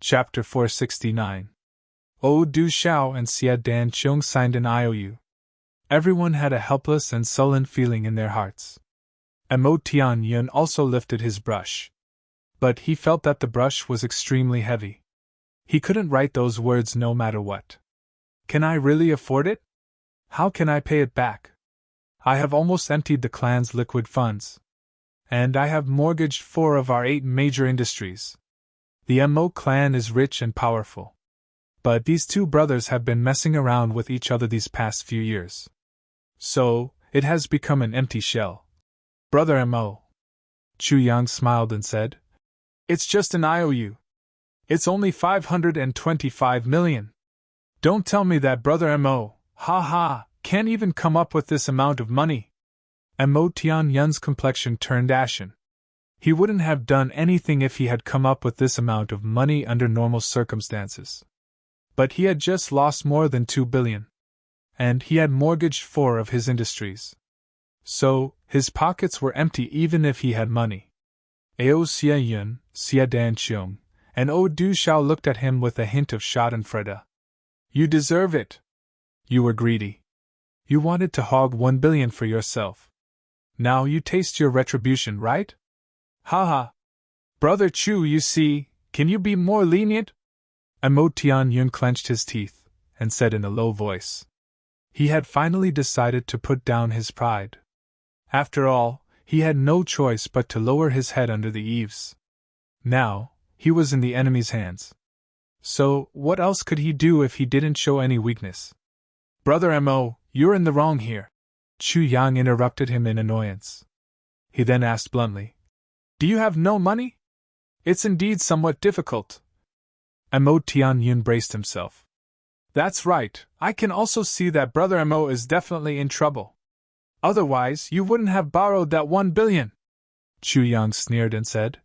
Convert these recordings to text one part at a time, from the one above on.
Chapter 469. Du Xiao and Xia Dan Qiong signed an IOU. Everyone had a helpless and sullen feeling in their hearts. Mo Tianyun also lifted his brush. But he felt that the brush was extremely heavy. He couldn't write those words no matter what. Can I really afford it? How can I pay it back? I have almost emptied the clan's liquid funds. And I have mortgaged 4 of our 8 major industries. The Mo clan is rich and powerful. But these 2 brothers have been messing around with each other these past few years. So, it has become an empty shell. Brother Mo. Chu Yang smiled and said, "It's just an IOU. It's only 525 million. Don't tell me that Brother Mo, can't even come up with this amount of money." Mo Tianyun's complexion turned ashen. He wouldn't have done anything if he had come up with this amount of money under normal circumstances. But he had just lost more than 2 billion. And he had mortgaged 4 of his industries. So, his pockets were empty even if he had money. Ao Xia Yun, Xia Dan Qiong, and Du Xiao looked at him with a hint of schadenfreude. You deserve it. You were greedy. You wanted to hog 1 billion for yourself. Now you taste your retribution, right? Brother Chu, you see, can you be more lenient? Mo Tianyun clenched his teeth, and said in a low voice. He had finally decided to put down his pride. After all, he had no choice but to lower his head under the eaves. Now, he was in the enemy's hands. So, what else could he do if he didn't show any weakness? Brother Mo, you're in the wrong here. Chu Yang interrupted him in annoyance. He then asked bluntly, "Do you have no money? It's indeed somewhat difficult." Mo Tianyun braced himself. "That's right, I can also see that Brother Mo is definitely in trouble. Otherwise, you wouldn't have borrowed that 1 billion. Chu Yang sneered and said,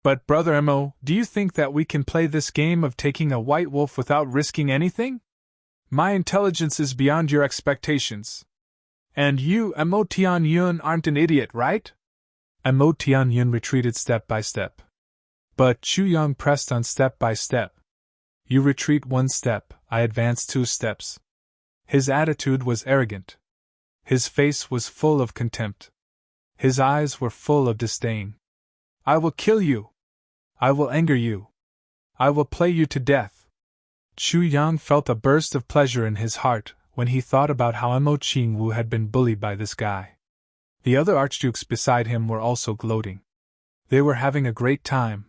"But Brother Mo, do you think that we can play this game of taking a white wolf without risking anything? My intelligence is beyond your expectations. And you, Mo Tianyun, aren't an idiot, right?" Mo Tianyun retreated step by step. But Chu Yang pressed on step by step. You retreat 1 step, I advance 2 steps. His attitude was arrogant. His face was full of contempt. His eyes were full of disdain. "I will kill you. I will anger you. I will play you to death." Chu Yang felt a burst of pleasure in his heart when he thought about how Mo Qingwu had been bullied by this guy. The other archdukes beside him were also gloating. They were having a great time.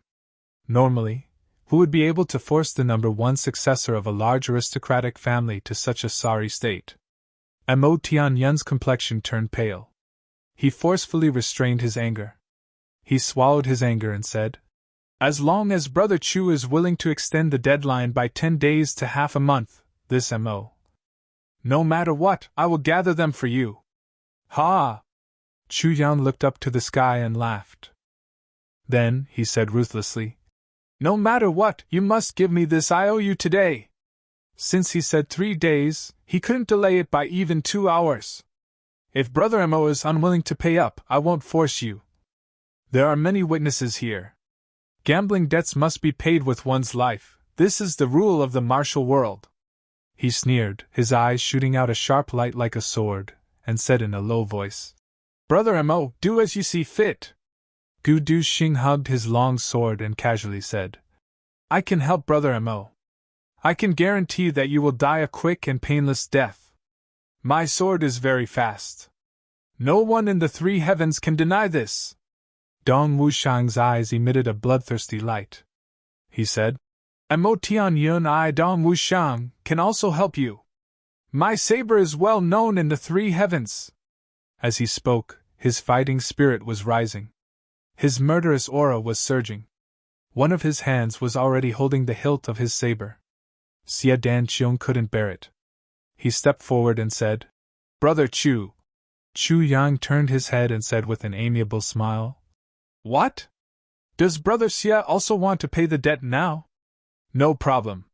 Normally, who would be able to force the number 1 successor of a large aristocratic family to such a sorry state? Mo Tianyun's complexion turned pale. He forcefully restrained his anger. He swallowed his anger and said, "As long as Brother Chu is willing to extend the deadline by 10 days to half a month, this Mo. No matter what, I will gather them for you." Ha! Chu Yang looked up to the sky and laughed. Then, he said ruthlessly, "No matter what, you must give me this IOU today." Since he said 3 days, he couldn't delay it by even 2 hours. If Brother Mo is unwilling to pay up, I won't force you. There are many witnesses here. Gambling debts must be paid with one's life. This is the rule of the martial world. He sneered, his eyes shooting out a sharp light like a sword, and said in a low voice, "Brother Mo, do as you see fit." Gu Du Xing hugged his long sword and casually said, "I can help Brother Mo. I can guarantee that you will die a quick and painless death. My sword is very fast. No one in the 3 heavens can deny this." Dong Wushang's eyes emitted a bloodthirsty light. He said, "Mo Tianyun, I, Dong Wushang, can also help you. My saber is well known in the 3 heavens." As he spoke, his fighting spirit was rising. His murderous aura was surging. One of his hands was already holding the hilt of his saber. Xia Dan Qiong couldn't bear it. He stepped forward and said, "Brother Chu." Chu Yang turned his head and said with an amiable smile, "What? Does Brother Xia also want to pay the debt now? No problem.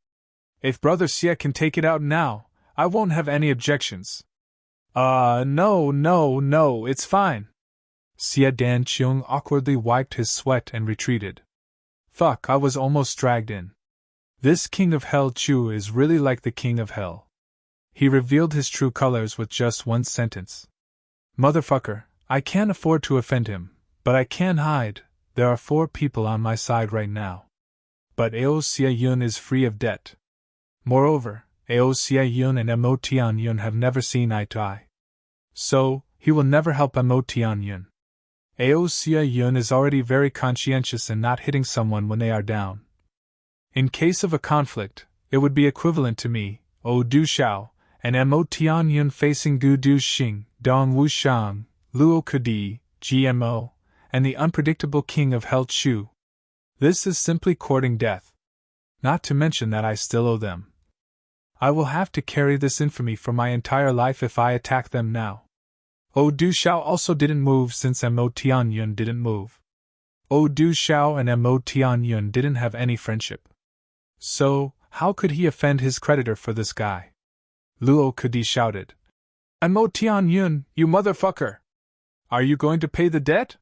If Brother Xia can take it out now, I won't have any objections." No, it's fine." Xia Dan Qiong awkwardly wiped his sweat and retreated. "Fuck, I was almost dragged in." This king of hell Chu is really like the king of hell. He revealed his true colors with just one sentence. Motherfucker, I can't afford to offend him, but I can't hide, there are 4 people on my side right now. But Ao Sia Yun is free of debt. Moreover, Ao Sia Yun and Mo Tian Yun have never seen eye to eye. So, he will never help Mo Tian Yun. Ao Sia Yun is already very conscientious in not hitting someone when they are down. In case of a conflict, it would be equivalent to me, O Du Xiao, and Mo Tian Yun facing Gu Du Xing, Dong Wu Shang, Luo Kudi, GMO, and the unpredictable king of hell Chu. This is simply courting death. Not to mention that I still owe them. I will have to carry this infamy for my entire life if I attack them now. O Du Xiao also didn't move since Mo Tian Yun didn't move. O Du Xiao and Mo Tian Yun didn't have any friendship. So, how could he offend his creditor for this guy? Luo Kudi shouted. Mo Tian Yun, you motherfucker! Are you going to pay the debt?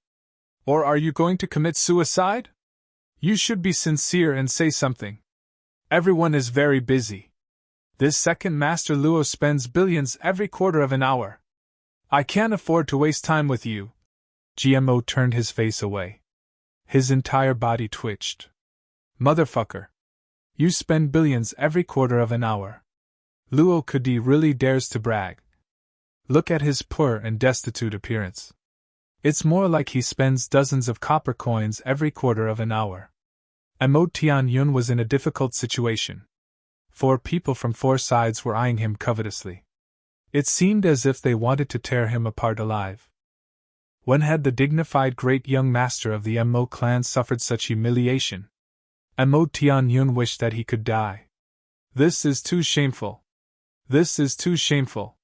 Or are you going to commit suicide? You should be sincere and say something. Everyone is very busy. This second master Luo spends billions every quarter of an hour. I can't afford to waste time with you. GMO turned his face away. His entire body twitched. Motherfucker. You spend billions every quarter of an hour. Luo Kudi really dares to brag. Look at his poor and destitute appearance. It's more like he spends dozens of copper coins every quarter of an hour. Mo Tian Yun was in a difficult situation. 4 people from 4 sides were eyeing him covetously. It seemed as if they wanted to tear him apart alive. When had the dignified great young master of the Mo clan suffered such humiliation? Mo Tian Yun wished that he could die. This is too shameful. This is too shameful.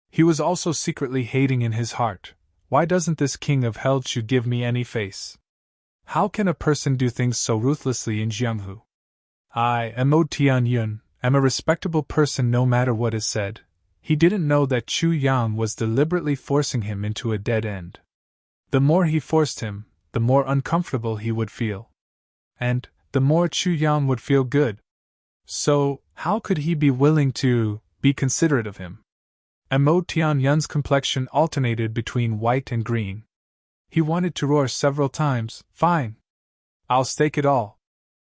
He was also secretly hating in his heart. Why doesn't this king of hell Chu give me any face? How can a person do things so ruthlessly in Jianghu? I, Mo Tian Yun, am a respectable person no matter what is said. He didn't know that Chu Yang was deliberately forcing him into a dead end. The more he forced him, the more uncomfortable he would feel. And the more Chu Yang would feel good. So, how could he be willing to be considerate of him? Mo Tian Yun's complexion alternated between white and green. He wanted to roar several times, "Fine! I'll stake it all.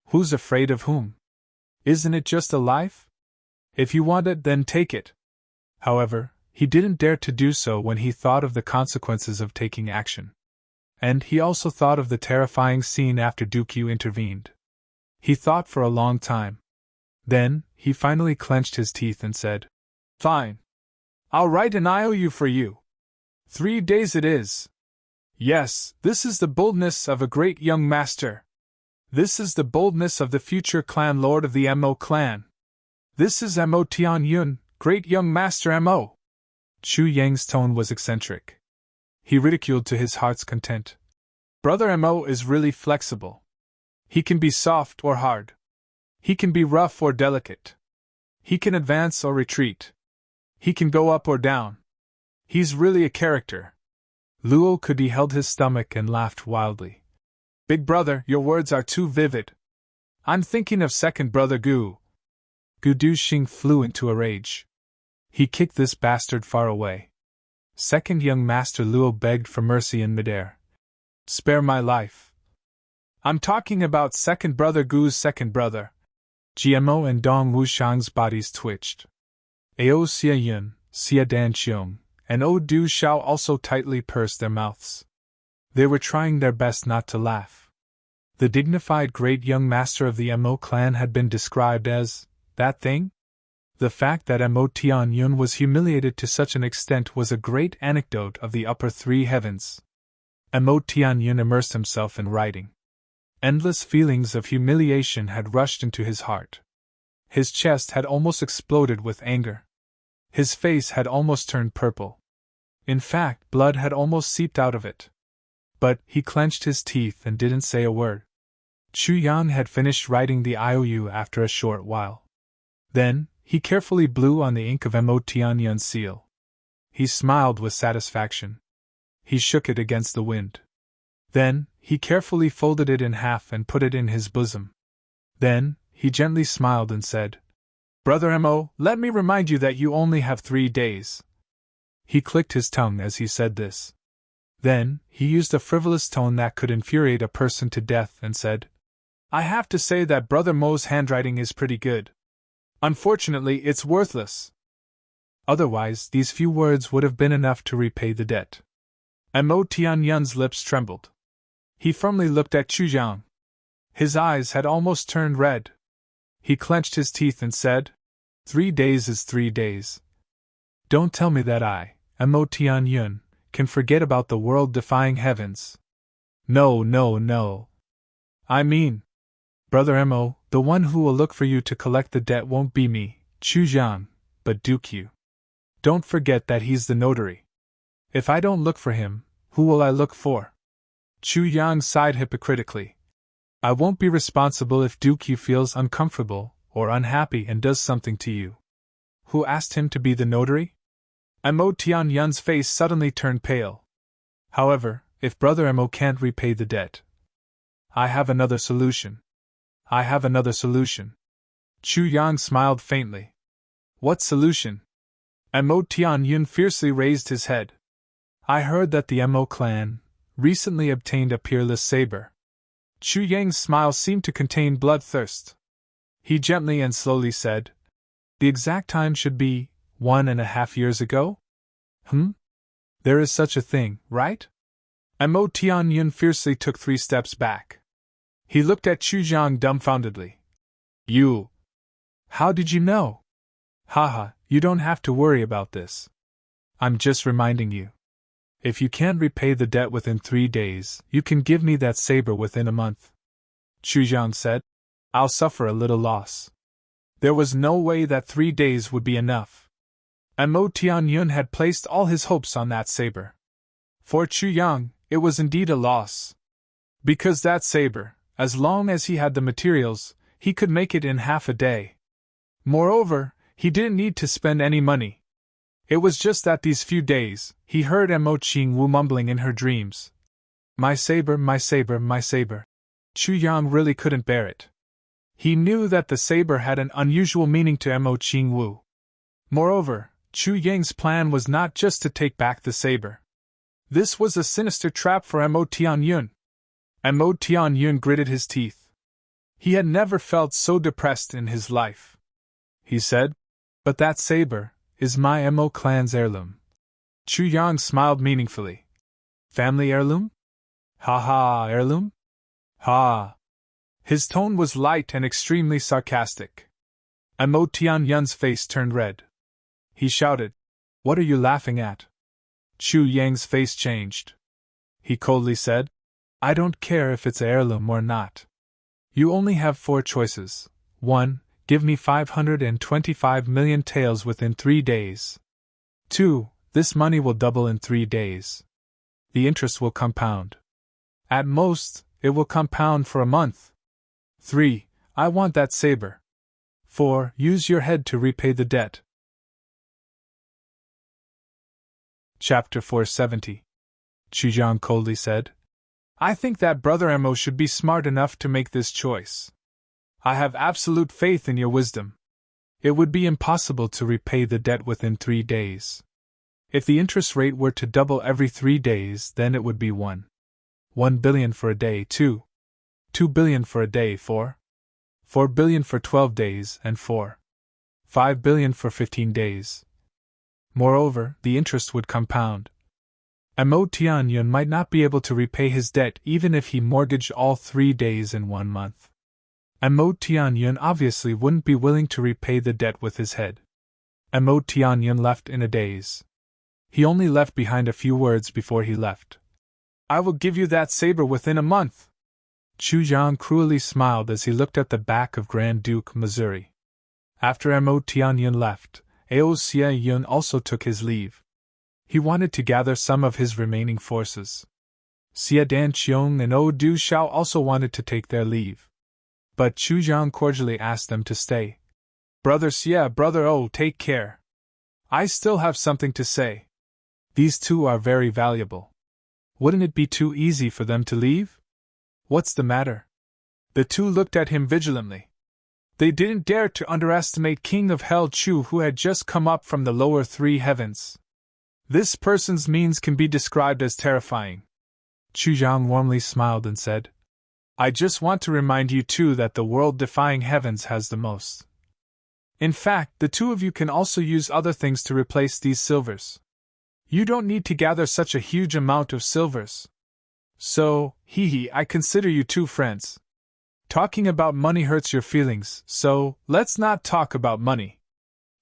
Who's afraid of whom? Isn't it just a life? If you want it, then take it." However, he didn't dare to do so when he thought of the consequences of taking action. And he also thought of the terrifying scene after Dukyu intervened. He thought for a long time. Then, he finally clenched his teeth and said, "Fine. I'll write an IOU for you. 3 days it is. Yes, this is the boldness of a great young master. This is the boldness of the future clan lord of the Mo clan. This is Mo Tian Yun, great young master Mo." Chu Yang's tone was eccentric. He ridiculed to his heart's content. Brother Mo is really flexible. He can be soft or hard. He can be rough or delicate. He can advance or retreat. He can go up or down. He's really a character. Luo Kudi held his stomach and laughed wildly. Big brother, your words are too vivid. I'm thinking of second brother Gu. Gu Duxing flew into a rage. He kicked this bastard far away. Second young master Luo begged for mercy in midair. Spare my life. I'm talking about second brother Gu's second brother. GMO and Dong Wushang's bodies twitched. Ao Xia Yun, Xia Danqiong, and O Du Xiao also tightly pursed their mouths. They were trying their best not to laugh. The dignified great young master of the Mo clan had been described as that thing? The fact that Mo Tian Yun was humiliated to such an extent was a great anecdote of the upper 3 heavens. Mo Tian Yun immersed himself in writing. Endless feelings of humiliation had rushed into his heart. His chest had almost exploded with anger. His face had almost turned purple. In fact, blood had almost seeped out of it. But he clenched his teeth and didn't say a word. Chu Yang had finished writing the IOU after a short while. Then, he carefully blew on the ink of Mo Tian Yun's seal. He smiled with satisfaction. He shook it against the wind. Then, he carefully folded it in half and put it in his bosom. Then, he gently smiled and said, Brother Mo, let me remind you that you only have 3 days. He clicked his tongue as he said this. Then, he used a frivolous tone that could infuriate a person to death and said, I have to say that Brother Mo's handwriting is pretty good. Unfortunately, it's worthless. Otherwise, these few words would have been enough to repay the debt. Mo Tianyun's lips trembled. He firmly looked at Chu Jiang. His eyes had almost turned red. He clenched his teeth and said, 3 days is 3 days. Don't tell me that I, Mo Tianyun, can forget about the world-defying heavens. No, no, no. I mean, Brother Mo, the one who will look for you to collect the debt won't be me, Chu Jiang, but Duke Yu. Don't forget that he's the notary. If I don't look for him, who will I look for? Chu Yang sighed hypocritically. I won't be responsible if Duke Yu feels uncomfortable or unhappy and does something to you. Who asked him to be the notary? Mo Tianyun's face suddenly turned pale. However, if Brother Mo can't repay the debt, I have another solution. I have another solution. Chu Yang smiled faintly. What solution? Mo Tianyun fiercely raised his head. I heard that the Mo clan recently obtained a peerless saber. Chu Yang's smile seemed to contain bloodthirst. He gently and slowly said, The exact time should be 1.5 years ago? There is such a thing, right? Mo Tianyun fiercely took 3 steps back. He looked at Chu Jiang dumbfoundedly. You! How did you know? Haha, you don't have to worry about this. I'm just reminding you. If you can't repay the debt within 3 days, you can give me that saber within a month. Chu Jiang said, I'll suffer a little loss. There was no way that 3 days would be enough. Mo Tianyun had placed all his hopes on that saber. For Chu Jiang, it was indeed a loss. Because that saber, as long as he had the materials, he could make it in half a day. Moreover, he didn't need to spend any money. It was just that these few days, he heard Mo Qingwu mumbling in her dreams. My saber, my saber, my saber. Chu Yang really couldn't bear it. He knew that the saber had an unusual meaning to Mo Qingwu. Moreover, Chu Yang's plan was not just to take back the saber. This was a sinister trap for Mo Tianyun. Mo Tianyun gritted his teeth. He had never felt so depressed in his life. He said, But that saber is my Mo clan's heirloom. Chu Yang smiled meaningfully. Family heirloom? Ha ha, heirloom? Ha! His tone was light and extremely sarcastic. Mo Tianyun's face turned red. He shouted, What are you laughing at? Chu Yang's face changed. He coldly said, I don't care if it's an heirloom or not. You only have 4 choices. 1. Give me 525 million taels within 3 days. 2. This money will double in 3 days. The interest will compound. At most, it will compound for a month. 3. I want that saber. 4. Use your head to repay the debt. Chapter 470. Chu Jiang coldly said, I think that Brother Mo should be smart enough to make this choice. I have absolute faith in your wisdom. It would be impossible to repay the debt within 3 days. If the interest rate were to double every 3 days, then it would be 1 billion for a day, 2 billion for a day, 4 billion for 12 days, and 5 billion for 15 days. Moreover, the interest would compound. Mo Tianyun might not be able to repay his debt even if he mortgaged all 3 days in 1 month. Mo Tianyun obviously wouldn't be willing to repay the debt with his head. Mo Tianyun left in a daze. He only left behind a few words before he left. I will give you that saber within a month. Chu Jiang cruelly smiled as he looked at the back of Grand Duke Missouri. After Mo Tianyun left, Ao Xie Yun also took his leave. He wanted to gather some of his remaining forces. Xie Dan Qiong and O Du Xiao also wanted to take their leave. But Chu Jiang cordially asked them to stay. Brother Xie, Brother O, take care. I still have something to say. These 2 are very valuable. Wouldn't it be too easy for them to leave? What's the matter? The 2 looked at him vigilantly. They didn't dare to underestimate King of Hell Chu, who had just come up from the lower three heavens. This person's means can be described as terrifying. Chu Zhang warmly smiled and said, I just want to remind you too that the world-defying heavens has the most. In fact, the two of you can also use other things to replace these silvers. You don't need to gather such a huge amount of silvers. So, I consider you two friends. Talking about money hurts your feelings, so let's not talk about money.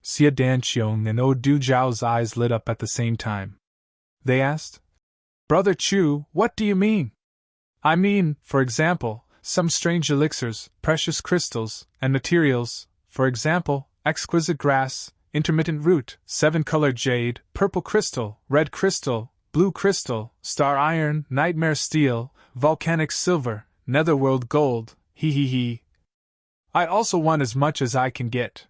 Xia Danqiong and Du Zhao's eyes lit up at the same time. They asked, Brother Chu, what do you mean? I mean, for example, some strange elixirs, precious crystals, and materials, for example, exquisite grass, intermittent root, 7-colored jade, purple crystal, red crystal, blue crystal, star iron, nightmare steel, volcanic silver, netherworld gold, I also want as much as I can get.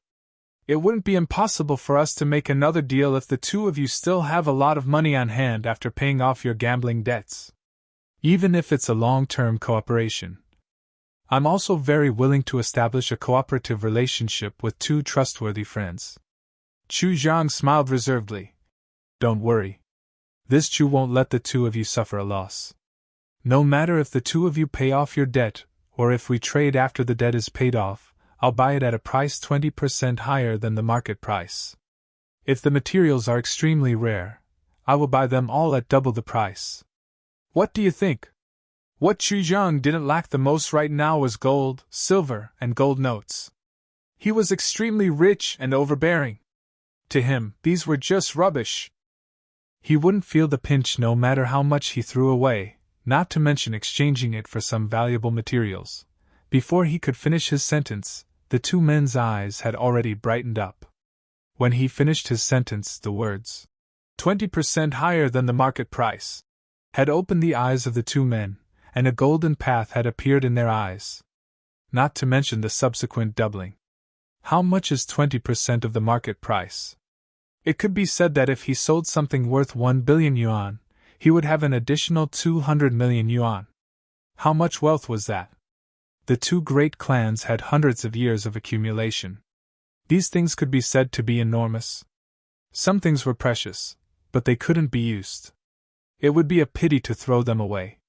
It wouldn't be impossible for us to make another deal if the two of you still have a lot of money on hand after paying off your gambling debts. Even if it's a long-term cooperation. I'm also very willing to establish a cooperative relationship with two trustworthy friends. Chu Zhang smiled reservedly. Don't worry. This Chu won't let the two of you suffer a loss. No matter if the two of you pay off your debt, or if we trade after the debt is paid off, I'll buy it at a price 20% higher than the market price. If the materials are extremely rare, I will buy them all at double the price. What do you think? What Chu Zhang didn't lack the most right now was gold, silver, and gold notes. He was extremely rich and overbearing. To him, these were just rubbish. He wouldn't feel the pinch no matter how much he threw away, not to mention exchanging it for some valuable materials. Before he could finish his sentence, the two men's eyes had already brightened up. When he finished his sentence, the words, 20% higher than the market price, had opened the eyes of the two men, and a golden path had appeared in their eyes. Not to mention the subsequent doubling. How much is 20% of the market price? It could be said that if he sold something worth 1 billion yuan, he would have an additional 200 million yuan. How much wealth was that? The two great clans had hundreds of years of accumulation. These things could be said to be enormous. Some things were precious, but they couldn't be used. It would be a pity to throw them away.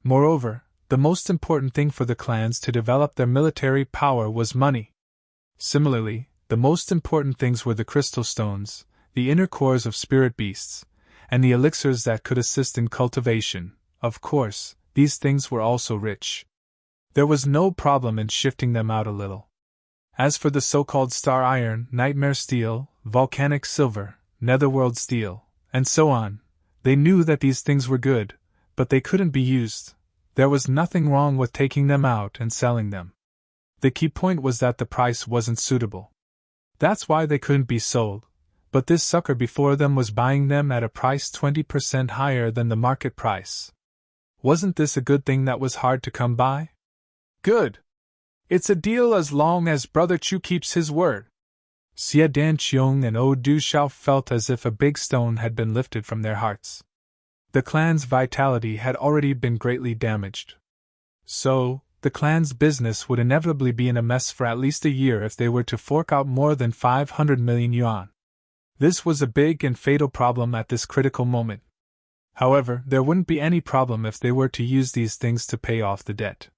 Moreover, the most important thing for the clans to develop their military power was money. Similarly, the most important things were the crystal stones, the inner cores of spirit beasts, and the elixirs that could assist in cultivation. Of course, these things were also rich. There was no problem in shifting them out a little. As for the so-called star iron, nightmare steel, volcanic silver, netherworld steel, and so on, they knew that these things were good, but they couldn't be used. There was nothing wrong with taking them out and selling them. The key point was that the price wasn't suitable. That's why they couldn't be sold. But this sucker before them was buying them at a price 20% higher than the market price. Wasn't this a good thing that was hard to come by? Good. It's a deal as long as Brother Chu keeps his word. Xia Danqiong and Du Zhao felt as if a big stone had been lifted from their hearts. The clan's vitality had already been greatly damaged. So, the clan's business would inevitably be in a mess for at least a year if they were to fork out more than 500 million yuan. This was a big and fatal problem at this critical moment. However, there wouldn't be any problem if they were to use these things to pay off the debt.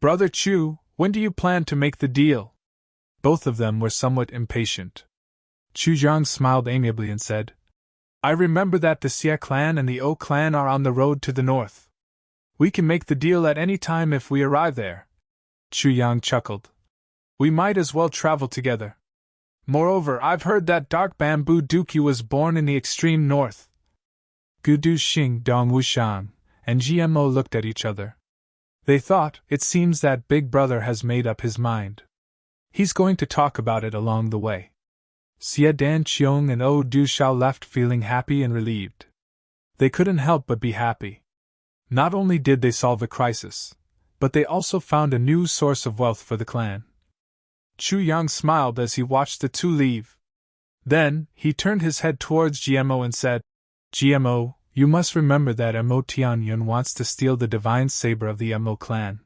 Brother Chu, when do you plan to make the deal? Both of them were somewhat impatient. Chu Zhang smiled amiably and said, I remember that the Xia clan and the O clan are on the road to the north. We can make the deal at any time if we arrive there. Chu Yang chuckled. We might as well travel together. Moreover, I've heard that Dark Bamboo Dookie was born in the extreme north. Gudu Xing Dong Wushang and GMO looked at each other. They thought, it seems that Big Brother has made up his mind. He's going to talk about it along the way. Xia Danqiong and Du Zhao left feeling happy and relieved. They couldn't help but be happy. Not only did they solve the crisis, but they also found a new source of wealth for the clan. Chu Yang smiled as he watched the two leave. Then, he turned his head towards GMO and said, GMO, you must remember that Mo Tianyun wants to steal the divine saber of the Mo clan.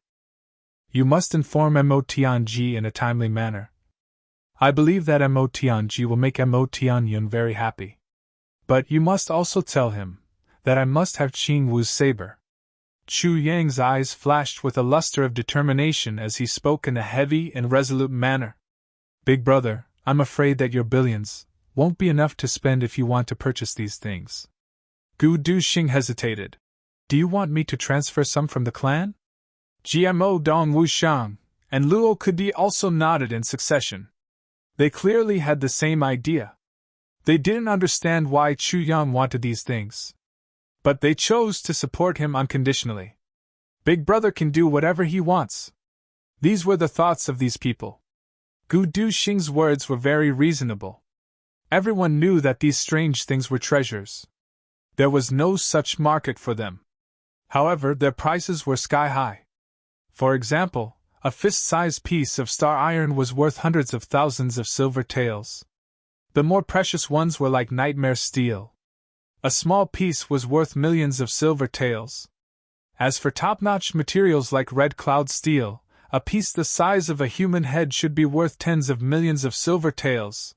You must inform Motianji in a timely manner. I believe that Motianji will make Motianyun very happy. But you must also tell him that I must have Qing Wu's saber. Chu Yang's eyes flashed with a luster of determination as he spoke in a heavy and resolute manner. Big brother, I'm afraid that your billions won't be enough to spend if you want to purchase these things. Gu Duxing hesitated. Do you want me to transfer some from the clan? GMO Dong Wushang and Luo Kudi also nodded in succession. They clearly had the same idea. They didn't understand why Chu Yang wanted these things. But they chose to support him unconditionally. Big brother can do whatever he wants. These were the thoughts of these people. Gu Duxing's words were very reasonable. Everyone knew that these strange things were treasures. There was no such market for them. However, their prices were sky high. For example, a fist-sized piece of star iron was worth hundreds of thousands of silver taels. The more precious ones were like nightmare steel. A small piece was worth millions of silver taels. As for top-notch materials like red cloud steel, a piece the size of a human head should be worth tens of millions of silver taels.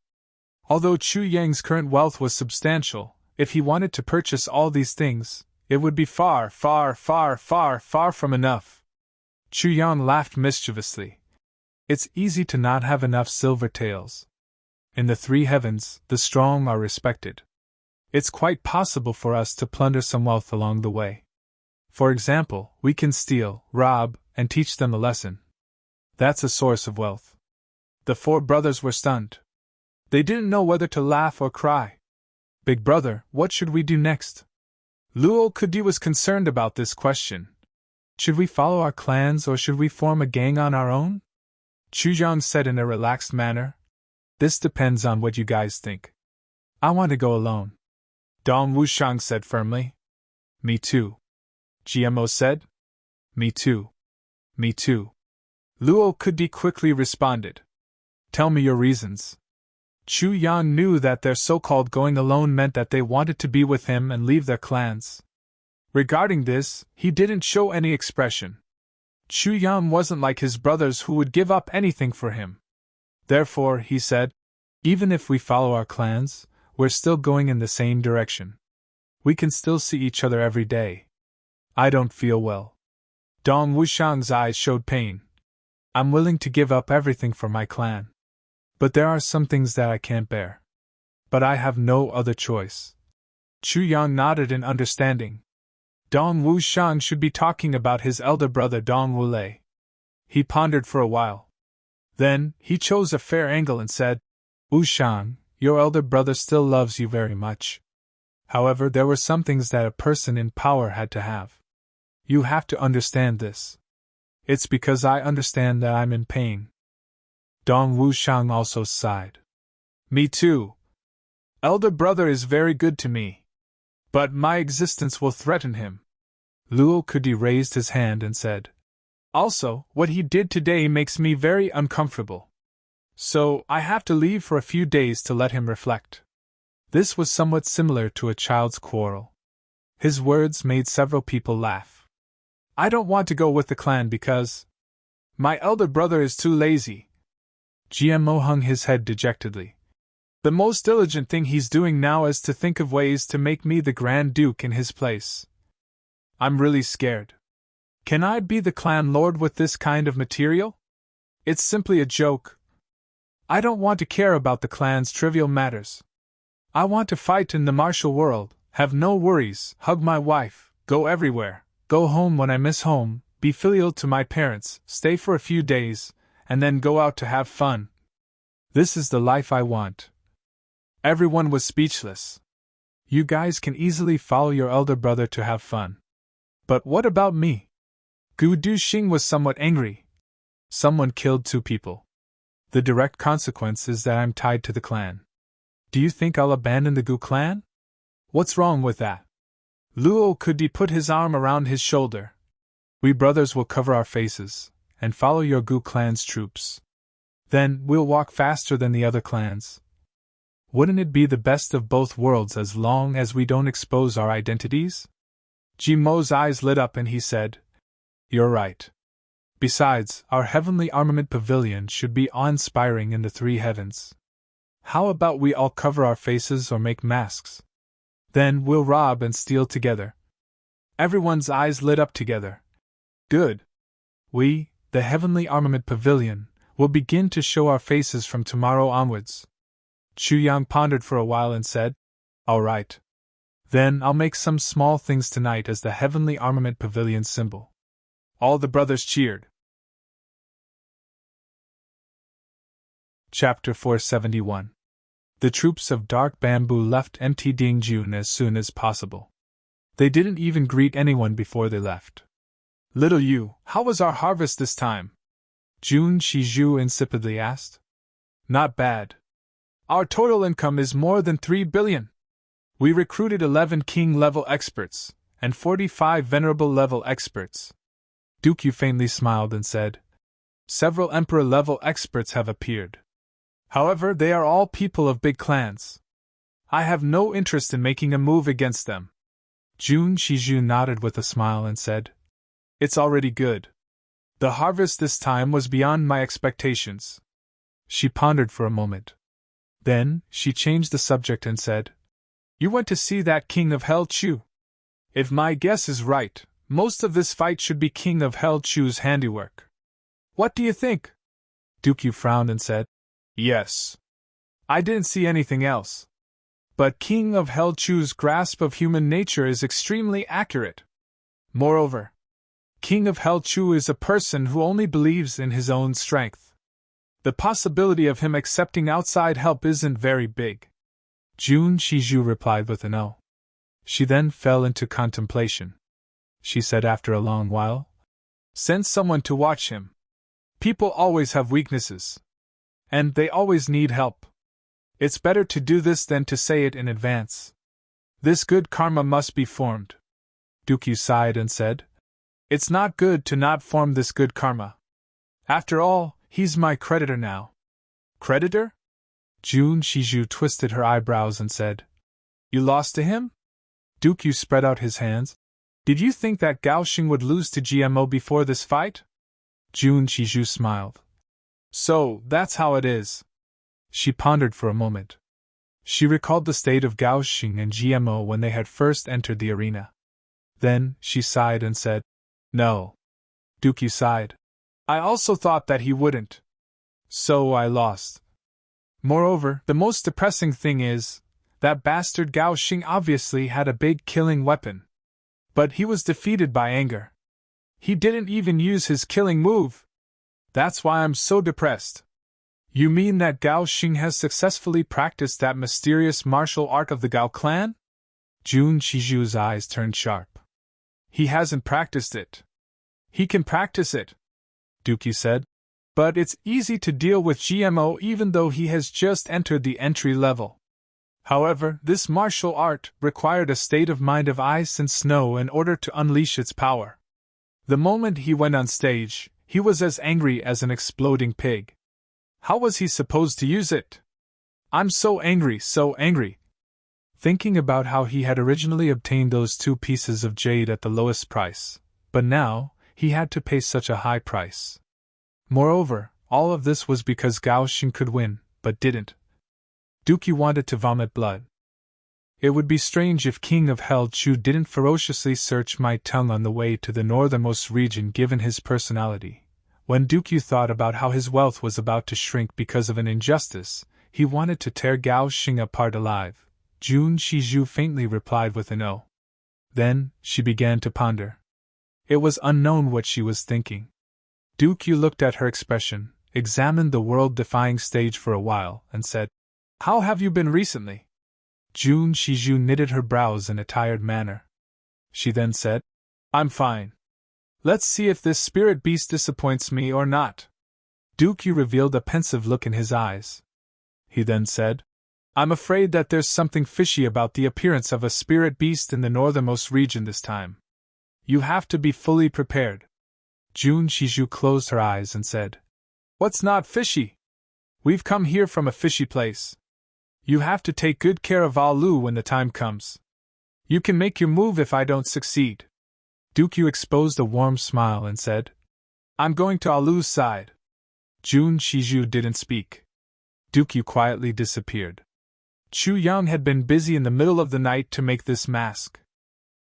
Although Chu Yang's current wealth was substantial, if he wanted to purchase all these things, it would be far, far, far, far, far from enough. Chu Yang laughed mischievously. It's easy to not have enough silver taels. In the three heavens, the strong are respected. It's quite possible for us to plunder some wealth along the way. For example, we can steal, rob, and teach them a lesson. That's a source of wealth. The four brothers were stunned. They didn't know whether to laugh or cry. Big brother, what should we do next? Luo Kudi was concerned about this question. Should we follow our clans or should we form a gang on our own? Chu Yang said in a relaxed manner. This depends on what you guys think. I want to go alone. Dong Wushang said firmly. Me too. GMO said. Me too. Me too. Luo Kudi quickly responded. Tell me your reasons. Chu Yang knew that their so-called going alone meant that they wanted to be with him and leave their clans. Regarding this, he didn't show any expression. Chu Yang wasn't like his brothers who would give up anything for him. Therefore, he said, even if we follow our clans, we're still going in the same direction. We can still see each other every day. I don't feel well. Dong Wushang's eyes showed pain. I'm willing to give up everything for my clan. But there are some things that I can't bear. But I have no other choice. Chu Yang nodded in understanding. Dong Wushang should be talking about his elder brother Dong Wulei. He pondered for a while. Then, he chose a fair angle and said, Wushang, your elder brother still loves you very much. However, there were some things that a person in power had to have. You have to understand this. It's because I understand that I'm in pain. Dong Wushang also sighed. Me too. Elder brother is very good to me. But my existence will threaten him. Luo Kudi raised his hand and said, also, what he did today makes me very uncomfortable. So, I have to leave for a few days to let him reflect. This was somewhat similar to a child's quarrel. His words made several people laugh. I don't want to go with the clan because my elder brother is too lazy. GMO hung his head dejectedly. The most diligent thing he's doing now is to think of ways to make me the Grand Duke in his place. I'm really scared. Can I be the clan lord with this kind of material? It's simply a joke. I don't want to care about the clan's trivial matters. I want to fight in the martial world, have no worries, hug my wife, go everywhere, go home when I miss home, be filial to my parents, stay for a few days, and then go out to have fun. This is the life I want. Everyone was speechless. You guys can easily follow your elder brother to have fun. But what about me? Gu Duxing was somewhat angry. Someone killed 2 people. The direct consequence is that I'm tied to the clan. Do you think I'll abandon the Gu clan? What's wrong with that? Luo Kudi put his arm around his shoulder. We brothers will cover our faces, and follow your Gu clan's troops. Then, we'll walk faster than the other clans. Wouldn't it be the best of both worlds as long as we don't expose our identities? Jimo's eyes lit up and he said, You're right. Besides, our heavenly armament pavilion should be awe-inspiring in the three heavens. How about we all cover our faces or make masks? Then we'll rob and steal together. Everyone's eyes lit up together. Good. We, the heavenly armament pavilion, will begin to show our faces from tomorrow onwards. Chu Yang pondered for a while and said, All right. Then I'll make some small things tonight as the heavenly armament pavilion symbol. All the brothers cheered. Chapter 471. The troops of dark bamboo left empty Dingjun as soon as possible. They didn't even greet anyone before they left. Little you, how was our harvest this time? Jun Shizhu insipidly asked. Not bad. Our total income is more than 3 billion. We recruited 11 king-level experts, and 45 venerable-level experts. Dukyu faintly smiled and said, Several emperor-level experts have appeared. However, they are all people of big clans. I have no interest in making a move against them. Jun Shizhu nodded with a smile and said, It's already good. The harvest this time was beyond my expectations. She pondered for a moment. Then, she changed the subject and said, You went to see that King of Hell Chu? If my guess is right, most of this fight should be King of Hell Chu's handiwork. What do you think? Dukyu frowned and said, Yes. I didn't see anything else. But King of Hell Chu's grasp of human nature is extremely accurate. Moreover, King of Hell Chu is a person who only believes in his own strength. The possibility of him accepting outside help isn't very big. Jun Shizhu replied with an O. She then fell into contemplation. She said after a long while, Send someone to watch him. People always have weaknesses. And they always need help. It's better to do this than to say it in advance. This good karma must be formed. Dukyu sighed and said, It's not good to not form this good karma. After all, he's my creditor now. Creditor? Jun Shizhu twisted her eyebrows and said, You lost to him? Dukyu spread out his hands. Did you think that Gao Xing would lose to GMO before this fight? Jun Shizhu smiled. So, that's how it is. She pondered for a moment. She recalled the state of Gao Xing and GMO when they had first entered the arena. Then, she sighed and said, No. Dukyu sighed. I also thought that he wouldn't. So I lost. Moreover, the most depressing thing is, that bastard Gao Xing obviously had a big killing weapon. But he was defeated by anger. He didn't even use his killing move. That's why I'm so depressed. You mean that Gao Xing has successfully practiced that mysterious martial art of the Gao clan? Jun Shizhu's eyes turned sharp. He hasn't practiced it. He can practice it, Dukyu said. But it's easy to deal with GMO even though he has just entered the entry level. However, this martial art required a state of mind of ice and snow in order to unleash its power. The moment he went on stage, he was as angry as an exploding pig. How was he supposed to use it? I'm so angry, so angry. Thinking about how he had originally obtained those 2 pieces of jade at the lowest price, but now, he had to pay such a high price. Moreover, all of this was because Gao Xing could win, but didn't. Dukyu wanted to vomit blood. It would be strange if King of Hell Chu didn't ferociously search my tongue on the way to the northernmost region given his personality. When Dukyu thought about how his wealth was about to shrink because of an injustice, he wanted to tear Gao Xing apart alive. Jun Shizhu faintly replied with an O. Then, she began to ponder. It was unknown what she was thinking. Dukyu looked at her expression, examined the world-defying stage for a while, and said, How have you been recently? Jun Shizhu knitted her brows in a tired manner. She then said, I'm fine. Let's see if this spirit beast disappoints me or not. Dukyu revealed a pensive look in his eyes. He then said, I'm afraid that there's something fishy about the appearance of a spirit beast in the northernmost region this time. You have to be fully prepared. Jun Shizhu closed her eyes and said, What's not fishy? We've come here from a fishy place. You have to take good care of Alu when the time comes. You can make your move if I don't succeed. Dukyu exposed a warm smile and said, I'm going to Alu's side. Jun Shiju didn't speak. Dukyu quietly disappeared. Chu Yang had been busy in the middle of the night to make this mask.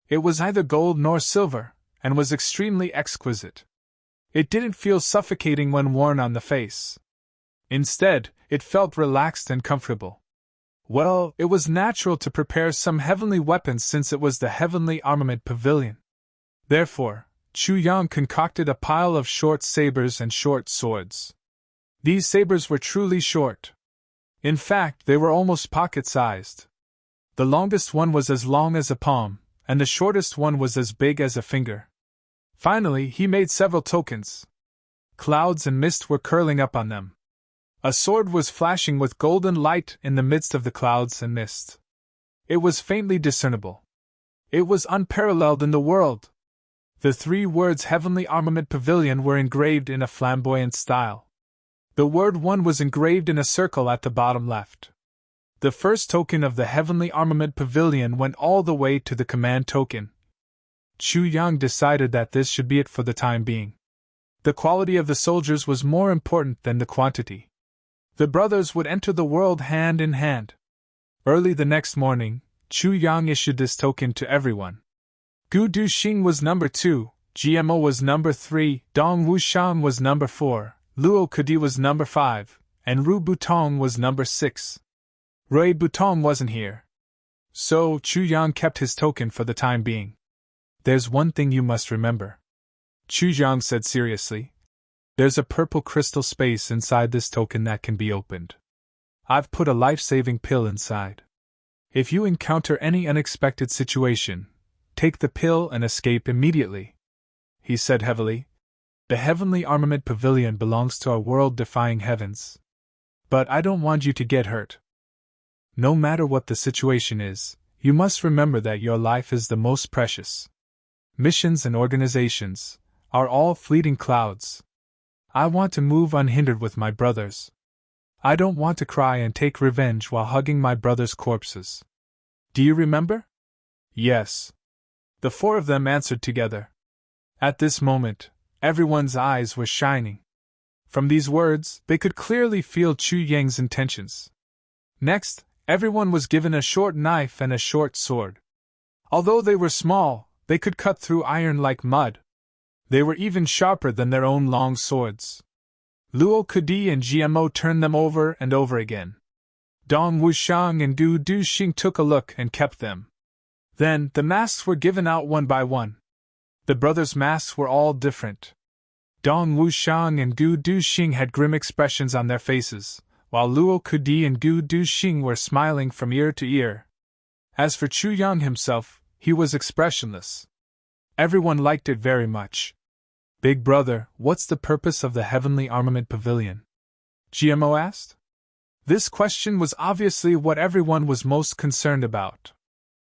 It was neither gold nor silver, and was extremely exquisite. It didn't feel suffocating when worn on the face. Instead, it felt relaxed and comfortable. Well, it was natural to prepare some heavenly weapons since it was the Heavenly Armament Pavilion. Therefore, Chu Yang concocted a pile of short sabers and short swords. These sabers were truly short. In fact, they were almost pocket-sized. The longest one was as long as a palm, and the shortest one was as big as a finger. Finally, he made several tokens. Clouds and mist were curling up on them. A sword was flashing with golden light in the midst of the clouds and mist. It was faintly discernible. It was unparalleled in the world. The 3 words Heavenly Armament Pavilion were engraved in a flamboyant style. The word 1 was engraved in a circle at the bottom left. The first token of the Heavenly Armament Pavilion went all the way to the command token. Chu Yang decided that this should be it for the time being. The quality of the soldiers was more important than the quantity. The brothers would enter the world hand in hand. Early the next morning, Chu Yang issued this token to everyone. Gu Duxing was number 2, GMO was number 3, Dong Wushang was number 4, Luo Kudi was number 5, and Ru Butong was number 6. Rui Butong wasn't here. So, Chu Yang kept his token for the time being. There's one thing you must remember, Chu Yang said seriously. There's a purple crystal space inside this token that can be opened. I've put a life-saving pill inside. If you encounter any unexpected situation, take the pill and escape immediately. He said heavily. The Heavenly Armament Pavilion belongs to our world-defying heavens. But I don't want you to get hurt. No matter what the situation is, you must remember that your life is the most precious. Missions and organizations are all fleeting clouds. I want to move unhindered with my brothers. I don't want to cry and take revenge while hugging my brothers' corpses. Do you remember? Yes. The 4 of them answered together. At this moment, everyone's eyes were shining. From these words, they could clearly feel Chu Yang's intentions. Next, everyone was given a short knife and a short sword. Although they were small, they could cut through iron like mud. They were even sharper than their own long swords. Luo Kudi and GMO turned them over and over again. Dong Wushang and Du Duxing took a look and kept them. Then, the masks were given out one by one. The brothers' masks were all different. Dong Wushang and Gu Duxing had grim expressions on their faces, while Luo Kudi and Gu Duxing were smiling from ear to ear. As for Chu Yang himself, he was expressionless. Everyone liked it very much. Big brother, what's the purpose of the Heavenly Armament Pavilion? GMO asked. This question was obviously what everyone was most concerned about.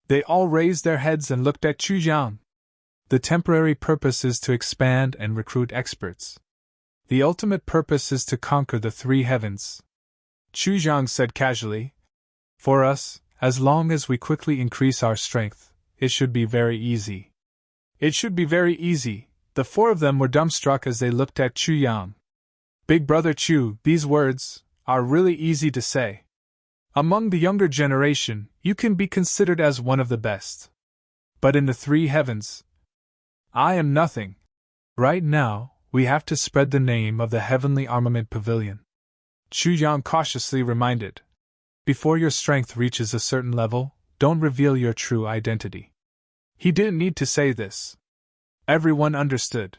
They all raised their heads and looked at Chu Yang. The temporary purpose is to expand and recruit experts. The ultimate purpose is to conquer the 3 heavens. Chu Yang said casually. For us, as long as we quickly increase our strength, it should be very easy. It should be very easy. The 4 of them were dumbstruck as they looked at Chu Yang. Big brother Chu, these words are really easy to say. Among the younger generation, you can be considered as one of the best. But in the 3 heavens, I am nothing. Right now, we have to spread the name of the Heavenly Armament Pavilion. Chu Yang cautiously reminded. Before your strength reaches a certain level, don't reveal your true identity. He didn't need to say this. Everyone understood.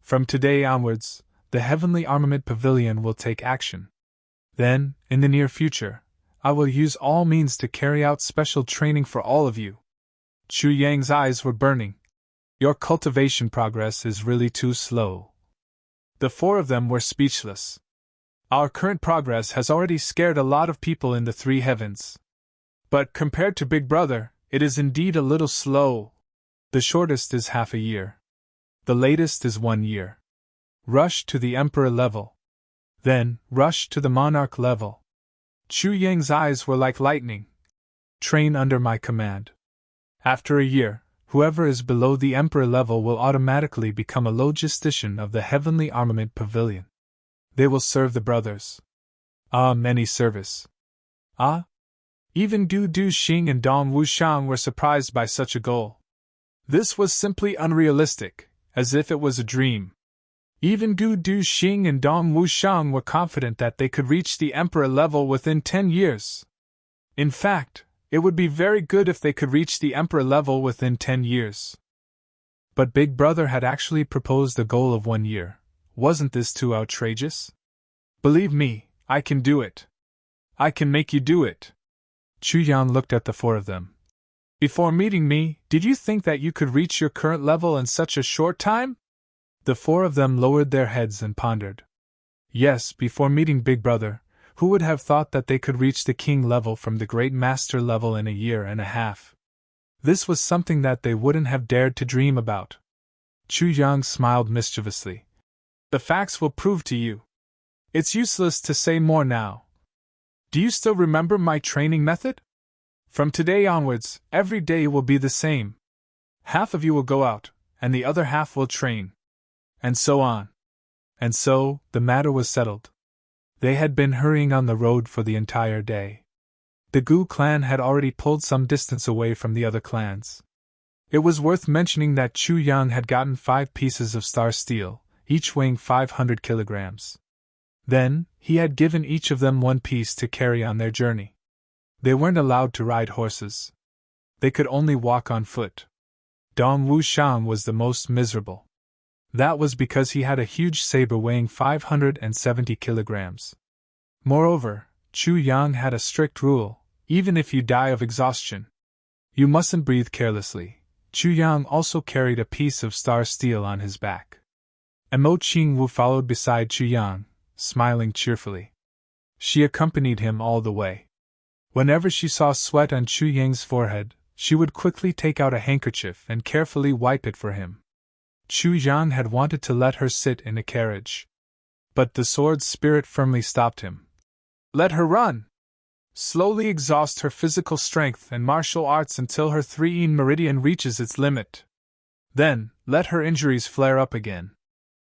From today onwards, the Heavenly Armament Pavilion will take action. Then, in the near future, I will use all means to carry out special training for all of you. Chu Yang's eyes were burning. Your cultivation progress is really too slow. The 4 of them were speechless. Our current progress has already scared a lot of people in the 3 heavens. But compared to Big Brother, it is indeed a little slow. The shortest is half a year. The latest is 1 year. Rush to the Emperor level. Then, rush to the Monarch level. Chu Yang's eyes were like lightning. Train under my command. After a year, whoever is below the Emperor level will automatically become a logistician of the Heavenly Armament Pavilion. They will serve the brothers. Ah, many service. Ah? Even Gu Du Xing and Dong Wushang were surprised by such a goal. This was simply unrealistic, as if it was a dream. Even Gu Du Xing and Dong Wushang were confident that they could reach the Emperor level within 10 years. In fact, it would be very good if they could reach the Emperor level within 10 years. But Big Brother had actually proposed a goal of 1 year. Wasn't this too outrageous? Believe me, I can do it. I can make you do it. Chu Yang looked at the four of them. Before meeting me, did you think that you could reach your current level in such a short time? The four of them lowered their heads and pondered. Yes, before meeting Big Brother, who would have thought that they could reach the king level from the great master level in a year and a half? This was something that they wouldn't have dared to dream about. Chu Yang smiled mischievously. The facts will prove to you. It's useless to say more now. Do you still remember my training method? From today onwards, every day will be the same. Half of you will go out, and the other half will train. And so on. And so, the matter was settled. They had been hurrying on the road for the entire day. The Gu clan had already pulled some distance away from the other clans. It was worth mentioning that Chu Yang had gotten 5 pieces of star steel, each weighing 500 kilograms. Then, he had given each of them 1 piece to carry on their journey. They weren't allowed to ride horses. They could only walk on foot. Dong Wushang was the most miserable. That was because he had a huge saber weighing 570 kilograms. Moreover, Chu Yang had a strict rule: even if you die of exhaustion, you mustn't breathe carelessly. Chu Yang also carried a piece of star steel on his back. Mo Qingwu followed beside Chu Yang, smiling cheerfully. She accompanied him all the way. Whenever she saw sweat on Chu Yang's forehead, she would quickly take out a handkerchief and carefully wipe it for him. Chu Yang had wanted to let her sit in a carriage. But the sword's spirit firmly stopped him. Let her run! Slowly exhaust her physical strength and martial arts until her 3-yin meridian reaches its limit. Then, let her injuries flare up again.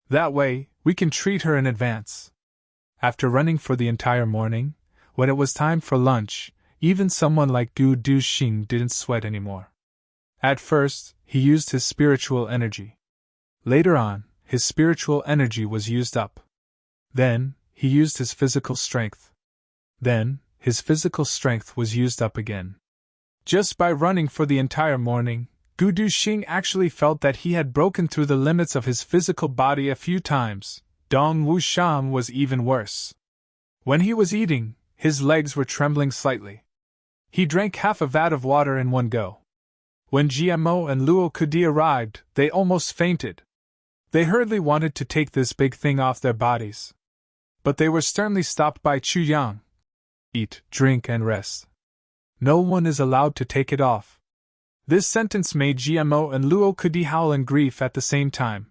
That way, we can treat her in advance. After running for the entire morning, when it was time for lunch, even someone like Gu Du Xing didn't sweat anymore. At first, he used his spiritual energy. Later on, his spiritual energy was used up. Then, he used his physical strength. Then, his physical strength was used up again. Just by running for the entire morning, Gu Du Xing actually felt that he had broken through the limits of his physical body a few times. Dong Wushang was even worse. When he was eating, his legs were trembling slightly. He drank half a vat of water in one go. When GMO and Luo Kudi arrived, they almost fainted. They hurriedly wanted to take this big thing off their bodies. But they were sternly stopped by Chu Yang. Eat, drink, and rest. No one is allowed to take it off. This sentence made GMO and Luo Kudi howl in grief at the same time.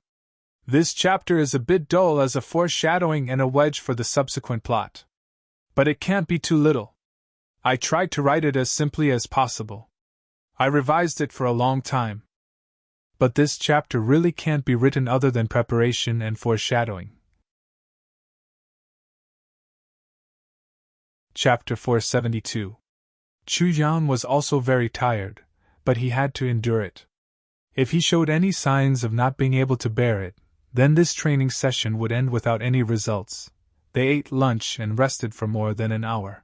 This chapter is a bit dull as a foreshadowing and a wedge for the subsequent plot. But it can't be too little. I tried to write it as simply as possible. I revised it for a long time. But this chapter really can't be written other than preparation and foreshadowing. Chapter 472. Chu Yang was also very tired, but he had to endure it. If he showed any signs of not being able to bear it, then this training session would end without any results. They ate lunch and rested for more than an hour.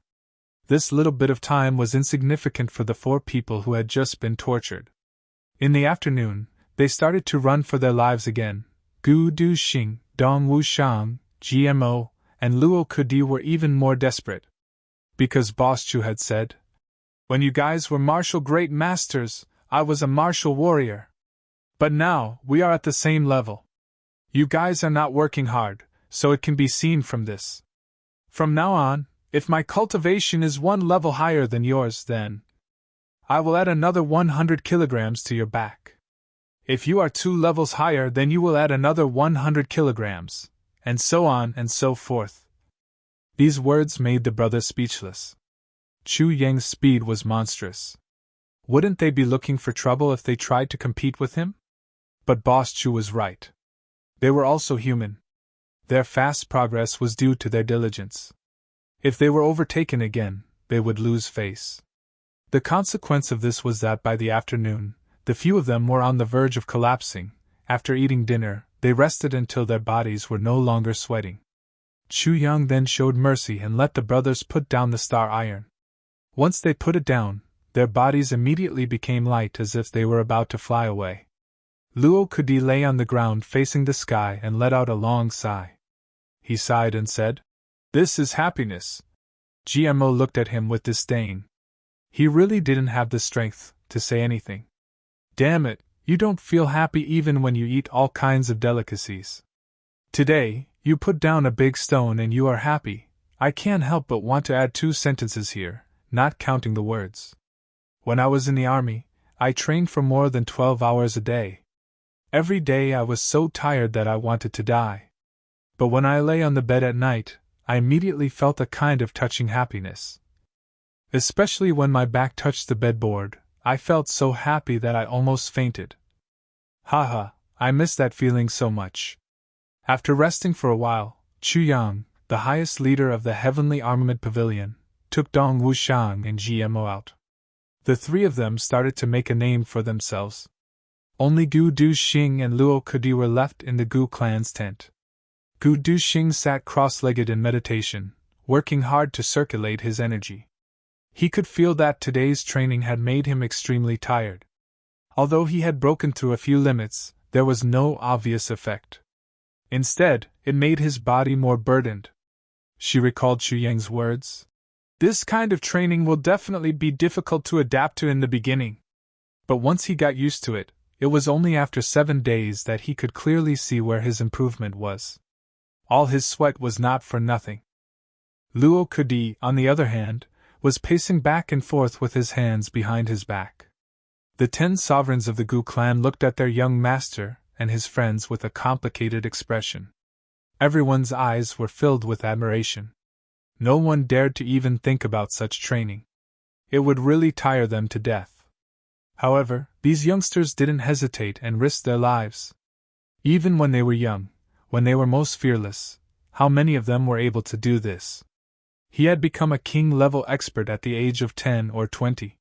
This little bit of time was insignificant for the 4 people who had just been tortured. In the afternoon, they started to run for their lives again. Gu Du Xing, Dong Wushang, GMO, and Luo Kudi were even more desperate. Because Boss Chu had said, "When you guys were martial great masters, I was a martial warrior. But now, we are at the same level. You guys are not working hard, so it can be seen from this. From now on, if my cultivation is 1 level higher than yours, then I will add another 100 kilograms to your back. If you are 2 levels higher, then you will add another 100 kilograms, and so on and so forth." These words made the brothers speechless. Chu Yang's speed was monstrous. Wouldn't they be looking for trouble if they tried to compete with him? But Boss Chu was right. They were also human. Their fast progress was due to their diligence. If they were overtaken again, they would lose face. The consequence of this was that by the afternoon, the few of them were on the verge of collapsing. After eating dinner, they rested until their bodies were no longer sweating. Chu Yang then showed mercy and let the brothers put down the star iron. Once they put it down, their bodies immediately became light as if they were about to fly away. Luo Kudi lay on the ground facing the sky and let out a long sigh. He sighed and said, "This is happiness." GMO looked at him with disdain. He really didn't have the strength to say anything. "Damn it, you don't feel happy even when you eat all kinds of delicacies. Today, you put down a big stone and you are happy. I can't help but want to add 2 sentences here, not counting the words. When I was in the army, I trained for more than 12 hours a day. Every day I was so tired that I wanted to die. But when I lay on the bed at night, I immediately felt a kind of touching happiness. Especially when my back touched the bedboard, I felt so happy that I almost fainted. Haha, I miss that feeling so much." After resting for a while, Chu Yang, the highest leader of the Heavenly Armament Pavilion, took Dong Wushang and GMO out. The 3 of them started to make a name for themselves. Only Gu Du-Xing and Luo Kudi were left in the Gu clan's tent. Gu Du-Xing sat cross-legged in meditation, working hard to circulate his energy. He could feel that today's training had made him extremely tired. Although he had broken through a few limits, there was no obvious effect. Instead, it made his body more burdened. She recalled Chu Yang's words. "This kind of training will definitely be difficult to adapt to in the beginning." But once he got used to it, it was only after 7 days that he could clearly see where his improvement was. All his sweat was not for nothing. Luo Kudi, on the other hand, was pacing back and forth with his hands behind his back. The 10 sovereigns of the Gu clan looked at their young master and his friends with a complicated expression. Everyone's eyes were filled with admiration. No one dared to even think about such training. It would really tire them to death. However, these youngsters didn't hesitate and risk their lives. Even when they were young, when they were most fearless, how many of them were able to do this? He had become a king-level expert at the age of 10 or 20.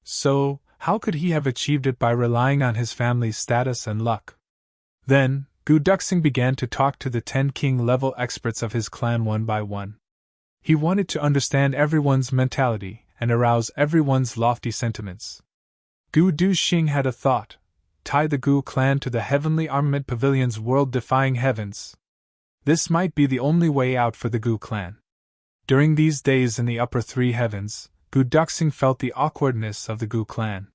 So, how could he have achieved it by relying on his family's status and luck? Then, Gu Duxing began to talk to the 10 king-level experts of his clan one by one. He wanted to understand everyone's mentality and arouse everyone's lofty sentiments. Gu Du-Xing had a thought: tie the Gu clan to the Heavenly Armament Pavilion's world-defying heavens. This might be the only way out for the Gu clan. During these days in the upper 3 heavens, Gu Duxing felt the awkwardness of the Gu clan.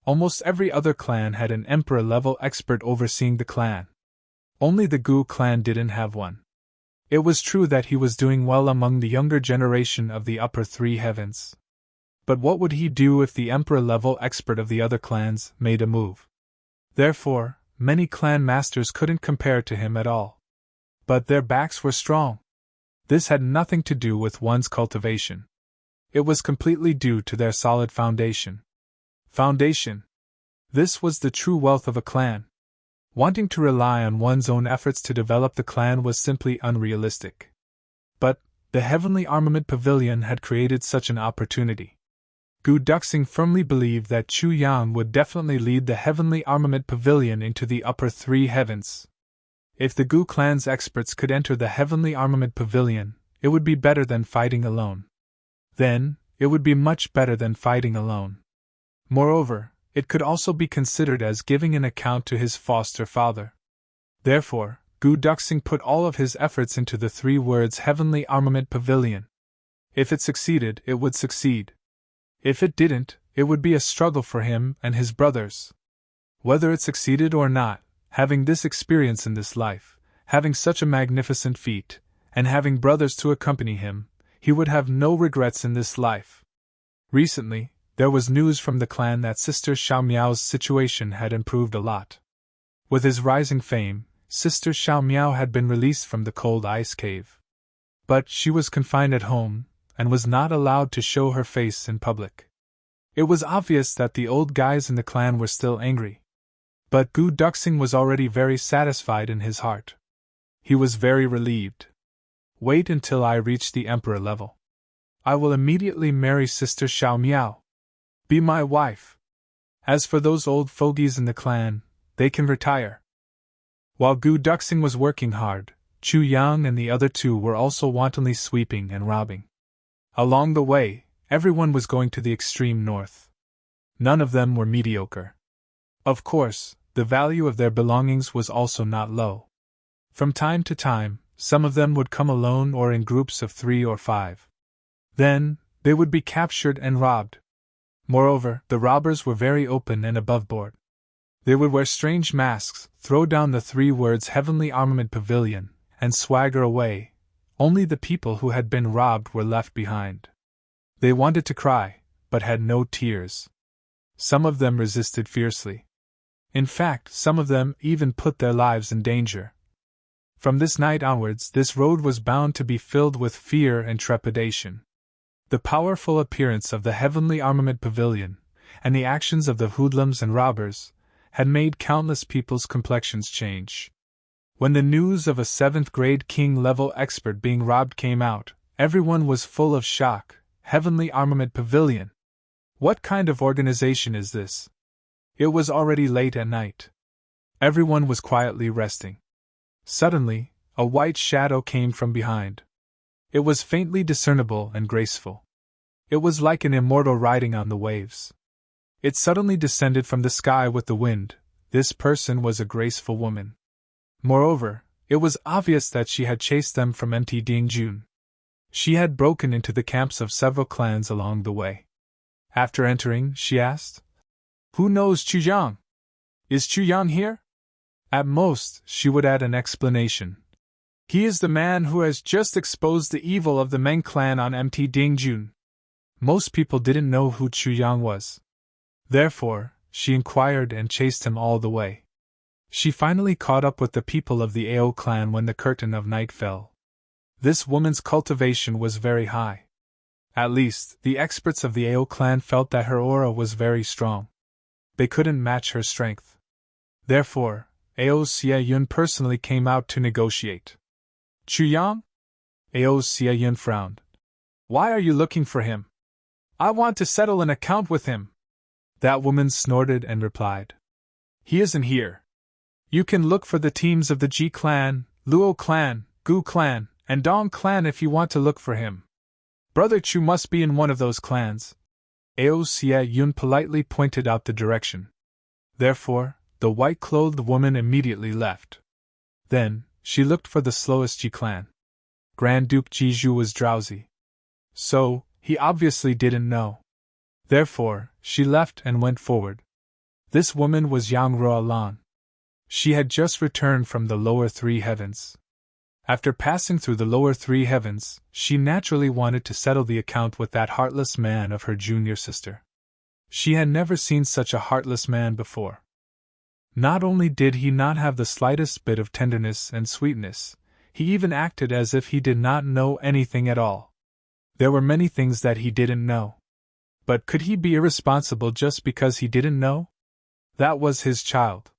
Almost every other clan had an emperor-level expert overseeing the clan. Only the Gu clan didn't have one. It was true that he was doing well among the younger generation of the upper 3 heavens. But what would he do if the emperor-level expert of the other clans made a move? Therefore, many clan masters couldn't compare to him at all. But their backs were strong. This had nothing to do with one's cultivation. It was completely due to their solid foundation. Foundation. This was the true wealth of a clan. Wanting to rely on one's own efforts to develop the clan was simply unrealistic. But the Heavenly Armament Pavilion had created such an opportunity. Gu Duxing firmly believed that Chu Yang would definitely lead the Heavenly Armament Pavilion into the upper 3 heavens. If the Gu clan's experts could enter the Heavenly Armament Pavilion, it would be better than fighting alone. Then, it would be much better than fighting alone. Moreover, it could also be considered as giving an account to his foster father. Therefore, Gu Duxing put all of his efforts into the 3 words Heavenly Armament Pavilion. If it succeeded, it would succeed. If it didn't, it would be a struggle for him and his brothers. Whether it succeeded or not, having this experience in this life, having such a magnificent feat, and having brothers to accompany him, he would have no regrets in this life. Recently, there was news from the clan that Sister Xiaomiao's situation had improved a lot. With his rising fame, Sister Xiaomiao had been released from the cold ice cave. But she was confined at home, and was not allowed to show her face in public. It was obvious that the old guys in the clan were still angry. But Gu Duxing was already very satisfied in his heart. He was very relieved. Wait until I reach the emperor level. I will immediately marry Sister Xiao Miao. Be my wife. As for those old fogies in the clan, they can retire. While Gu Duxing was working hard, Chu Yang and the other two were also wantonly sweeping and robbing. Along the way, everyone was going to the extreme north. None of them were mediocre. Of course, the value of their belongings was also not low. From time to time, some of them would come alone or in groups of 3 or 5. Then, they would be captured and robbed. Moreover, the robbers were very open and above board. They would wear strange masks, throw down the 3 words Heavenly Armament Pavilion, and swagger away. Only the people who had been robbed were left behind. They wanted to cry, but had no tears. Some of them resisted fiercely. In fact, some of them even put their lives in danger. From this night onwards, this road was bound to be filled with fear and trepidation. The powerful appearance of the Heavenly Armament Pavilion, and the actions of the hoodlums and robbers, had made countless people's complexions change. When the news of a 7th-grade king-level expert being robbed came out, everyone was full of shock. Heavenly Armament Pavilion? What kind of organization is this? It was already late at night. Everyone was quietly resting. Suddenly, a white shadow came from behind. It was faintly discernible and graceful. It was like an immortal riding on the waves. It suddenly descended from the sky with the wind. This person was a graceful woman. Moreover, it was obvious that she had chased them from Mt Dingjun. She had broken into the camps of several clans along the way. After entering, she asked, "Who knows Chu Yang? Is Chu Yang here?" At most, she would add an explanation. "He is the man who has just exposed the evil of the Meng clan on Mt Dingjun." Most people didn't know who Chu Yang was. Therefore, she inquired and chased him all the way. She finally caught up with the people of the Ao clan when the curtain of night fell. This woman's cultivation was very high. At least, the experts of the Ao clan felt that her aura was very strong. They couldn't match her strength. Therefore, Ao Xie Yun personally came out to negotiate. "Chu Yang?" Ao Xie Yun frowned. "Why are you looking for him?" "I want to settle an account with him." That woman snorted and replied. "He isn't here. You can look for the teams of the Ji clan, Luo clan, Gu clan, and Dong clan if you want to look for him. Brother Chu must be in one of those clans." Ao Xie Yun politely pointed out the direction. Therefore, the white-clothed woman immediately left. Then, she looked for the slowest Ji clan. Grand Duke Jizhu was drowsy. So, he obviously didn't know. Therefore, she left and went forward. This woman was Yang Ruolan. She had just returned from the lower 3 heavens. After passing through the lower 3 heavens, she naturally wanted to settle the account with that heartless man of her junior sister. She had never seen such a heartless man before. Not only did he not have the slightest bit of tenderness and sweetness, he even acted as if he did not know anything at all. There were many things that he didn't know. But could he be irresponsible just because he didn't know? That was his child.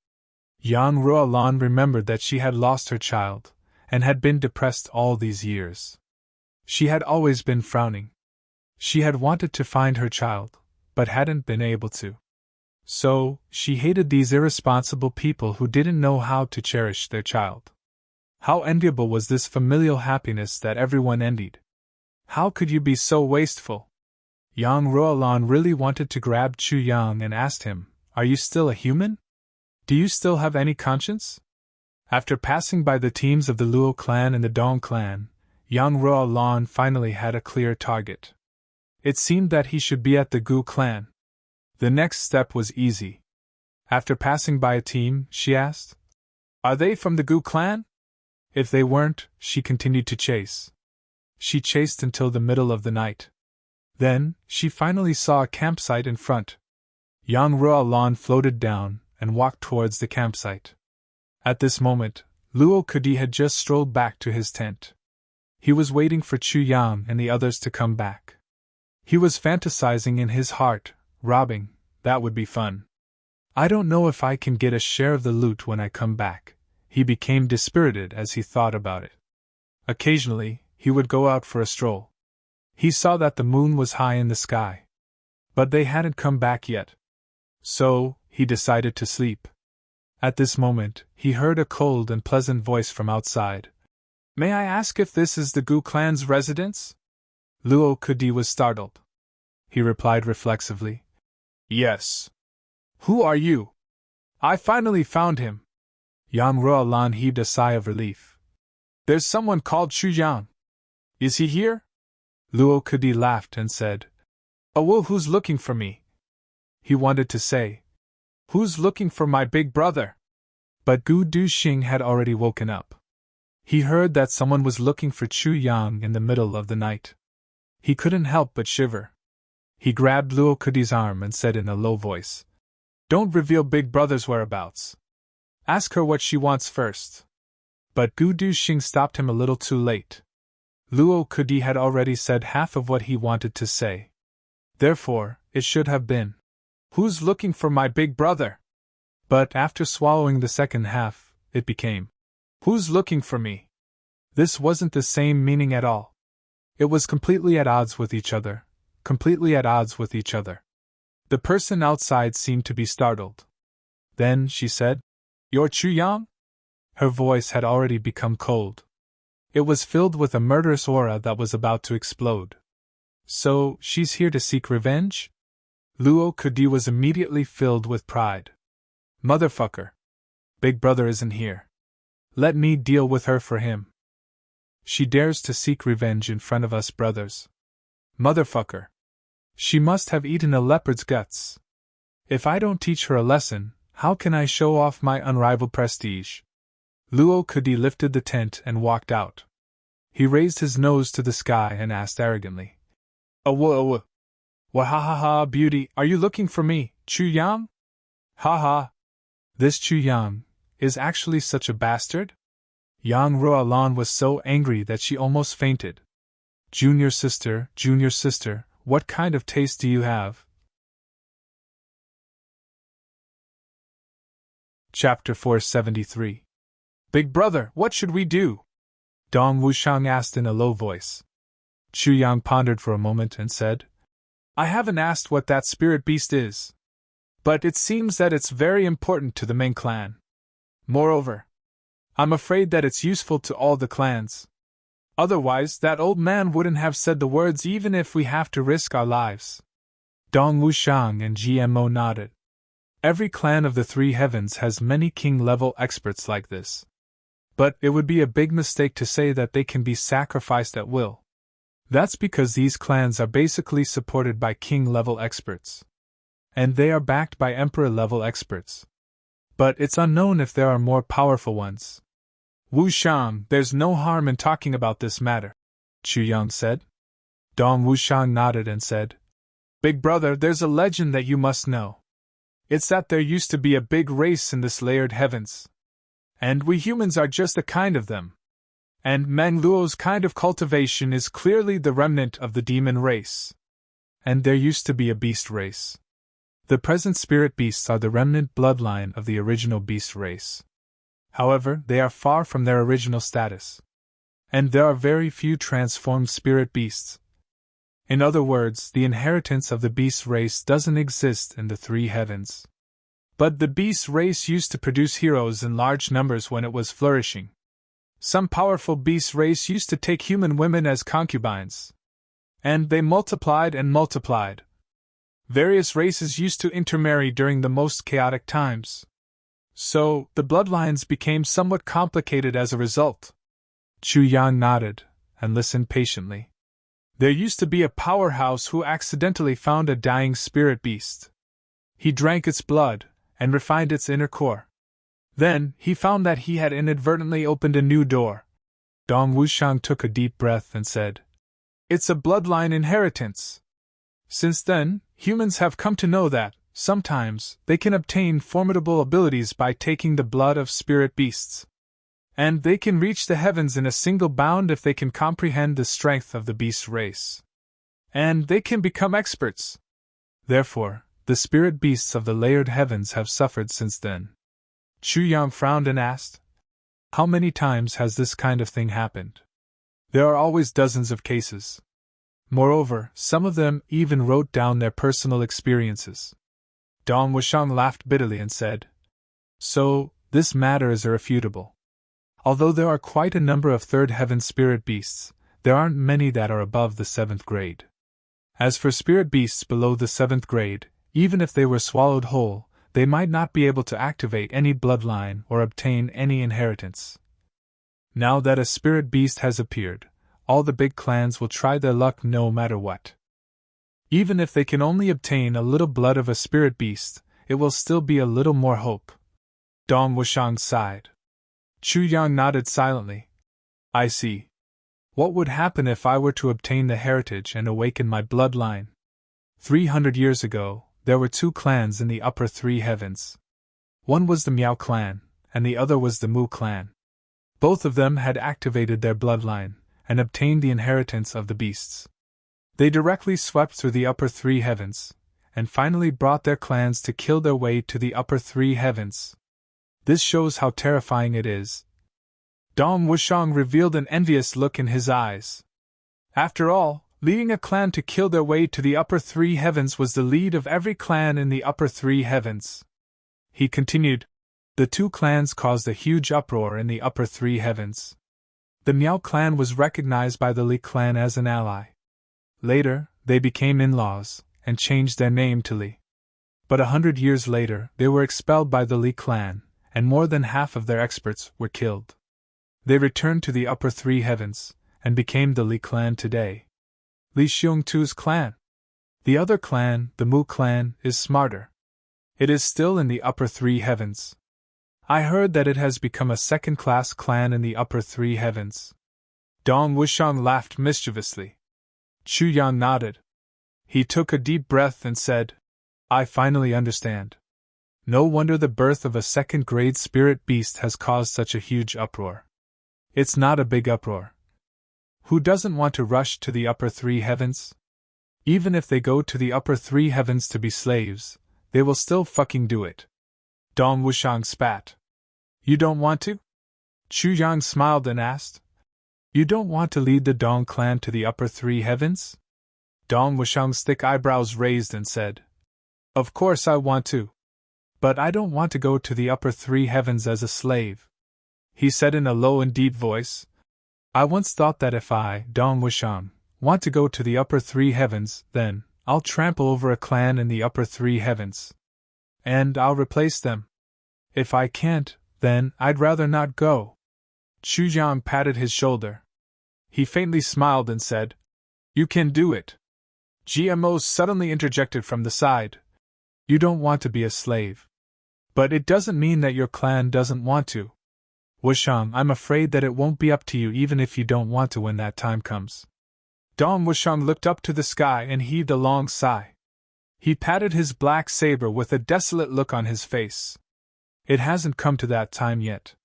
Yang Ruolan remembered that she had lost her child, and had been depressed all these years. She had always been frowning. She had wanted to find her child, but hadn't been able to. So, she hated these irresponsible people who didn't know how to cherish their child. How enviable was this familial happiness that everyone envied. How could you be so wasteful? Yang Ruolan really wanted to grab Chu Yang and asked him, "Are you still a human? Do you still have any conscience?" After passing by the teams of the Luo clan and the Dong clan, Yang Ruolan finally had a clear target. It seemed that he should be at the Gu clan. The next step was easy. After passing by a team, she asked, "Are they from the Gu clan?" If they weren't, she continued to chase. She chased until the middle of the night. Then, she finally saw a campsite in front. Yang Ruolan floated down and walked towards the campsite. At this moment, Luo Kudi had just strolled back to his tent. He was waiting for Chu Yang and the others to come back. He was fantasizing in his heart, Robbing, that would be fun. I don't know if I can get a share of the loot when I come back. He became dispirited as he thought about it. Occasionally, he would go out for a stroll. He saw that the moon was high in the sky. But they hadn't come back yet. So, he decided to sleep. At this moment, he heard a cold and pleasant voice from outside. May I ask if this is the Gu clan's residence? Luo Kudi was startled. He replied reflexively. Yes. Who are you? I finally found him. Yang Ruolan heaved a sigh of relief. There's someone called Chu Yang. Is he here? Luo Kudi laughed and said, Oh well, who's looking for me? He wanted to say, Who's looking for my big brother? But Gu Duxing had already woken up. He heard that someone was looking for Chu Yang in the middle of the night. He couldn't help but shiver. He grabbed Luo Kudi's arm and said in a low voice, Don't reveal big brother's whereabouts. Ask her what she wants first. But Gu Duxing stopped him a little too late. Luo Kudi had already said half of what he wanted to say. Therefore, it should have been, Who's looking for my big brother? But after swallowing the second half, it became, Who's looking for me? This wasn't the same meaning at all. It was completely at odds with each other, completely at odds with each other. The person outside seemed to be startled. Then she said, You're Chu Yang? Her voice had already become cold. It was filled with a murderous aura that was about to explode. So, she's here to seek revenge? Luo Kudi was immediately filled with pride. Motherfucker. Big brother isn't here. Let me deal with her for him. She dares to seek revenge in front of us brothers. Motherfucker. She must have eaten a leopard's guts. If I don't teach her a lesson, how can I show off my unrivaled prestige? Luo Kudi lifted the tent and walked out. He raised his nose to the sky and asked arrogantly, Wha ha ha ha, beauty, are you looking for me, Chu Yang? Ha ha. This Chu Yang is actually such a bastard? Yang Ruolan was so angry that she almost fainted. Junior sister, what kind of taste do you have? Chapter 473. Big brother, what should we do? Dong Wushang asked in a low voice. Chu Yang pondered for a moment and said, I haven't asked what that spirit beast is. But it seems that it's very important to the Meng clan. Moreover, I'm afraid that it's useful to all the clans. Otherwise, that old man wouldn't have said the words even if we have to risk our lives. Dong Wushang and GMO nodded. Every clan of the three heavens has many king-level experts like this. But it would be a big mistake to say that they can be sacrificed at will. That's because these clans are basically supported by king-level experts. And they are backed by emperor-level experts. But it's unknown if there are more powerful ones. Wu Shang, there's no harm in talking about this matter, Chu Yang said. Dong Wushang nodded and said, Big brother, there's a legend that you must know. It's that there used to be a big race in this layered heavens. And we humans are just a kind of them. And Meng Luo's kind of cultivation is clearly the remnant of the demon race. And there used to be a beast race. The present spirit beasts are the remnant bloodline of the original beast race. However, they are far from their original status. And there are very few transformed spirit beasts. In other words, the inheritance of the beast race doesn't exist in the three heavens. But the beast race used to produce heroes in large numbers when it was flourishing. Some powerful beast race used to take human women as concubines. And they multiplied and multiplied. Various races used to intermarry during the most chaotic times. So, the bloodlines became somewhat complicated as a result. Chu Yang nodded, and listened patiently. There used to be a powerhouse who accidentally found a dying spirit beast. He drank its blood, and refined its inner core. Then, he found that he had inadvertently opened a new door. Dong Wushang took a deep breath and said, It's a bloodline inheritance. Since then, humans have come to know that, sometimes, they can obtain formidable abilities by taking the blood of spirit beasts. And they can reach the heavens in a single bound if they can comprehend the strength of the beast race. And they can become experts. Therefore, The spirit beasts of the layered heavens have suffered since then. Chu Yang frowned and asked, "How many times has this kind of thing happened?" "There are always dozens of cases. Moreover, some of them even wrote down their personal experiences." Dong Wushang laughed bitterly and said, "So, this matter is irrefutable. Although there are quite a number of third heaven spirit beasts, there aren't many that are above the 7th grade. As for spirit beasts below the 7th grade, even if they were swallowed whole, they might not be able to activate any bloodline or obtain any inheritance. Now that a spirit beast has appeared, all the big clans will try their luck no matter what. Even if they can only obtain a little blood of a spirit beast, it will still be a little more hope." Dong Wushang sighed. Chu Yang nodded silently. "I see. What would happen if I were to obtain the heritage and awaken my bloodline? 300 years ago, there were 2 clans in the upper 3 heavens. One was the Miao clan, and the other was the Mu clan. Both of them had activated their bloodline, and obtained the inheritance of the beasts. They directly swept through the upper 3 heavens, and finally brought their clans to kill their way to the upper 3 heavens. This shows how terrifying it is." Dong Wushang revealed an envious look in his eyes. After all, leading a clan to kill their way to the upper 3 heavens was the lead of every clan in the upper 3 heavens. He continued, "The 2 clans caused a huge uproar in the upper 3 heavens. The Miao clan was recognized by the Li clan as an ally. Later, they became in-laws, and changed their name to Li. But 100 years later, they were expelled by the Li clan, and more than half of their experts were killed. They returned to the upper 3 heavens, and became the Li clan today. Li Xiongtu's clan. The other clan, the Mu clan, is smarter. It is still in the upper 3 heavens. I heard that it has become a second-class clan in the upper 3 heavens." Dong Wushang laughed mischievously. Chu Yang nodded. He took a deep breath and said, "I finally understand. No wonder the birth of a second-grade spirit beast has caused such a huge uproar. It's not a big uproar. Who doesn't want to rush to the upper 3 heavens? Even if they go to the upper 3 heavens to be slaves, they will still fucking do it." Dong Wushang spat. "You don't want to?" Chu Yang smiled and asked. "You don't want to lead the Dong clan to the upper 3 heavens?" Dong Wushang's thick eyebrows raised and said, "Of course I want to. But I don't want to go to the upper 3 heavens as a slave." He said in a low and deep voice, "I once thought that if I, Dong Wushang, want to go to the upper 3 heavens, then I'll trample over a clan in the upper 3 heavens. And I'll replace them. If I can't, then I'd rather not go." Chu Yang patted his shoulder. He faintly smiled and said, "You can do it." GMO suddenly interjected from the side. "You don't want to be a slave. But it doesn't mean that your clan doesn't want to. Wushang, I'm afraid that it won't be up to you even if you don't want to when that time comes." Dong Wushang looked up to the sky and heaved a long sigh. He patted his black saber with a desolate look on his face. "It hasn't come to that time yet,"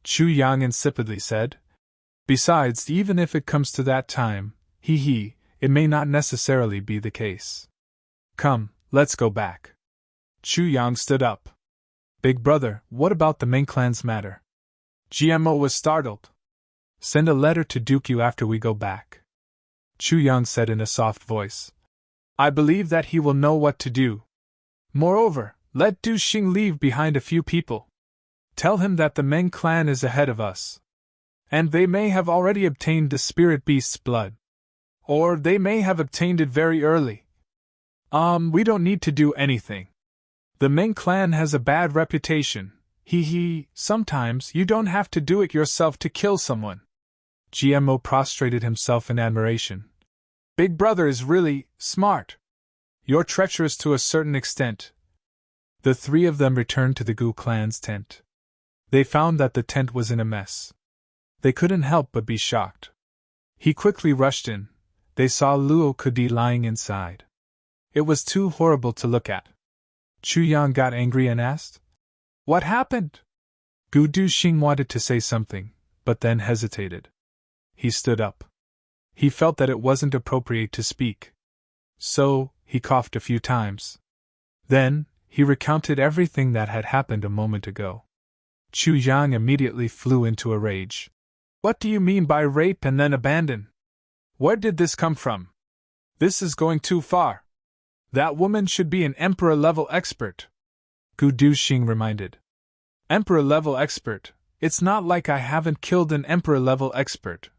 Chu Yang insipidly said. "Besides, even if it comes to that time, it may not necessarily be the case. Come, let's go back." Chu Yang stood up. "Big brother, what about the main clan's matter?" GMO was startled. "Send a letter to Dukyu after we go back," Chu Yang said in a soft voice. "I believe that he will know what to do. Moreover, let Du Xing leave behind a few people. Tell him that the Meng clan is ahead of us. And they may have already obtained the spirit beast's blood. Or they may have obtained it very early. We don't need to do anything. The Meng clan has a bad reputation. Sometimes you don't have to do it yourself to kill someone." GMO prostrated himself in admiration. "Big brother is really smart. You're treacherous to a certain extent." The 3 of them returned to the Gu clan's tent. They found that the tent was in a mess. They couldn't help but be shocked. He quickly rushed in. They saw Luo Kudi lying inside. It was too horrible to look at. Chu Yang got angry and asked, "What happened?" Gu Duxing wanted to say something, but then hesitated. He stood up. He felt that it wasn't appropriate to speak. So, he coughed a few times. Then, he recounted everything that had happened a moment ago. Chu Yang immediately flew into a rage. What do you mean by rape and then abandon? Where did this come from? This is going too far. That woman should be an emperor-level expert. Gu Duxing reminded. Emperor-level expert? It's not like I haven't killed an emperor-level expert.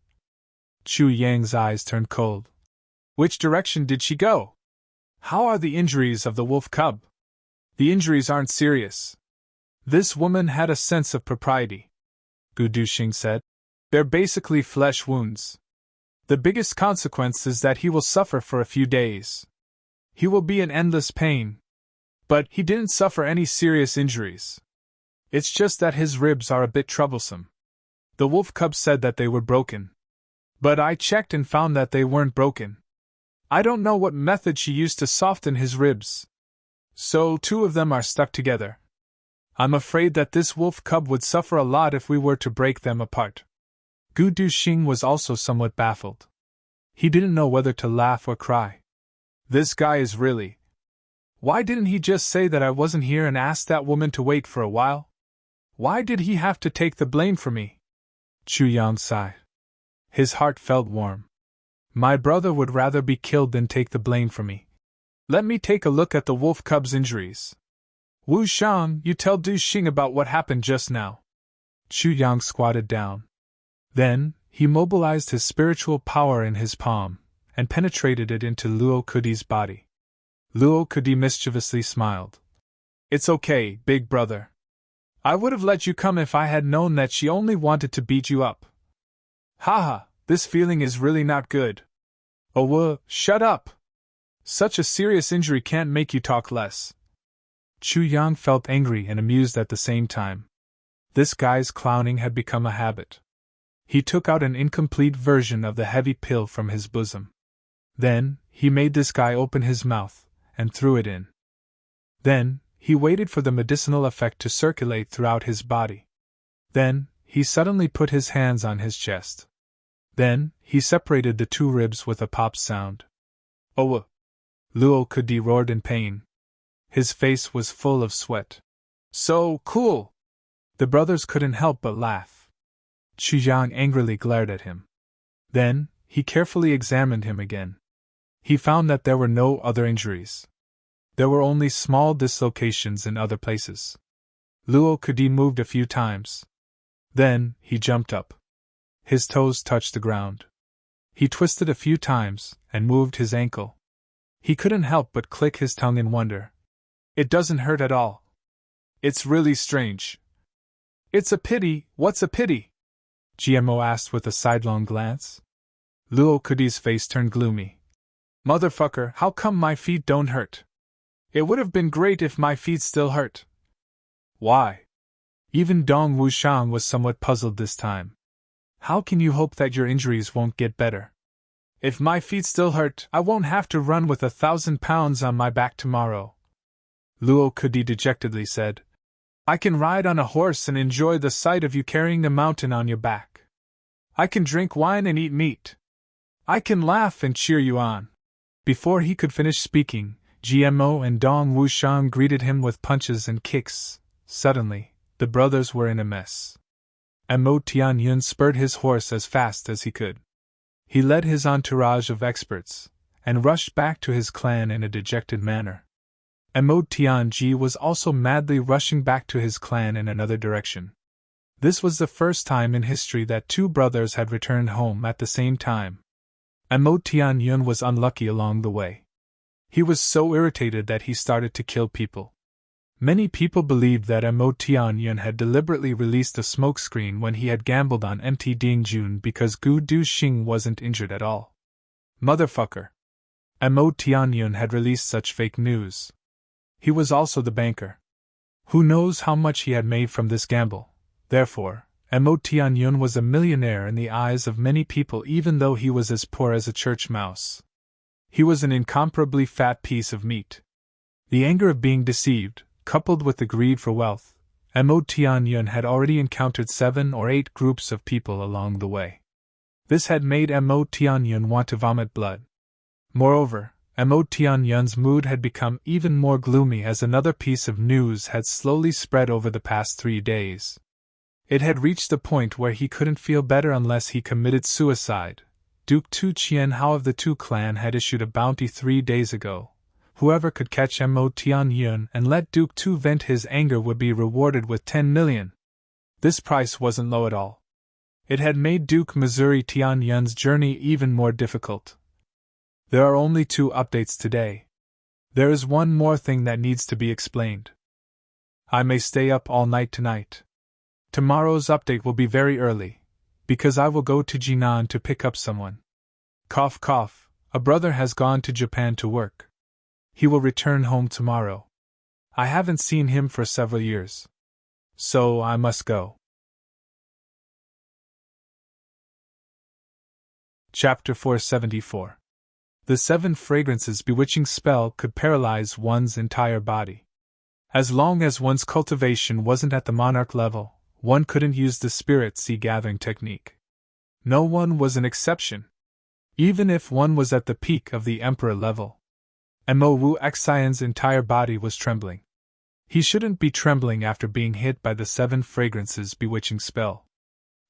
Chu Yang's eyes turned cold. Which direction did she go? How are the injuries of the wolf cub? The injuries aren't serious. This woman had a sense of propriety, Gu Duxing said. They're basically flesh wounds. The biggest consequence is that he will suffer for a few days. He will be in endless pain. But he didn't suffer any serious injuries. It's just that his ribs are a bit troublesome. The wolf cub said that they were broken. But I checked and found that they weren't broken. I don't know what method she used to soften his ribs. So 2 of them are stuck together. I'm afraid that this wolf cub would suffer a lot if we were to break them apart. Gu Duxing was also somewhat baffled. He didn't know whether to laugh or cry. This guy is really... Why didn't he just say that I wasn't here and ask that woman to wait for a while? Why did he have to take the blame for me? Chu Yang sighed. His heart felt warm. My brother would rather be killed than take the blame for me. Let me take a look at the wolf cub's injuries. Wu Shang, you tell Du Xing about what happened just now. Chu Yang squatted down. Then, he mobilized his spiritual power in his palm, and penetrated it into Luo Kudi's body. Luo Kudi mischievously smiled. It's okay, big brother. I would have let you come if I had known that she only wanted to beat you up. Haha, this feeling is really not good. Oh, shut up! Such a serious injury can't make you talk less. Chu Yang felt angry and amused at the same time. This guy's clowning had become a habit. He took out an incomplete version of the heavy pill from his bosom. Then, he made this guy open his mouth, and threw it in. Then, he waited for the medicinal effect to circulate throughout his body. Then, he suddenly put his hands on his chest. Then, he separated the 2 ribs with a pop sound. Oh! Luo Kudi roared in pain. His face was full of sweat. So cool! The brothers couldn't help but laugh. Chu Yang angrily glared at him. Then, he carefully examined him again. He found that there were no other injuries. There were only small dislocations in other places. Luo Kudi moved a few times. Then, he jumped up. His toes touched the ground. He twisted a few times, and moved his ankle. He couldn't help but click his tongue in wonder. It doesn't hurt at all. It's really strange. It's a pity, what's a pity? GMO asked with a sidelong glance. Luo Kudi's face turned gloomy. Motherfucker, how come my feet don't hurt? It would have been great if my feet still hurt. Why? Even Dong Wushang was somewhat puzzled this time. How can you hope that your injuries won't get better? If my feet still hurt, I won't have to run with 1,000 pounds on my back tomorrow. Luo Kudi dejectedly said. I can ride on a horse and enjoy the sight of you carrying the mountain on your back. I can drink wine and eat meat. I can laugh and cheer you on. Before he could finish speaking, GMO and Dong Wushang greeted him with punches and kicks. Suddenly, the brothers were in a mess. Mo Tianyun spurred his horse as fast as he could. He led his entourage of experts, and rushed back to his clan in a dejected manner. Mo Tianji was also madly rushing back to his clan in another direction. This was the first time in history that 2 brothers had returned home at the same time. Mo Tianyun was unlucky along the way. He was so irritated that he started to kill people. Many people believed that Mo Tianyun had deliberately released a smokescreen when he had gambled on MT Dingjun because Gu Duxing wasn't injured at all. Motherfucker! Mo Tianyun had released such fake news. He was also the banker. Who knows how much he had made from this gamble? Therefore, Mo Tianyun was a millionaire in the eyes of many people even though he was as poor as a church mouse. He was an incomparably fat piece of meat. The anger of being deceived, coupled with the greed for wealth, Mo Tianyun had already encountered 7 or 8 groups of people along the way. This had made Mo Tianyun want to vomit blood. Moreover, Mo Tianyun's mood had become even more gloomy as another piece of news had slowly spread over the past 3 days. It had reached the point where he couldn't feel better unless he committed suicide. Duke Tu Qianhao of the Tu clan had issued a bounty 3 days ago. Whoever could catch Mo Tianyun and let Duke Tu vent his anger would be rewarded with 10 million. This price wasn't low at all. It had made Duke Missouri Tianyun's journey even more difficult. There are only 2 updates today. There is one more thing that needs to be explained. I may stay up all night tonight. Tomorrow's update will be very early, because I will go to Jinan to pick up someone. Cough cough, a brother has gone to Japan to work. He will return home tomorrow. I haven't seen him for several years. So I must go. Chapter 474. The 7 fragrances bewitching spell could paralyze one's entire body. As long as one's cultivation wasn't at the monarch level, one couldn't use the spirit seed gathering technique. No one was an exception. Even if one was at the peak of the emperor level. Mo Wu Xian's entire body was trembling. He shouldn't be trembling after being hit by the 7 fragrances bewitching spell.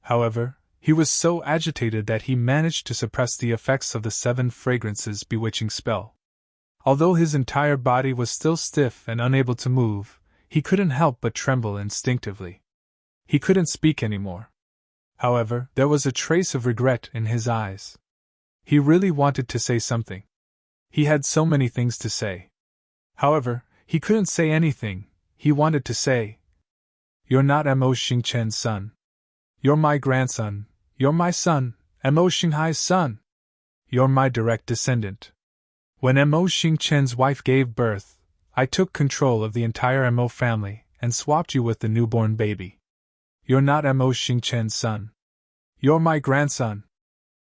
However, he was so agitated that he managed to suppress the effects of the 7 fragrances bewitching spell. Although his entire body was still stiff and unable to move, he couldn't help but tremble instinctively. He couldn't speak anymore. However, there was a trace of regret in his eyes. He really wanted to say something. He had so many things to say. However, he couldn't say anything. He wanted to say, "You're not Mo Xingchen's son. You're my grandson. You're my son, Mo Xinghai's son. You're my direct descendant. When Mo Xingchen's wife gave birth, I took control of the entire Mo family and swapped you with the newborn baby. You're not Mo Xingchen's son. You're my grandson.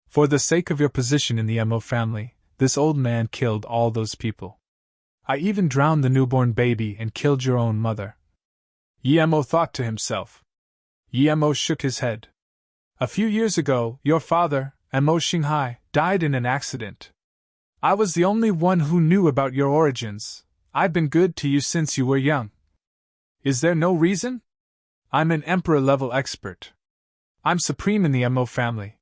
For the sake of your position in the Mo family, this old man killed all those people. I even drowned the newborn baby and killed your own mother." Yi Mo thought to himself. Yi Mo shook his head. "A few years ago, your father, Mo Xinghai, died in an accident. I was the only one who knew about your origins. I've been good to you since you were young. Is there no reason? I'm an emperor-level expert. I'm supreme in the Mo family.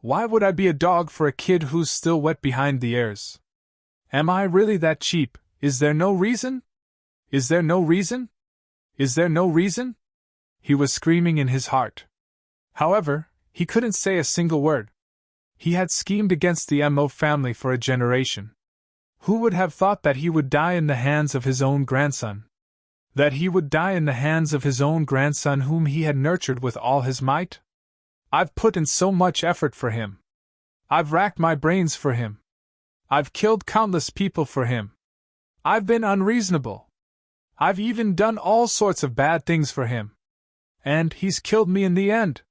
Why would I be a dog for a kid who's still wet behind the ears? Am I really that cheap? Is there no reason? Is there no reason? Is there no reason?" He was screaming in his heart. However, he couldn't say a single word. He had schemed against the Mo family for a generation. Who would have thought that he would die in the hands of his own grandson? That he would die in the hands of his own grandson whom he had nurtured with all his might? I've put in so much effort for him. I've racked my brains for him. I've killed countless people for him. I've been unreasonable. I've even done all sorts of bad things for him. And he's killed me in the end.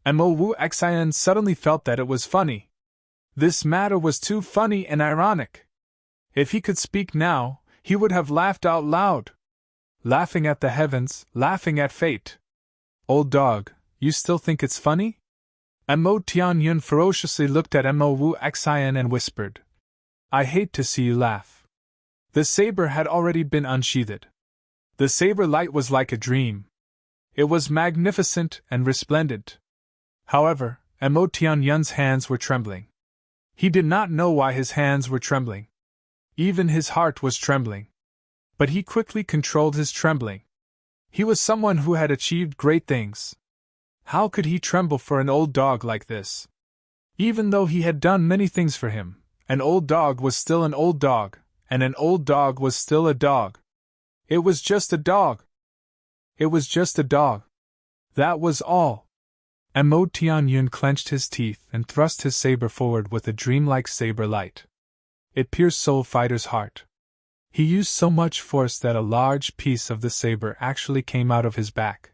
Mo Wu Xian suddenly felt that it was funny. This matter was too funny and ironic. If he could speak now, he would have laughed out loud. Laughing at the heavens, laughing at fate. "Old dog, you still think it's funny?" Mo Tianyun ferociously looked at Mo Wu Xian and whispered, "I hate to see you laugh." The saber had already been unsheathed. The saber light was like a dream. It was magnificent and resplendent. However, Mo Tianyun's hands were trembling. He did not know why his hands were trembling. Even his heart was trembling. But he quickly controlled his trembling. He was someone who had achieved great things. How could he tremble for an old dog like this? Even though he had done many things for him, an old dog was still an old dog, and an old dog was still a dog. It was just a dog. It was just a dog. That was all. Mo Tianyun clenched his teeth and thrust his saber forward with a dreamlike saber light. It pierced Soul Fighter's heart. He used so much force that a large piece of the saber actually came out of his back.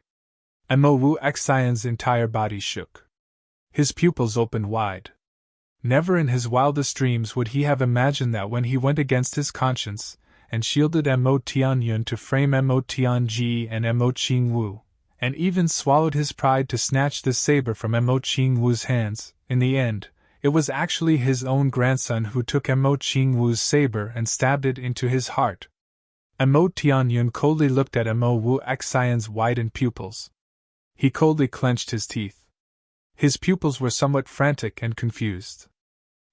Mo Wu Xian's entire body shook. His pupils opened wide. Never in his wildest dreams would he have imagined that when he went against his conscience and shielded Mo Tianyun to frame Mo Tianji and Mo Qingwu, and even swallowed his pride to snatch this saber from Mo Qingwu's hands, in the end, It was actually his own grandson who took Emo Qingwu's saber and stabbed it into his heart. Emo Tianyun coldly looked at Emo Wu Xian's widened pupils. He coldly clenched his teeth. His pupils were somewhat frantic and confused.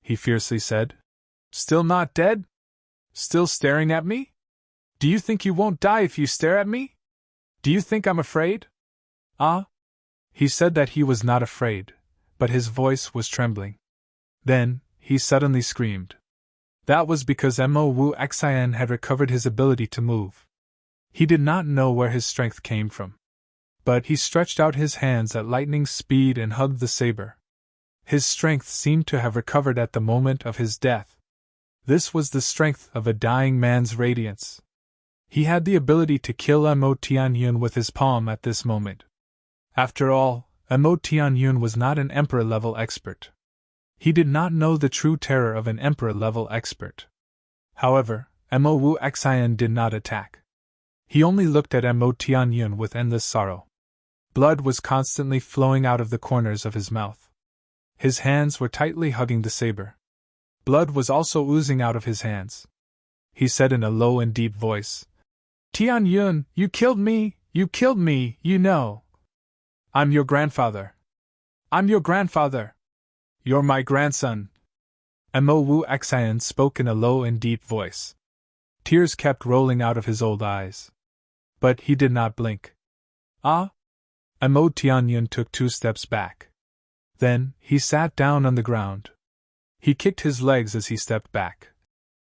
He fiercely said, "Still not dead? Still staring at me? Do you think you won't die if you stare at me? Do you think I'm afraid?" "Ah?" He said that he was not afraid, but his voice was trembling. Then, he suddenly screamed. That was because Emo Wu Xian had recovered his ability to move. He did not know where his strength came from. But he stretched out his hands at lightning speed and hugged the saber. His strength seemed to have recovered at the moment of his death. This was the strength of a dying man's radiance. He had the ability to kill Emo Tianyun with his palm at this moment. After all, Emo Tianyun was not an emperor-level expert. He did not know the true terror of an emperor-level expert. However, Emo Wu Xian did not attack. He only looked at Emo Tianyun with endless sorrow. Blood was constantly flowing out of the corners of his mouth. His hands were tightly hugging the saber. Blood was also oozing out of his hands. He said in a low and deep voice, "Tianyun, you killed me, you know. I'm your grandfather. I'm your grandfather. You're my grandson." Emo Wu Xian spoke in a low and deep voice. Tears kept rolling out of his old eyes. But he did not blink. "Ah?" Emo Tianyun took 2 steps back. Then, he sat down on the ground. He kicked his legs as he stepped back.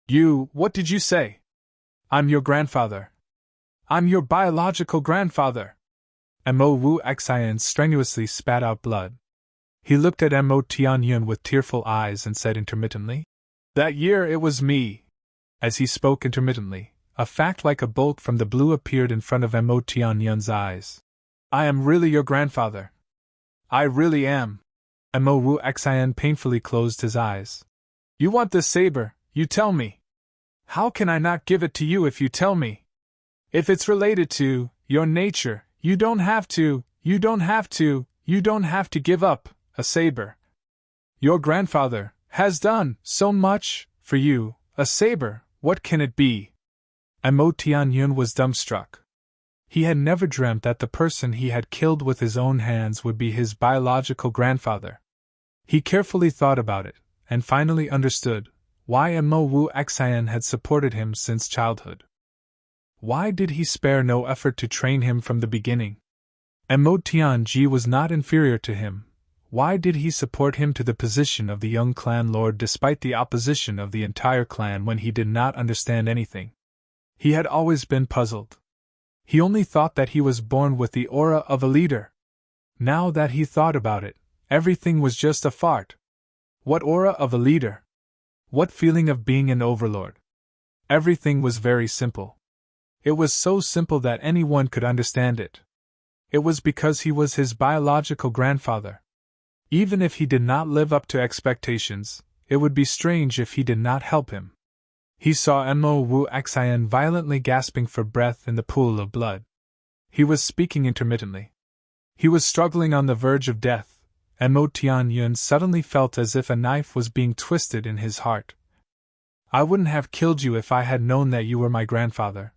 What did you say?" "I'm your grandfather. I'm your biological grandfather." Emo Wu Xian strenuously spat out blood. He looked at Emo Tianyun with tearful eyes and said intermittently, "That year it was me." As he spoke intermittently, a fact like a bolt from the blue appeared in front of Emo Tianyun's eyes. "I am really your grandfather. I really am." Emo Wu Xian painfully closed his eyes. "You want this saber, you tell me. How can I not give it to you if you tell me? If it's related to your nature, you don't have to give up a saber. Your grandfather has done so much for you. A saber, what can it be?" Emo Tianyun was dumbstruck. He had never dreamt that the person he had killed with his own hands would be his biological grandfather. He carefully thought about it, and finally understood why Emo Wu Xian had supported him since childhood. Why did he spare no effort to train him from the beginning? Emo Tianji was not inferior to him. Why did he support him to the position of the young clan lord despite the opposition of the entire clan when he did not understand anything? He had always been puzzled. He only thought that he was born with the aura of a leader. Now that he thought about it, everything was just a fart. What aura of a leader? What feeling of being an overlord? Everything was very simple. It was so simple that anyone could understand it. It was because he was his biological grandfather. Even if he did not live up to expectations, it would be strange if he did not help him. He saw Emo Wu Xian violently gasping for breath in the pool of blood. He was speaking intermittently. He was struggling on the verge of death. Emo Tianyun suddenly felt as if a knife was being twisted in his heart. "I wouldn't have killed you if I had known that you were my grandfather.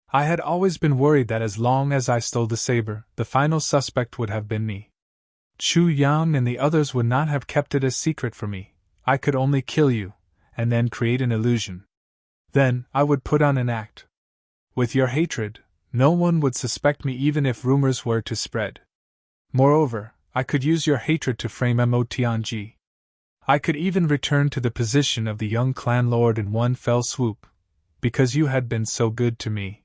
I had always been worried that as long as I stole the saber, the final suspect would have been me. Chu Yang and the others would not have kept it a secret from me. I could only kill you, and then create an illusion. Then, I would put on an act. With your hatred, no one would suspect me even if rumors were to spread. Moreover, I could use your hatred to frame Emo Tianji. I could even return to the position of the young clan lord in one fell swoop, because you had been so good to me.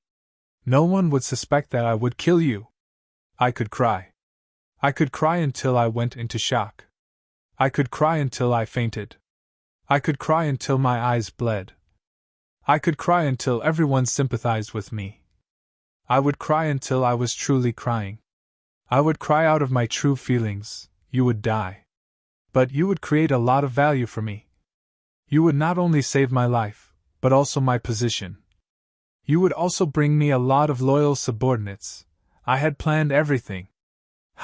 No one would suspect that I would kill you. I could cry. I could cry until I went into shock. I could cry until I fainted. I could cry until my eyes bled. I could cry until everyone sympathized with me. I would cry until I was truly crying. I would cry out of my true feelings. You would die. But you would create a lot of value for me. You would not only save my life, but also my position. You would also bring me a lot of loyal subordinates. I had planned everything.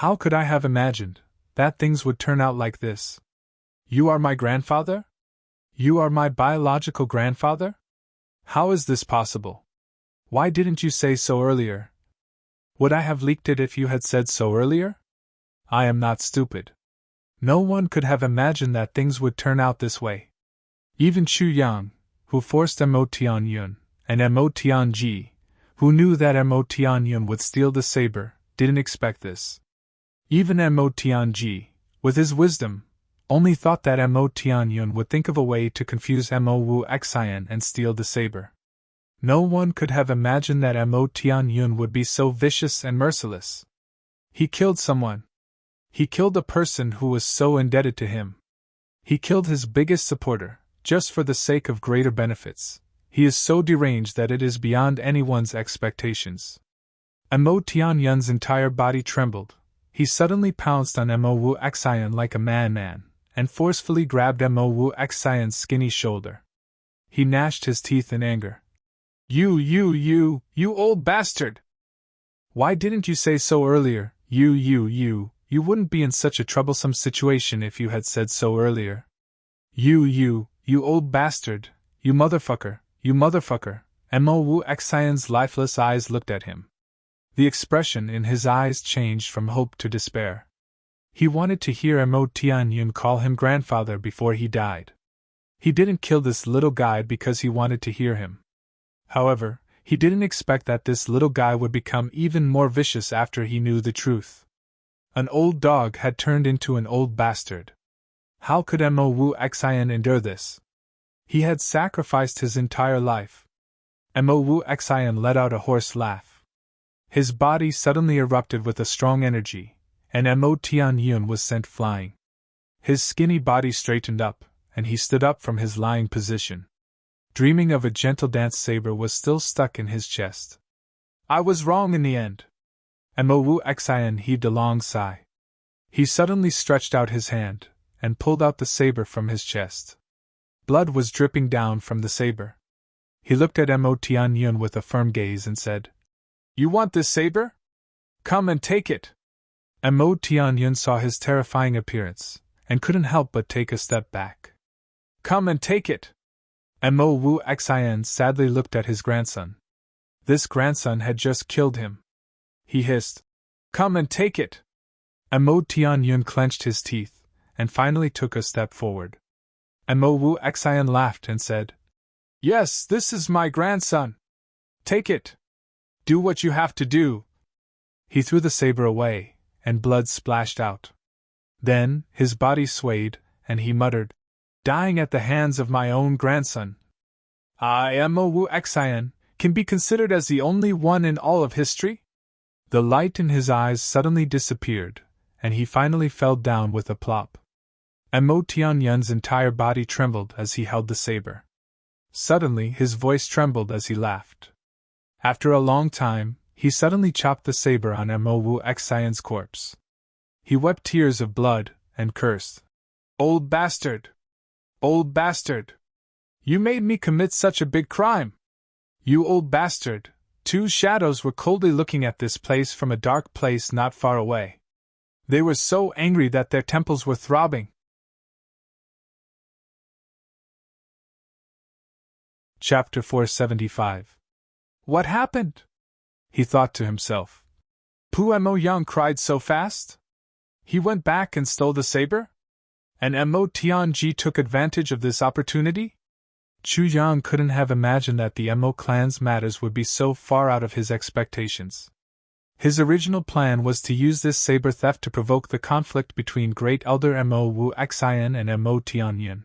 How could I have imagined that things would turn out like this? You are my grandfather? You are my biological grandfather? How is this possible? Why didn't you say so earlier? Would I have leaked it if you had said so earlier? I am not stupid. No one could have imagined that things would turn out this way. Even Chu Yang, who forced Mo Tianyun, and Mo Tianji, who knew that Mo Tianyun would steal the saber, didn't expect this. Even Mo Tianji, with his wisdom, only thought that Mo Tianyun would think of a way to confuse Mo Wu Xian and steal the saber. No one could have imagined that Mo Tianyun would be so vicious and merciless. He killed someone. He killed a person who was so indebted to him. He killed his biggest supporter, just for the sake of greater benefits. He is so deranged that it is beyond anyone's expectations. Mo Tianyun's entire body trembled. He suddenly pounced on Mo Wu Xian like a madman, and forcefully grabbed Mo Wu Xian's skinny shoulder. He gnashed his teeth in anger. You old bastard! Why didn't you say so earlier? You wouldn't be in such a troublesome situation if you had said so earlier. You old bastard, you motherfucker. Mo Wu Xian's lifeless eyes looked at him. The expression in his eyes changed from hope to despair. He wanted to hear Mo Tianyun call him grandfather before he died. He didn't kill this little guy because he wanted to hear him. However, he didn't expect that this little guy would become even more vicious after he knew the truth. An old dog had turned into an old bastard. How could Mo Wu Xian endure this? He had sacrificed his entire life. Mo Wu Xian let out a hoarse laugh. His body suddenly erupted with a strong energy, and Mo Tianyun was sent flying. His skinny body straightened up, and he stood up from his lying position. Dreaming of a gentle dance saber was still stuck in his chest. I was wrong in the end. Mo Wu Xian heaved a long sigh. He suddenly stretched out his hand, and pulled out the saber from his chest. Blood was dripping down from the saber. He looked at Mo Tianyun with a firm gaze and said, You want this saber? Come and take it. Mo Tianyun saw his terrifying appearance, and couldn't help but take a step back. Come and take it. Mo Wu Xian sadly looked at his grandson. This grandson had just killed him. He hissed, Come and take it. Mo Tianyun clenched his teeth, and finally took a step forward. Mo Wu Xian laughed and said, Yes, this is my grandson. Take it. Do what you have to do. He threw the saber away, and blood splashed out. Then, his body swayed, and he muttered, Dying at the hands of my own grandson. I, Mo Wu Xian, can be considered as the only one in all of history? The light in his eyes suddenly disappeared, and he finally fell down with a plop. Mo Tianyun's entire body trembled as he held the saber. Suddenly his voice trembled as he laughed. After a long time, he suddenly chopped the saber on Mo Wu Xian's corpse. He wept tears of blood, and cursed. Old bastard! Old bastard! You made me commit such a big crime! You old bastard! Two shadows were coldly looking at this place from a dark place not far away. They were so angry that their temples were throbbing. Chapter 475. What happened? He thought to himself. Pu Mo Yang cried so fast? He went back and stole the saber? And Mo Tianji took advantage of this opportunity? Chu Yang couldn't have imagined that the Mo clan's matters would be so far out of his expectations. His original plan was to use this saber theft to provoke the conflict between Great Elder Mo Wu Xian and Mo Tianyun.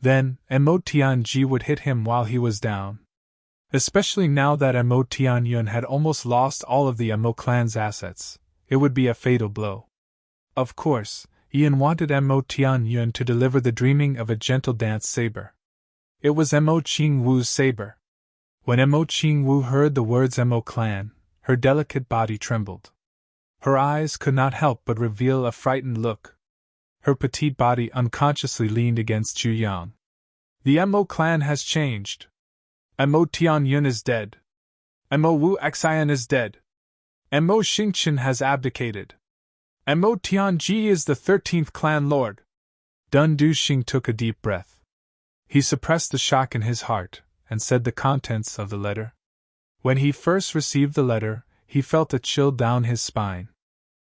Then, Mo Tianji would hit him while he was down. Especially now that Mo Tianyun had almost lost all of the Mo clan's assets, it would be a fatal blow. Of course, Ian wanted Mo Tianyun to deliver the dreaming of a gentle dance saber. It was Mo Qingwu's saber. When Mo Qingwu heard the words Mo clan, her delicate body trembled. Her eyes could not help but reveal a frightened look. Her petite body unconsciously leaned against Chu Yang. The Mo clan has changed. Mo Tianyun is dead. Mo Wu Xian is dead. Mo Xingqian has abdicated. Mo Tianji is the 13th clan lord. Dun Duxing took a deep breath. He suppressed the shock in his heart, and said the contents of the letter. When he first received the letter, he felt a chill down his spine.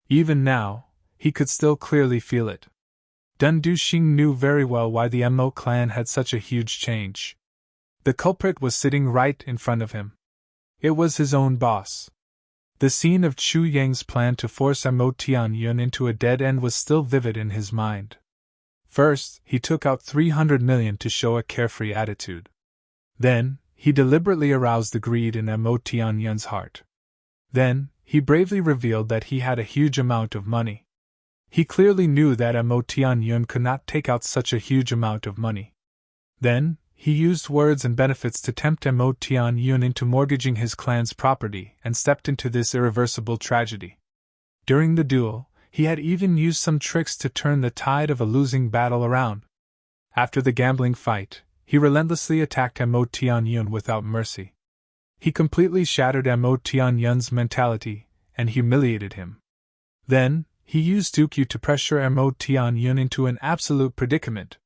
Even now, he could still clearly feel it. Dun Duxing knew very well why the Mo clan had such a huge change. The culprit was sitting right in front of him. It was his own boss. The scene of Chu Yang's plan to force Mo Tianyun into a dead end was still vivid in his mind. First, he took out 300 million to show a carefree attitude. Then, he deliberately aroused the greed in Mo Tianyun's heart. Then, he bravely revealed that he had a huge amount of money. He clearly knew that Mo Tianyun could not take out such a huge amount of money. Then, he used words and benefits to tempt Mo Tianyun into mortgaging his clan's property and stepped into this irreversible tragedy. During the duel, he had even used some tricks to turn the tide of a losing battle around. After the gambling fight, he relentlessly attacked Mo Tianyun without mercy. He completely shattered Mo Tianyun's mentality and humiliated him. Then, he used Dukyu to pressure Mo Tianyun into an absolute predicament.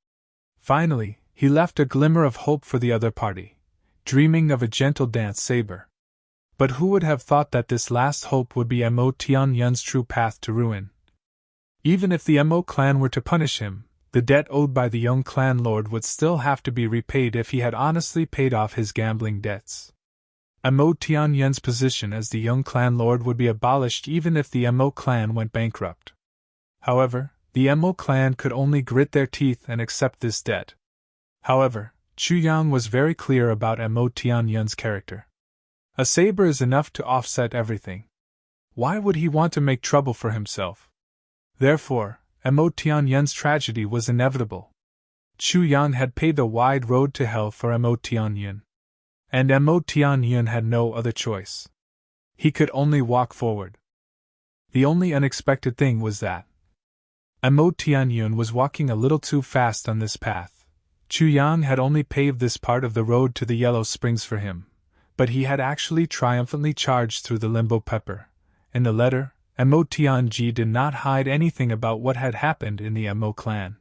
Finally, he left a glimmer of hope for the other party, dreaming of a gentle dance saber. But who would have thought that this last hope would be Mo Tianyun's true path to ruin? Even if the Mo clan were to punish him, the debt owed by the young clan lord would still have to be repaid if he had honestly paid off his gambling debts. Mo Tianyun's position as the young clan lord would be abolished even if the Mo clan went bankrupt. However, the Mo clan could only grit their teeth and accept this debt. However, Chu Yang was very clear about Mo Tianyun's character. A saber is enough to offset everything. Why would he want to make trouble for himself? Therefore, Mo Tianyun's tragedy was inevitable. Chu Yang had paved a wide road to hell for Mo Tianyun. And Mo Tianyun had no other choice. He could only walk forward. The only unexpected thing was that Mo Tianyun was walking a little too fast on this path. Chu Yang had only paved this part of the road to the Yellow Springs for him, but he had actually triumphantly charged through the Limbo Pepper. In the letter, Mo Tianji did not hide anything about what had happened in the Mo clan.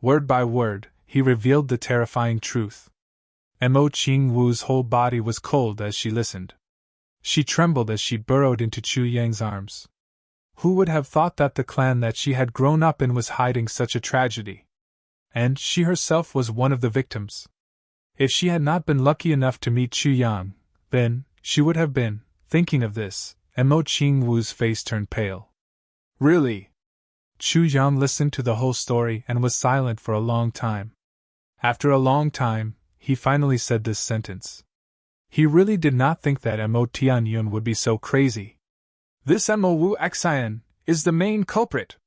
Word by word, he revealed the terrifying truth. Mo Qingwu's whole body was cold as she listened. She trembled as she burrowed into Chu Yang's arms. Who would have thought that the clan that she had grown up in was hiding such a tragedy? And she herself was one of the victims. If she had not been lucky enough to meet Chu Yang, then she would have been. Thinking of this, Mo Qingwu's face turned pale. Really? Chu Yang listened to the whole story and was silent for a long time. After a long time, he finally said this sentence. He really did not think that Mo Tianyun would be so crazy. This Mo Wu Xian is the main culprit.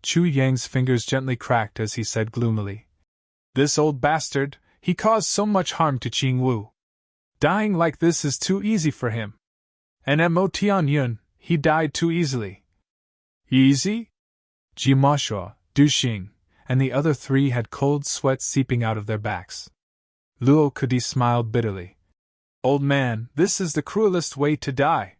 Chu Yang's fingers gently cracked as he said gloomily. This old bastard, he caused so much harm to Qingwu. Dying like this is too easy for him. And Mo Tianyun, he died too easily. Easy? Jimashaw, Duxing, and the other three had cold sweat seeping out of their backs. Luo Kudi smiled bitterly. Old man, this is the cruelest way to die.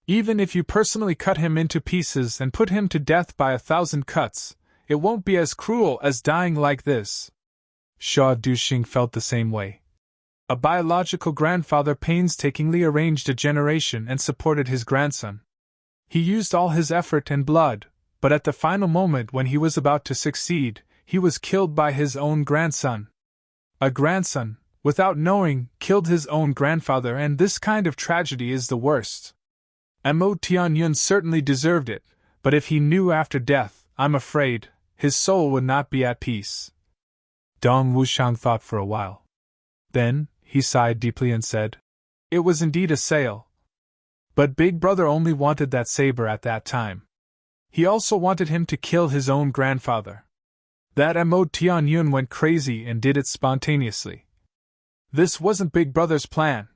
Even if you personally cut him into pieces and put him to death by 1,000 cuts, it won't be as cruel as dying like this. Shaw Duxing felt the same way. A biological grandfather painstakingly arranged a generation and supported his grandson. He used all his effort and blood, but at the final moment when he was about to succeed, he was killed by his own grandson. A grandson, without knowing, killed his own grandfather, and this kind of tragedy is the worst. Mo Tianyun certainly deserved it, but if he knew after death, I'm afraid, his soul would not be at peace. Dong Wuxiang thought for a while. Then, he sighed deeply and said, It was indeed a sale. But Big Brother only wanted that saber at that time. He also wanted him to kill his own grandfather. That Mo Tianyun went crazy and did it spontaneously. This wasn't Big Brother's plan.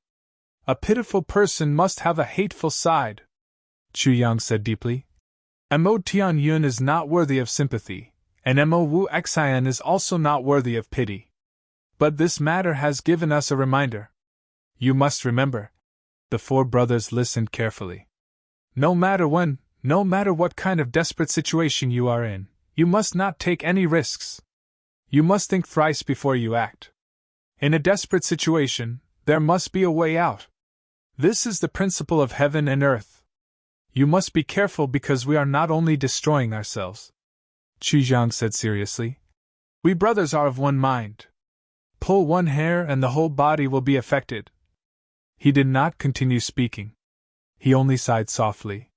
A pitiful person must have a hateful side, Chu Yang said deeply. Mo Tianyun is not worthy of sympathy, and Mo Wu Xian is also not worthy of pity. But this matter has given us a reminder. You must remember. The four brothers listened carefully. No matter when, no matter what kind of desperate situation you are in, you must not take any risks. You must think thrice before you act. In a desperate situation, there must be a way out. This is the principle of heaven and earth. You must be careful because we are not only destroying ourselves. Chu Jiang said seriously. We brothers are of one mind. Pull one hair and the whole body will be affected. He did not continue speaking. He only sighed softly.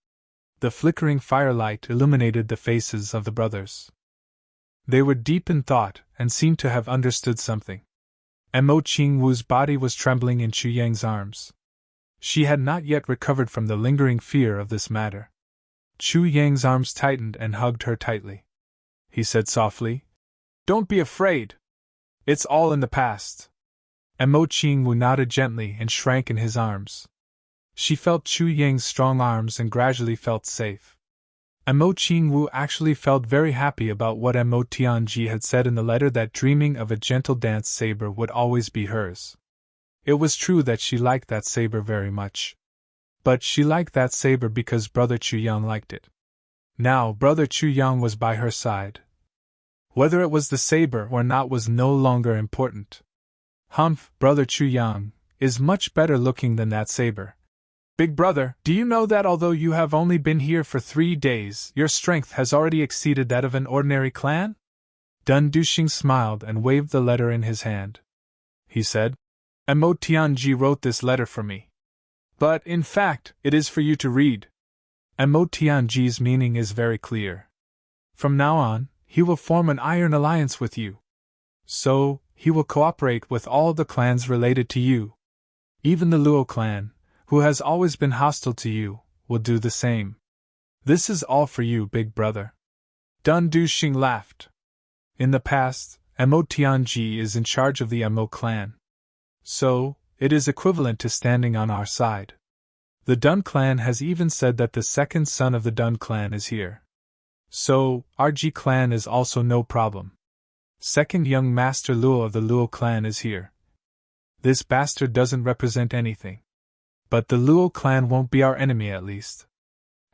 The flickering firelight illuminated the faces of the brothers. They were deep in thought and seemed to have understood something. Mo Qingwu's body was trembling in Chu Yang's arms. She had not yet recovered from the lingering fear of this matter. Chu Yang's arms tightened and hugged her tightly. He said softly, Don't be afraid. It's all in the past. Mo Qingwu nodded gently and shrank in his arms. She felt Chu Yang's strong arms and gradually felt safe. Mo Qingwu actually felt very happy about what Mo Tianji had said in the letter, that dreaming of a gentle dance saber would always be hers. It was true that she liked that saber very much. But she liked that saber because Brother Chu Yang liked it. Now Brother Chu Yang was by her side. Whether it was the saber or not was no longer important. Humph, Brother Chu Yang is much better looking than that saber. Big brother, do you know that although you have only been here for 3 days, your strength has already exceeded that of an ordinary clan? Dun Duxing smiled and waved the letter in his hand. He said, Mo Tianji wrote this letter for me. But, in fact, it is for you to read. Mo Tianji's meaning is very clear. From now on, he will form an iron alliance with you. So, he will cooperate with all the clans related to you. Even the Luo clan, who has always been hostile to you, will do the same. This is all for you, big brother. Dun Duxing laughed. In the past, Mo Tianji is in charge of the Mo clan. So, it is equivalent to standing on our side. The Dun clan has even said that the second son of the Dun clan is here. So, RG clan is also no problem. Second young Master Luo of the Luo clan is here. This bastard doesn't represent anything. But the Luo clan won't be our enemy at least.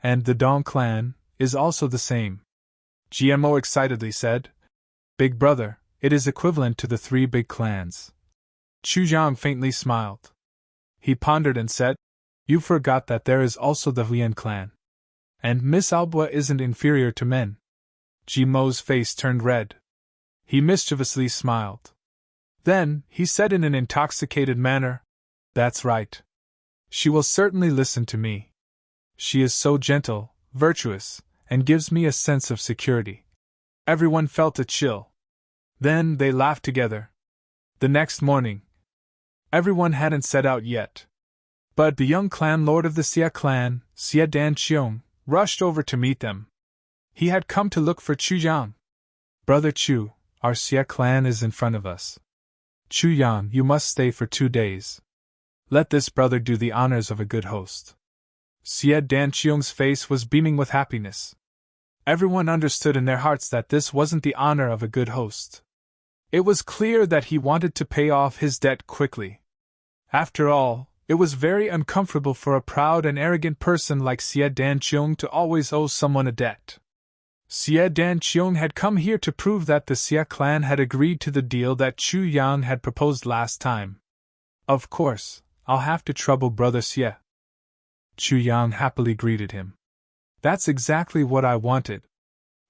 And the Dong clan is also the same. GMO excitedly said, Big brother, it is equivalent to the 3 big clans. Chu Jiang faintly smiled. He pondered and said, You forgot that there is also the Huyan clan. And Miss Albua isn't inferior to men. Jimo's face turned red. He mischievously smiled. Then, he said in an intoxicated manner, That's right. She will certainly listen to me. She is so gentle, virtuous, and gives me a sense of security. Everyone felt a chill. Then they laughed together. The next morning, everyone hadn't set out yet. But the young clan lord of the Xia clan, Xia Dan Qiong, rushed over to meet them. He had come to look for Chu Yang. Brother Chu, our Xia clan is in front of us. Chu Yang, you must stay for 2 days. Let this brother do the honors of a good host. Xia Dan Qiong's face was beaming with happiness. Everyone understood in their hearts that this wasn't the honor of a good host. It was clear that he wanted to pay off his debt quickly. After all, it was very uncomfortable for a proud and arrogant person like Xia Dan Qiong to always owe someone a debt. Xia Dan Qiong had come here to prove that the Xia clan had agreed to the deal that Chu Yang had proposed last time. Of course, I'll have to trouble Brother Xie. Chu Yang happily greeted him. That's exactly what I wanted.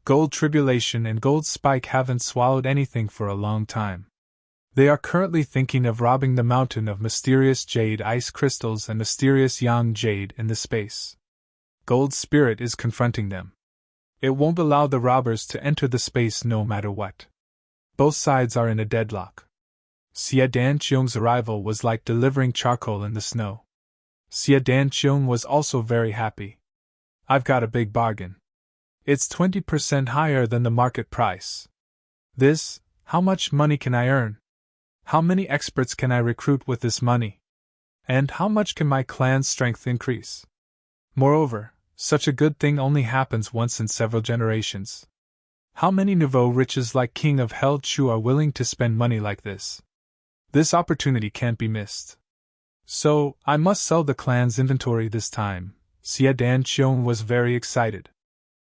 Gold Tribulation and Gold Spike haven't swallowed anything for a long time. They are currently thinking of robbing the mountain of mysterious jade ice crystals and mysterious yang jade in the space. Gold Spirit is confronting them. It won't allow the robbers to enter the space no matter what. Both sides are in a deadlock. Xia Dan Qiong's arrival was like delivering charcoal in the snow. Xia Dan Qiong was also very happy. I've got a big bargain. It's 20% higher than the market price. How much money can I earn? How many experts can I recruit with this money? And how much can my clan's strength increase? Moreover, such a good thing only happens once in several generations. How many nouveau riches like King of Hell Chu are willing to spend money like this? This opportunity can't be missed. So, I must sell the clan's inventory this time. Xia Dan Qiong was very excited.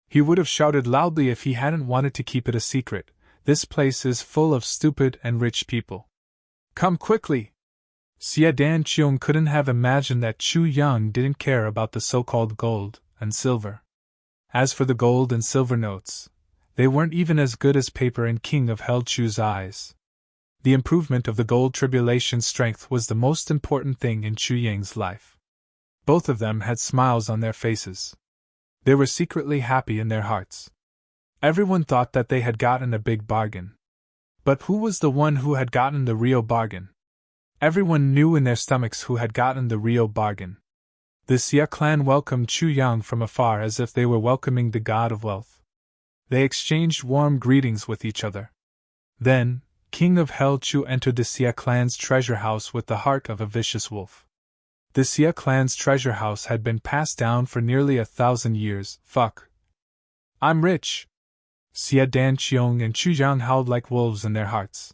He would have shouted loudly if he hadn't wanted to keep it a secret, This place is full of stupid and rich people. Come quickly! Xie Danqiong couldn't have imagined that Chu Yang didn't care about the so-called gold and silver. As for the gold and silver notes, they weren't even as good as paper in King of Hell Chu's eyes. The improvement of the gold tribulation strength was the most important thing in Chu Yang's life. Both of them had smiles on their faces. They were secretly happy in their hearts. Everyone thought that they had gotten a big bargain. But who was the one who had gotten the real bargain? Everyone knew in their stomachs who had gotten the real bargain. The Xia clan welcomed Chu Yang from afar as if they were welcoming the god of wealth. They exchanged warm greetings with each other. Then, King of Hell Chu entered the Xia clan's treasure house with the heart of a vicious wolf. The Xia clan's treasure house had been passed down for nearly 1,000 years. Fuck. I'm rich! Xia Danqiong and Chu Yang howled like wolves in their hearts.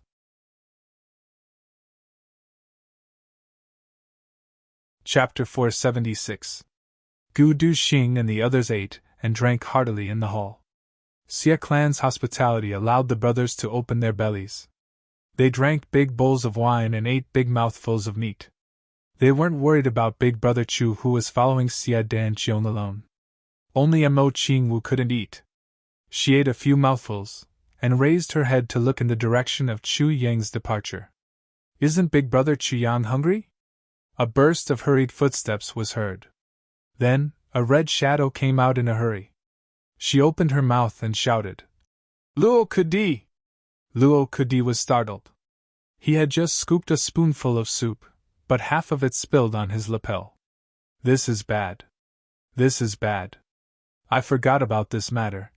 Chapter 476. Gu Du Xing and the others ate and drank heartily in the hall. Xia clan's hospitality allowed the brothers to open their bellies. They drank big bowls of wine and ate big mouthfuls of meat. They weren't worried about Big Brother Chu, who was following Xia Danqiong alone. Only Mo Qingwu couldn't eat. She ate a few mouthfuls, and raised her head to look in the direction of Chu Yang's departure. Isn't Big Brother Chu Yang hungry? A burst of hurried footsteps was heard. Then, a red shadow came out in a hurry. She opened her mouth and shouted, Luo Kudi! Luo Kudi was startled. He had just scooped a spoonful of soup, but half of it spilled on his lapel. This is bad. This is bad. I forgot about this matter.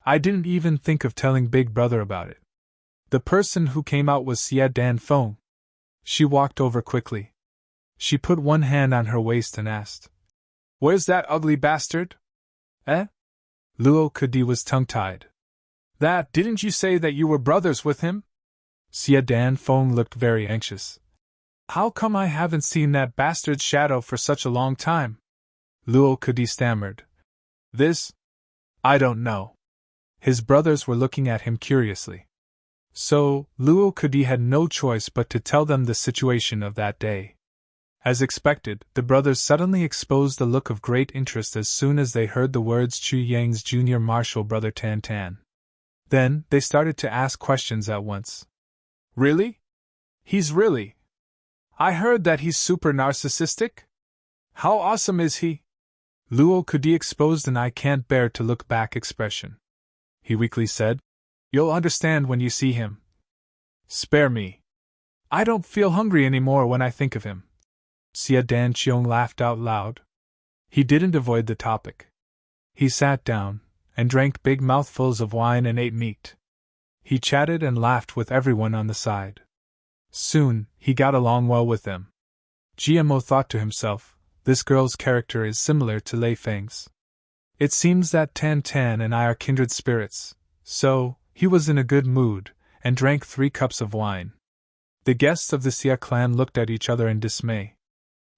I didn't even think of telling Big Brother about it. The person who came out was Xia Dan Feng. She walked over quickly. She put one hand on her waist and asked, Where's that ugly bastard? Eh? Luo Kudi was tongue-tied. Didn't you say that you were brothers with him? Xia Dan Feng looked very anxious. How come I haven't seen that bastard's shadow for such a long time? Luo Kudi stammered. I don't know. His brothers were looking at him curiously. So, Luo Kudi had no choice but to tell them the situation of that day. As expected, the brothers suddenly exposed a look of great interest as soon as they heard the words Chu Yang's junior martial brother Tan Tan. Then, they started to ask questions at once. Really? He's really? I heard that he's super narcissistic? How awesome is he? Luo Kudi exposed an I can't bear to look back expression. He weakly said, You'll understand when you see him. Spare me. I don't feel hungry anymore when I think of him. Xia Danqiong laughed out loud. He didn't avoid the topic. He sat down, and drank big mouthfuls of wine and ate meat. He chatted and laughed with everyone on the side. Soon, he got along well with them. GMO thought to himself, this girl's character is similar to Lei Feng's. It seems that Tan Tan and I are kindred spirits, so, he was in a good mood, and drank 3 cups of wine. The guests of the Xia clan looked at each other in dismay.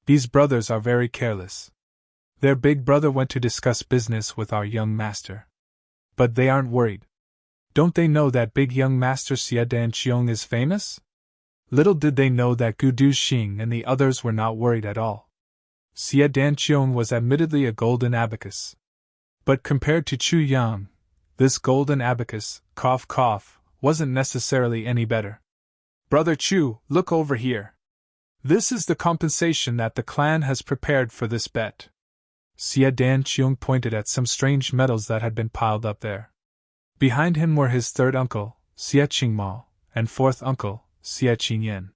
These brothers are very careless. Their big brother went to discuss business with our young master. But they aren't worried. Don't they know that big young master Xia Danqiong is famous? Little did they know that Gu Du Xing and the others were not worried at all. Xia Danqiong was admittedly a golden abacus. But compared to Chu Yang, this golden abacus, cough cough, wasn't necessarily any better. Brother Chu, look over here. This is the compensation that the clan has prepared for this bet. Xia Danqiong pointed at some strange metals that had been piled up there. Behind him were his third uncle, Xia Qingmao, and fourth uncle, Xia Qingyan.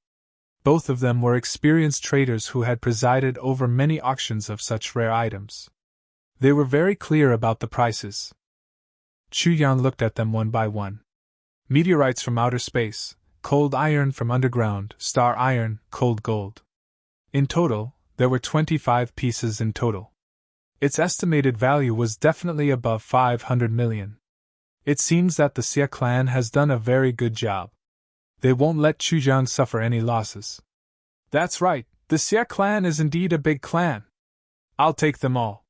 Both of them were experienced traders who had presided over many auctions of such rare items. They were very clear about the prices. Chu Yang looked at them one by one. Meteorites from outer space, cold iron from underground, star iron, cold gold. In total, there were 25 pieces in total. Its estimated value was definitely above 500 million. It seems that the Xia clan has done a very good job. They won't let Chu Yang suffer any losses. That's right, the Xia clan is indeed a big clan. I'll take them all.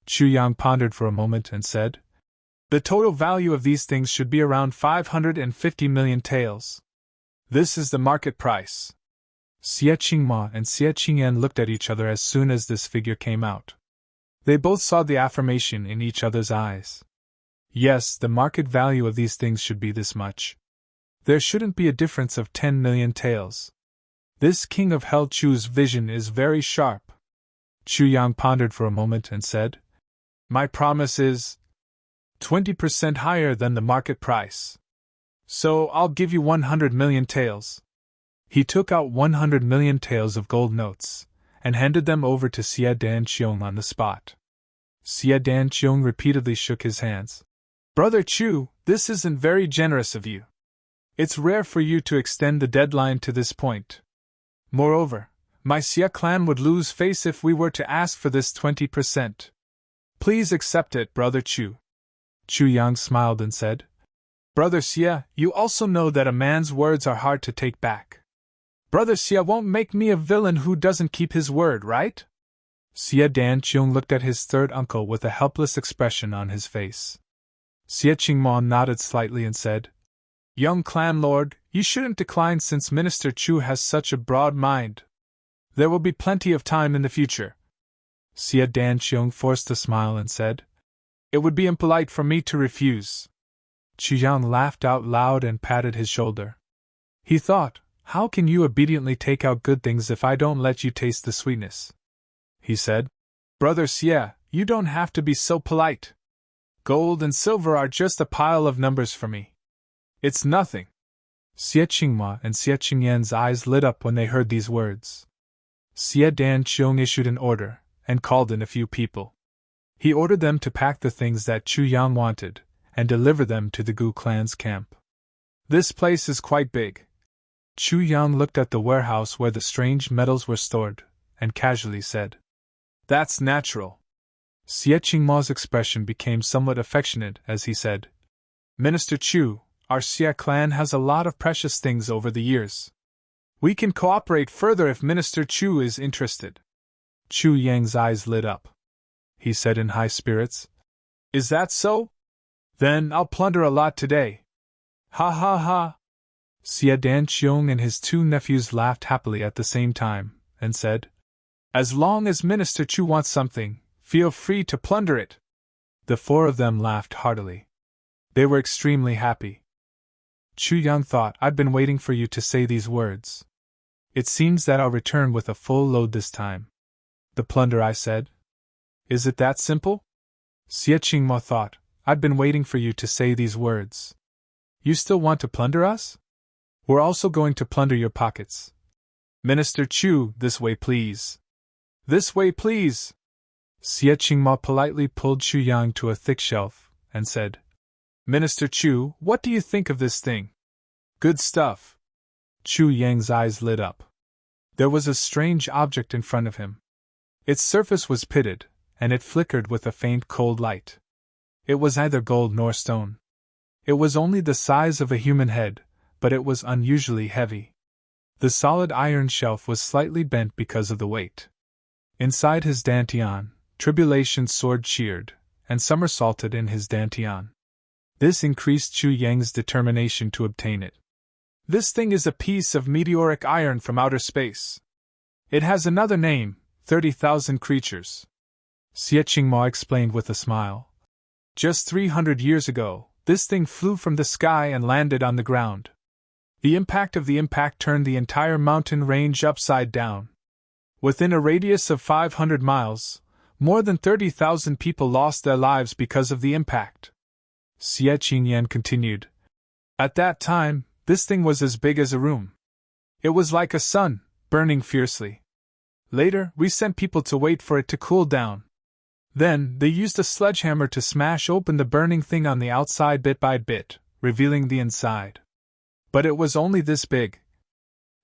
Chu Yang pondered for a moment and said, The total value of these things should be around 550 million taels. This is the market price. Xie Qingma and Xie Qingyan looked at each other as soon as this figure came out. They both saw the affirmation in each other's eyes. Yes, the market value of these things should be this much. There shouldn't be a difference of 10 million taels. This king of hell Chu's vision is very sharp. Chu Yang pondered for a moment and said, My promise is 20% higher than the market price. So I'll give you 100 million taels. He took out 100 million taels of gold notes and handed them over to Xie Danqiong on the spot. Xie Danqiong repeatedly shook his hands. Brother Chu, this isn't very generous of you. It's rare for you to extend the deadline to this point. Moreover, my Xie clan would lose face if we were to ask for this 20%. Please accept it, Brother Chu. Chu Yang smiled and said, Brother Xie, you also know that a man's words are hard to take back. Brother Xie won't make me a villain who doesn't keep his word, right? Xie Danqiong looked at his third uncle with a helpless expression on his face. Xie Qingma nodded slightly and said, Young clan lord, you shouldn't decline since Minister Chu has such a broad mind. There will be plenty of time in the future. Xie Danqiong forced a smile and said, It would be impolite for me to refuse. Chu Yang laughed out loud and patted his shoulder. He thought, How can you obediently take out good things if I don't let you taste the sweetness? He said, Brother Xie, you don't have to be so polite. Gold and silver are just a pile of numbers for me. It's nothing. Xie Qingma and Xie Qingyan's eyes lit up when they heard these words. Xie Danqiong issued an order and called in a few people. He ordered them to pack the things that Chu Yang wanted and deliver them to the Gu clan's camp. This place is quite big. Chu Yang looked at the warehouse where the strange metals were stored and casually said, That's natural. Xie Qingma's expression became somewhat affectionate as he said, Minister Chu, our Xie clan has a lot of precious things over the years. We can cooperate further if Minister Chu is interested. Chu Yang's eyes lit up. He said in high spirits, Is that so? Then I'll plunder a lot today. Ha ha ha. Xie Danqiong and his two nephews laughed happily at the same time, and said, As long as Minister Chu wants something, feel free to plunder it. The four of them laughed heartily. They were extremely happy. Chu Yang thought, I've been waiting for you to say these words. It seems that I'll return with a full load this time. The plunder, I said. Is it that simple? Xie Qingma thought, I've been waiting for you to say these words. You still want to plunder us? We're also going to plunder your pockets. Minister Chu, this way please. This way please. Xie Qingma politely pulled Chu Yang to a thick shelf and said, Minister Chu, what do you think of this thing? Good stuff. Chu Yang's eyes lit up. There was a strange object in front of him. Its surface was pitted, and it flickered with a faint cold light. It was neither gold nor stone. It was only the size of a human head, but it was unusually heavy. The solid iron shelf was slightly bent because of the weight. Inside his dantian, tribulation sword cheered, and somersaulted in his dantian. This increased Chu Yang's determination to obtain it. This thing is a piece of meteoric iron from outer space. It has another name, 30,000 creatures. Xie Qingma explained with a smile. Just 300 years ago, this thing flew from the sky and landed on the ground. The impact of the impact turned the entire mountain range upside down. Within a radius of 500 miles, more than 30,000 people lost their lives because of the impact. Xie Qingyan continued. At that time, this thing was as big as a room. It was like a sun, burning fiercely. Later, we sent people to wait for it to cool down. Then, they used a sledgehammer to smash open the burning thing on the outside bit by bit, revealing the inside. But it was only this big.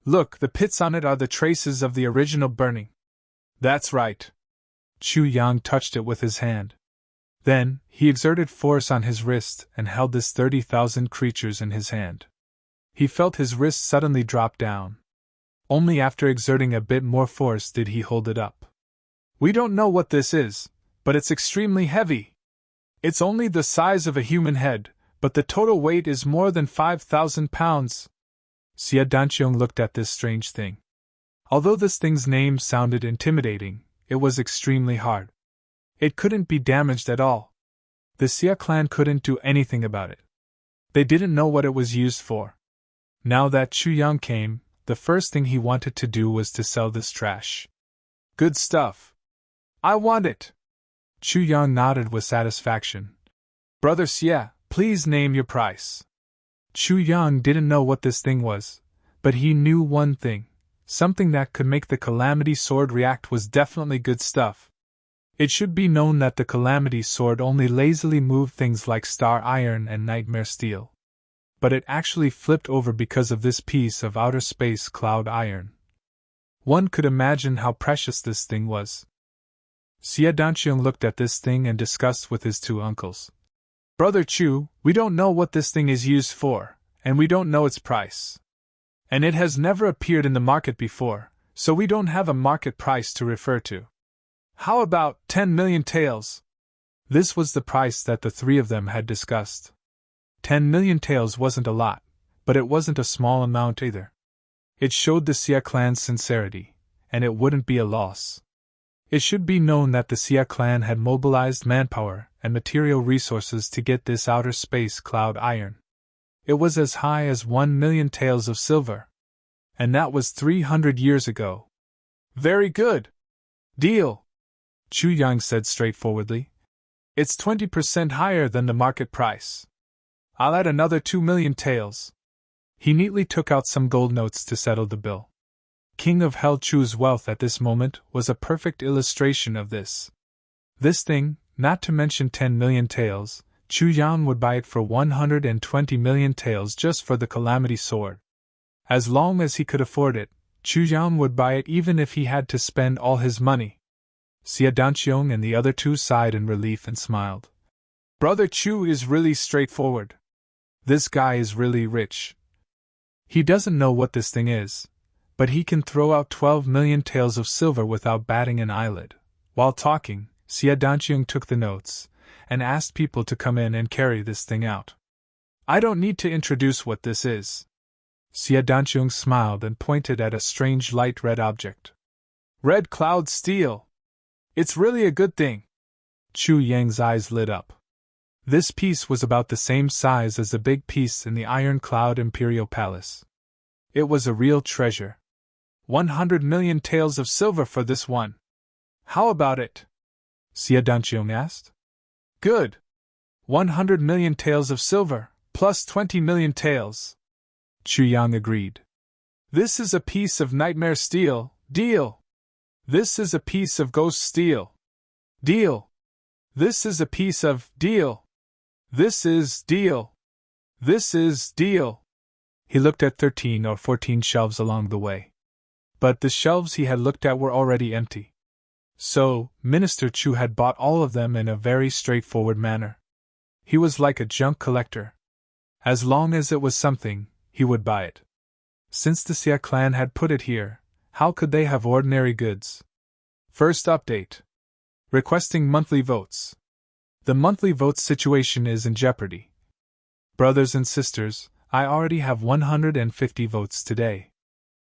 Look, the pits on it are the traces of the original burning. That's right. Chu Yang touched it with his hand. Then, he exerted force on his wrist and held this 30,000 creatures in his hand. He felt his wrist suddenly drop down. Only after exerting a bit more force did he hold it up. We don't know what this is, but it's extremely heavy. It's only the size of a human head, but the total weight is more than 5,000 pounds. Xia Danqiong looked at this strange thing. Although this thing's name sounded intimidating, it was extremely hard. It couldn't be damaged at all. The Xia clan couldn't do anything about it. They didn't know what it was used for. Now that Chu Yang came, the first thing he wanted to do was to sell this trash. Good stuff. I want it. Chu Yang nodded with satisfaction. Brother Xia, please name your price. Chu Yang didn't know what this thing was, but he knew one thing. Something that could make the Calamity Sword react was definitely good stuff. It should be known that the Calamity Sword only lazily moved things like star iron and nightmare steel. But it actually flipped over because of this piece of outer space cloud iron. One could imagine how precious this thing was. Xia Danqiong looked at this thing and discussed with his two uncles. Brother Chu, we don't know what this thing is used for, and we don't know its price. And it has never appeared in the market before, so we don't have a market price to refer to. How about 10 million taels? This was the price that the three of them had discussed. 10 million taels wasn't a lot, but it wasn't a small amount either. It showed the Xia clan's sincerity, and it wouldn't be a loss. It should be known that the Xia clan had mobilized manpower and material resources to get this outer space cloud iron. It was as high as 1 million taels of silver. And that was 300 years ago. Very good. Deal. Chu Yang said straightforwardly. It's 20% higher than the market price. I'll add another 2 million taels. He neatly took out some gold notes to settle the bill. King of Hell Chu's wealth at this moment was a perfect illustration of this. This thing, not to mention 10 million taels, Chu Yan would buy it for 120 million taels just for the Calamity Sword. As long as he could afford it, Chu Yan would buy it even if he had to spend all his money. Xia Danqiong and the other two sighed in relief and smiled. Brother Chu is really straightforward. This guy is really rich. He doesn't know what this thing is, but he can throw out 12 million taels of silver without batting an eyelid. While talking, Xia Danqiong took the notes and asked people to come in and carry this thing out. I don't need to introduce what this is. Xia Danqiong smiled and pointed at a strange light red object. Red cloud steel. It's really a good thing. Chu Yang's eyes lit up. This piece was about the same size as the big piece in the Iron Cloud Imperial Palace. It was a real treasure. 100 million taels of silver for this one. How about it? Xia Danqiong asked. Good. 100 million taels of silver, plus 20 million taels. Chu Yang agreed. This is a piece of nightmare steel. Deal. This is a piece of ghost steel. Deal. This is a piece of deal. This is deal. This is deal. He looked at 13 or 14 shelves along the way. But the shelves he had looked at were already empty. So, Minister Chu had bought all of them in a very straightforward manner. He was like a junk collector. As long as it was something, he would buy it. Since the Xia clan had put it here, how could they have ordinary goods? First update. Requesting monthly votes. The monthly votes situation is in jeopardy. Brothers and sisters, I already have 150 votes today.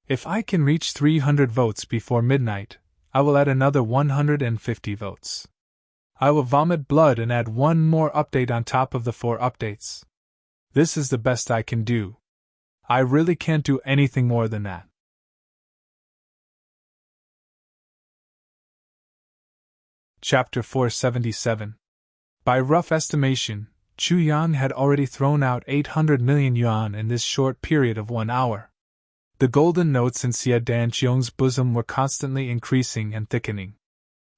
If I can reach 300 votes before midnight, I will add another 150 votes. I will vomit blood and add one more update on top of the 4 updates. This is the best I can do. I really can't do anything more than that. Chapter 477. By rough estimation, Chu Yan had already thrown out 800 million yuan in this short period of 1 hour. The golden notes in Xia Danqiong's bosom were constantly increasing and thickening.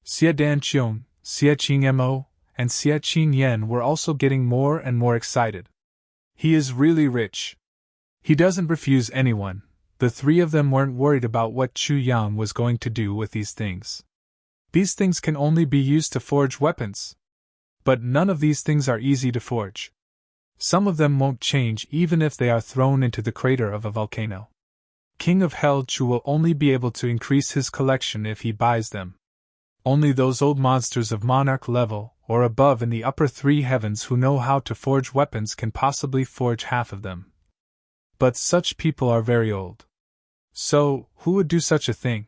Xia Danqiong, Xia Qingmo, and Xia Qingyan were also getting more and more excited. He is really rich. He doesn't refuse anyone. The three of them weren't worried about what Chu Yang was going to do with these things. These things can only be used to forge weapons. But none of these things are easy to forge. Some of them won't change even if they are thrown into the crater of a volcano. King of Hell Chu will only be able to increase his collection if he buys them. Only those old monsters of monarch level or above in the upper three heavens who know how to forge weapons can possibly forge half of them. But such people are very old. So, who would do such a thing?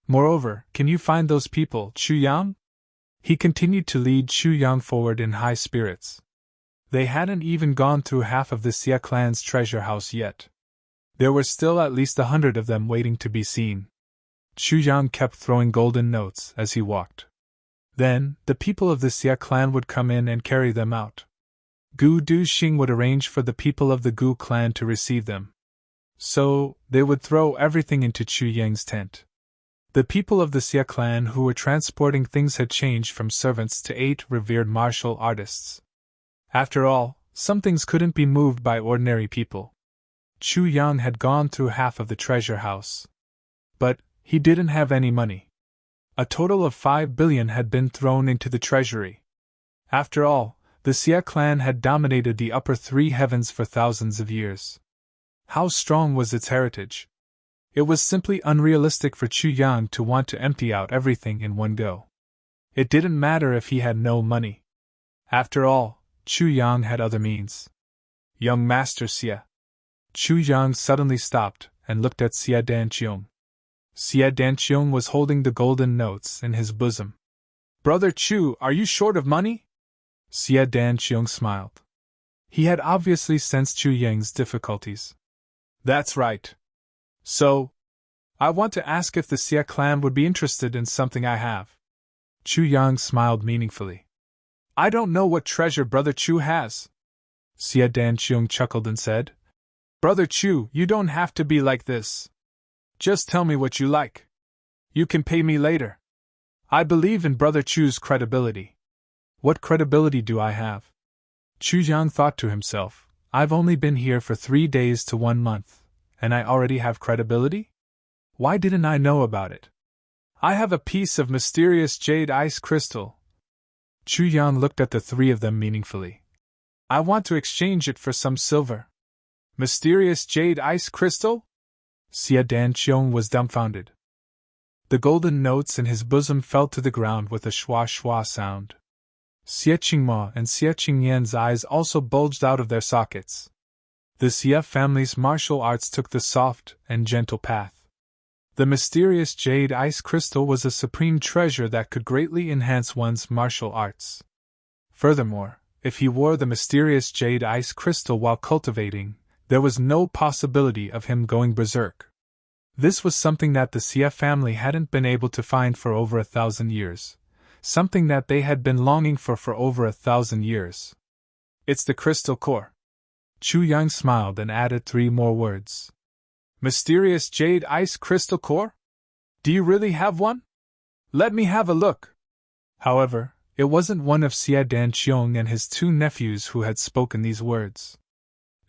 Moreover, can you find those people, Chu Yang? He continued to lead Chu Yang forward in high spirits. They hadn't even gone through half of the Xia clan's treasure house yet. There were still at least 100 of them waiting to be seen. Chu Yang kept throwing golden notes as he walked. Then, the people of the Xia clan would come in and carry them out. Gu Duxing would arrange for the people of the Gu clan to receive them. So, they would throw everything into Chu Yang's tent. The people of the Xia clan who were transporting things had changed from servants to 8 revered martial artists. After all, some things couldn't be moved by ordinary people. Chu Yang had gone through half of the treasure house. But he didn't have any money. A total of 5 billion had been thrown into the treasury. After all, the Xia clan had dominated the upper three heavens for thousands of years. How strong was its heritage? It was simply unrealistic for Chu Yang to want to empty out everything in one go. It didn't matter if he had no money. After all, Chu Yang had other means. Young Master Xia. Chu Yang suddenly stopped and looked at Xia Danqiong. Xia Danqiong was holding the golden notes in his bosom. Brother Chu, are you short of money? Xia Danqiong smiled. He had obviously sensed Chu Yang's difficulties. That's right. So, I want to ask if the Xia clan would be interested in something I have. Chu Yang smiled meaningfully. I don't know what treasure Brother Chu has. Xia Danqiong chuckled and said, Brother Chu, you don't have to be like this. Just tell me what you like. You can pay me later. I believe in Brother Chu's credibility. What credibility do I have? Chu Yang thought to himself, I've only been here for 3 days to 1 month, and I already have credibility? Why didn't I know about it? I have a piece of mysterious jade ice crystal. Chu Yang looked at the 3 of them meaningfully. I want to exchange it for some silver. Mysterious jade ice crystal? Xia Danqiong was dumbfounded. The golden notes in his bosom fell to the ground with a schwa-schwa sound. Xia Qingma and Xia Qingyan's eyes also bulged out of their sockets. The Xia family's martial arts took the soft and gentle path. The mysterious jade ice crystal was a supreme treasure that could greatly enhance one's martial arts. Furthermore, if he wore the mysterious jade ice crystal while cultivating, there was no possibility of him going berserk. This was something that the Xia family hadn't been able to find for over 1,000 years. Something that they had been longing for over 1,000 years. It's the crystal core. Chu Yang smiled and added 3 more words. Mysterious jade ice crystal core? Do you really have one? Let me have a look. However, it wasn't one of Xia Danqiong and his 2 nephews who had spoken these words.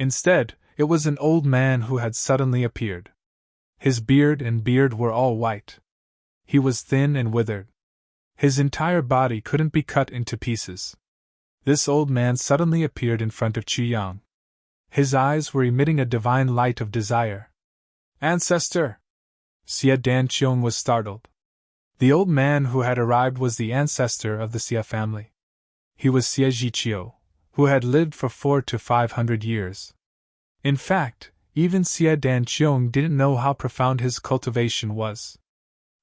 Instead, it was an old man who had suddenly appeared. His beard were all white. He was thin and withered. His entire body couldn't be cut into pieces. This old man suddenly appeared in front of Chu Yang. His eyes were emitting a divine light of desire. Ancestor! Xia Danqiong was startled. The old man who had arrived was the ancestor of the Xia family. He was Xia Zhiqiu, who had lived for 400 to 500 years. In fact, even Xia Danqiong didn't know how profound his cultivation was.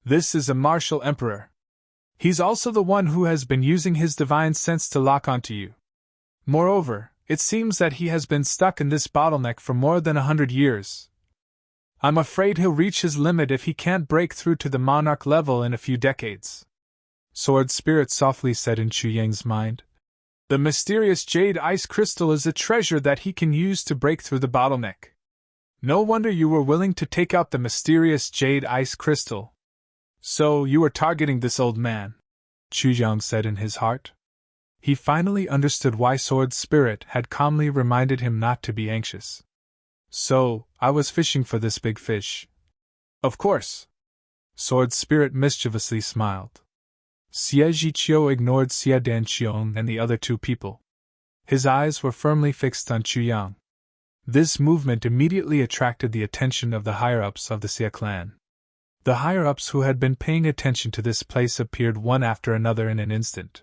This is a martial emperor. He's also the one who has been using his divine sense to lock onto you. Moreover, it seems that he has been stuck in this bottleneck for more than 100 years. I'm afraid he'll reach his limit if he can't break through to the monarch level in a few decades. Sword Spirit softly said in Chu Yang's mind. The mysterious jade ice crystal is a treasure that he can use to break through the bottleneck. No wonder you were willing to take out the mysterious jade ice crystal. So you were targeting this old man, Chu Yang said in his heart. He finally understood why Sword Spirit had calmly reminded him not to be anxious. So, I was fishing for this big fish. Of course. Sword Spirit mischievously smiled. Xia Zhiqiu ignored Xia Danqiong and the other 2 people. His eyes were firmly fixed on Chu Yang. This movement immediately attracted the attention of the higher-ups of the Xia clan. The higher-ups who had been paying attention to this place appeared one after another in an instant.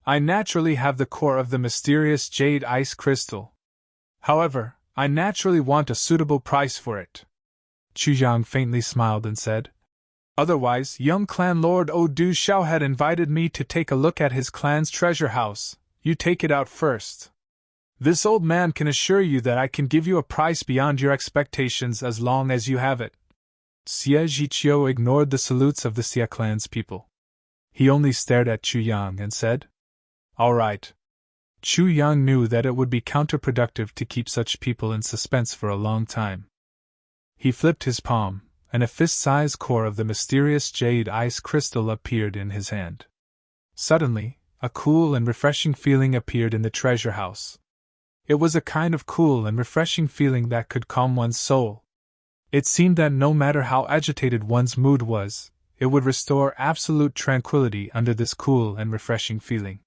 I naturally have the core of the mysterious jade ice crystal. However, I naturally want a suitable price for it. Chu Yang faintly smiled and said, Otherwise, young clan lord Du Xiao had invited me to take a look at his clan's treasure house. You take it out first. This old man can assure you that I can give you a price beyond your expectations as long as you have it. Xie Zhiqiu ignored the salutes of the Xia clan's people. He only stared at Chu Yang and said, All right. Chu Yang knew that it would be counterproductive to keep such people in suspense for a long time. He flipped his palm, and a fist-sized core of the mysterious jade ice crystal appeared in his hand. Suddenly, a cool and refreshing feeling appeared in the treasure house. It was a kind of cool and refreshing feeling that could calm one's soul. It seemed that no matter how agitated one's mood was, it would restore absolute tranquility under this cool and refreshing feeling.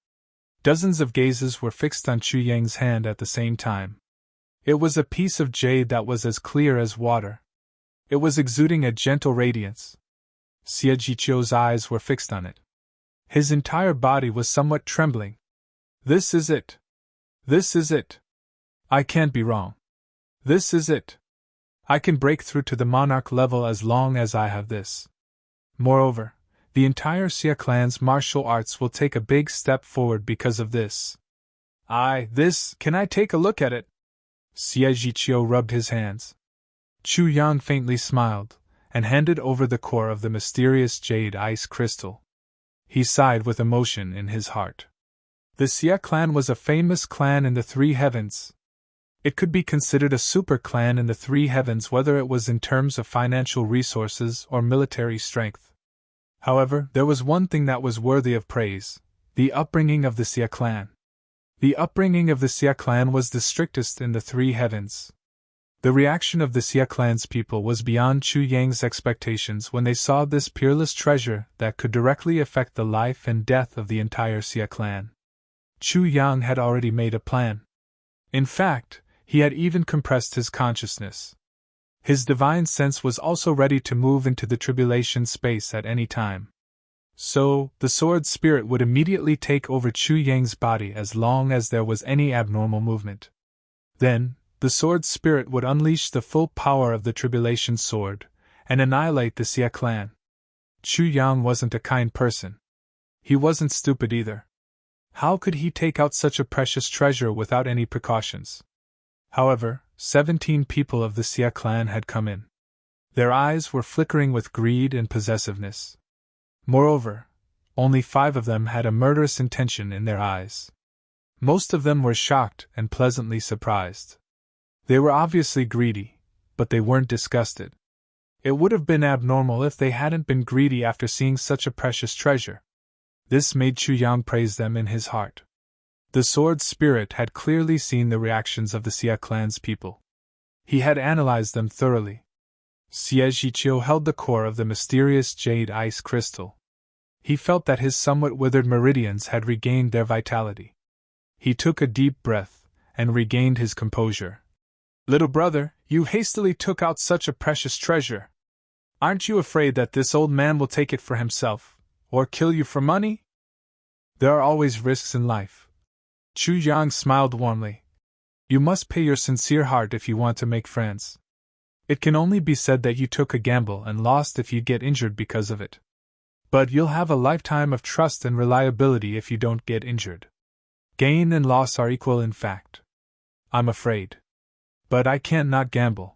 Dozens of gazes were fixed on Chu Yang's hand at the same time. It was a piece of jade that was as clear as water. It was exuding a gentle radiance. Xie Zhiqiu's eyes were fixed on it. His entire body was somewhat trembling. This is it. This is it. I can't be wrong. This is it. I can break through to the monarch level as long as I have this. Moreover, the entire Xia clan's martial arts will take a big step forward because of this. Can I take a look at it? Xie Zhiqiu rubbed his hands. Chu Yang faintly smiled, and handed over the core of the mysterious jade ice crystal. He sighed with emotion in his heart. The Xia clan was a famous clan in the three heavens. It could be considered a super clan in the three heavens whether it was in terms of financial resources or military strength. However, there was one thing that was worthy of praise: the upbringing of the Xia clan. The upbringing of the Xia clan was the strictest in the three heavens. The reaction of the Xia clan's people was beyond Chu Yang's expectations when they saw this peerless treasure that could directly affect the life and death of the entire Xia clan. Chu Yang had already made a plan. In fact, he had even compressed his consciousness. His divine sense was also ready to move into the tribulation space at any time. So, the sword spirit would immediately take over Chu Yang's body as long as there was any abnormal movement. Then, the sword spirit would unleash the full power of the tribulation sword, and annihilate the Xia clan. Chu Yang wasn't a kind person. He wasn't stupid either. How could he take out such a precious treasure without any precautions? However, 17 people of the Xia clan had come in. Their eyes were flickering with greed and possessiveness. Moreover, only 5 of them had a murderous intention in their eyes. Most of them were shocked and pleasantly surprised. They were obviously greedy, but they weren't disgusted. It would have been abnormal if they hadn't been greedy after seeing such a precious treasure. This made Chu Yang praise them in his heart. The sword spirit had clearly seen the reactions of the Xia clan's people. He had analyzed them thoroughly. Xie Zhiqiu held the core of the mysterious jade ice crystal. He felt that his somewhat withered meridians had regained their vitality. He took a deep breath, and regained his composure. Little brother, you hastily took out such a precious treasure. Aren't you afraid that this old man will take it for himself, or kill you for money? There are always risks in life. Chu Yang smiled warmly. You must pay your sincere heart if you want to make friends. It can only be said that you took a gamble and lost if you get injured because of it. But you'll have a lifetime of trust and reliability if you don't get injured. Gain and loss are equal in fact. I'm afraid. But I can't not gamble.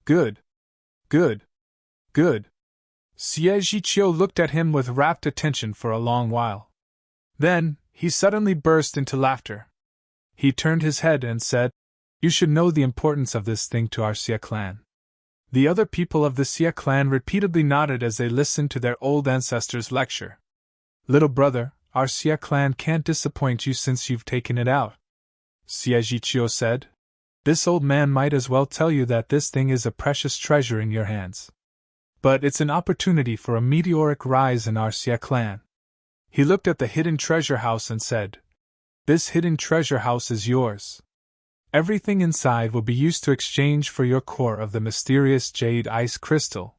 Good. Good. Good. Xie Zhiqiu looked at him with rapt attention for a long while. Then, he suddenly burst into laughter. He turned his head and said, You should know the importance of this thing to our Xia clan. The other people of the Xia clan repeatedly nodded as they listened to their old ancestors lecture. Little brother, our Xia clan can't disappoint you since you've taken it out. Xie Zhiqiu said. This old man might as well tell you that this thing is a precious treasure in your hands. But it's an opportunity for a meteoric rise in our Xia clan. He looked at the hidden treasure house and said, This hidden treasure house is yours. Everything inside will be used to exchange for your core of the mysterious jade ice crystal.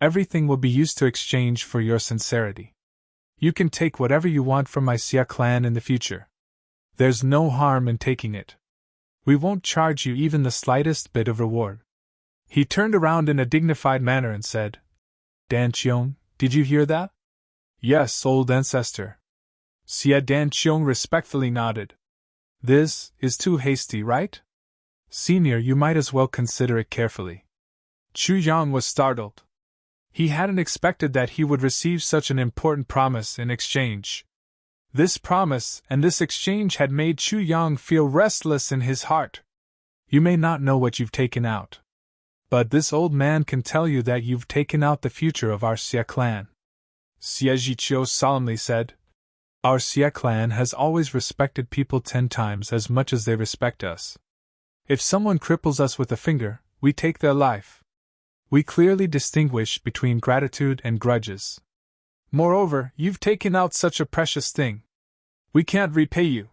Everything will be used to exchange for your sincerity. You can take whatever you want from my Xia clan in the future. There's no harm in taking it. We won't charge you even the slightest bit of reward. He turned around in a dignified manner and said, Dan Qiong, did you hear that? Yes, old ancestor. Xia Dan Qiong respectfully nodded. This is too hasty, right? Senior, you might as well consider it carefully. Chu Yang was startled. He hadn't expected that he would receive such an important promise in exchange. This promise and this exchange had made Chu Yang feel restless in his heart. You may not know what you've taken out, but this old man can tell you that you've taken out the future of our Xia clan. Xie Zhiqiu solemnly said, Our Xia clan has always respected people 10 times as much as they respect us. If someone cripples us with a finger, we take their life. We clearly distinguish between gratitude and grudges. Moreover, you've taken out such a precious thing. We can't repay you,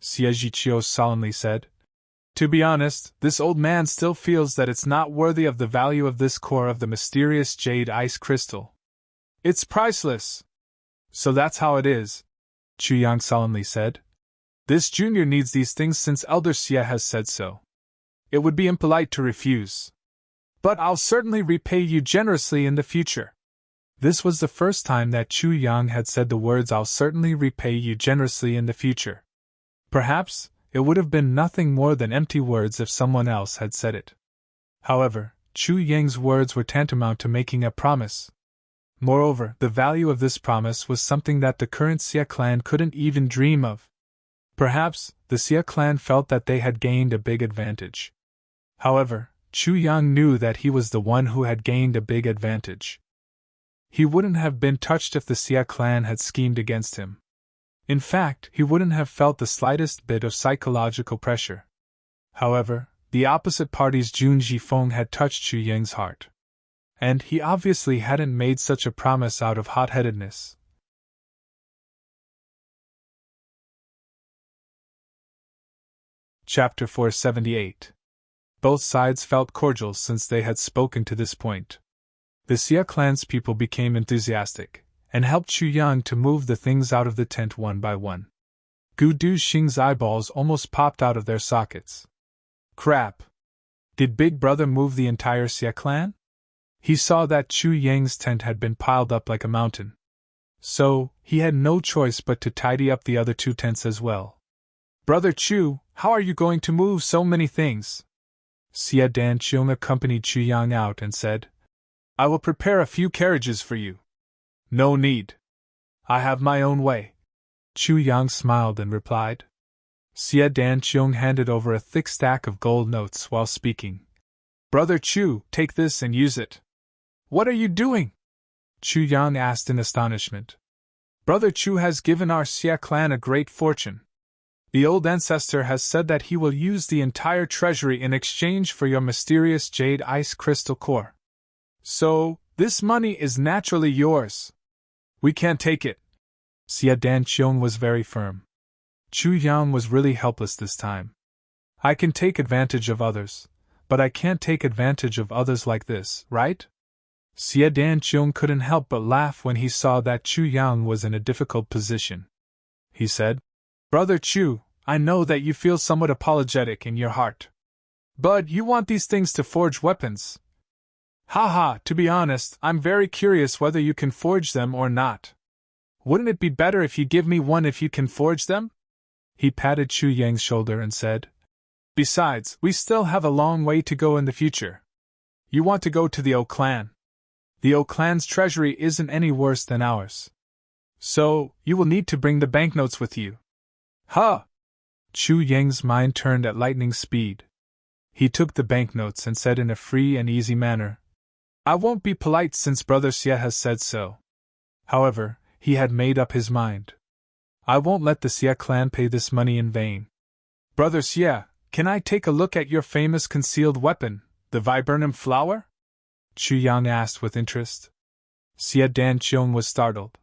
Xie Zhiqiu solemnly said. To be honest, this old man still feels that it's not worthy of the value of this core of the mysterious jade ice crystal. It's priceless. So that's how it is, Chu Yang solemnly said. This junior needs these things since Elder Xie has said so. It would be impolite to refuse. But I'll certainly repay you generously in the future. This was the first time that Chu Yang had said the words I'll certainly repay you generously in the future. Perhaps it would have been nothing more than empty words if someone else had said it. However, Chu Yang's words were tantamount to making a promise. Moreover, the value of this promise was something that the current Xia clan couldn't even dream of. Perhaps the Xia clan felt that they had gained a big advantage. However, Chu Yang knew that he was the one who had gained a big advantage. He wouldn't have been touched if the Xia clan had schemed against him. In fact, he wouldn't have felt the slightest bit of psychological pressure. However, the opposite party's Jun Jifeng had touched Chu Yang's heart. And he obviously hadn't made such a promise out of hot-headedness. Chapter 478. Both sides felt cordial since they had spoken to this point. The Xia clan's people became enthusiastic, and helped Chu Yang to move the things out of the tent one by one. Gu Du Xing's eyeballs almost popped out of their sockets. Crap! Did Big Brother move the entire Xia clan? He saw that Chu Yang's tent had been piled up like a mountain. So, he had no choice but to tidy up the other 2 tents as well. Brother Chu, how are you going to move so many things? Xia Dan Qiong accompanied Chu Yang out and said, I will prepare a few carriages for you. No need. I have my own way. Chu Yang smiled and replied. Xia Dan Qiong handed over a thick stack of gold notes while speaking. Brother Chu, take this and use it. What are you doing? Chu Yang asked in astonishment. Brother Chu has given our Xia clan a great fortune. The old ancestor has said that he will use the entire treasury in exchange for your mysterious jade ice crystal core. So, this money is naturally yours. We can't take it. Xia Dan Qiong was very firm. Chu Yang was really helpless this time. I can take advantage of others, but I can't take advantage of others like this, right? Xia Dan Qiong couldn't help but laugh when he saw that Chu Yang was in a difficult position. He said, Brother Chu, I know that you feel somewhat apologetic in your heart. But you want these things to forge weapons. Haha, to be honest, I'm very curious whether you can forge them or not. Wouldn't it be better if you give me one if you can forge them? He patted Chu Yang's shoulder and said, Besides, we still have a long way to go in the future. You want to go to the O clan. The O clan's treasury isn't any worse than ours. So, you will need to bring the banknotes with you. Huh! Chu Yang's mind turned at lightning speed. He took the banknotes and said in a free and easy manner, I won't be polite since Brother Xie has said so. However, he had made up his mind. I won't let the Xie clan pay this money in vain. Brother Xie, can I take a look at your famous concealed weapon, the viburnum flower? Chu Yang asked with interest. Xie Dan Qiong was startled.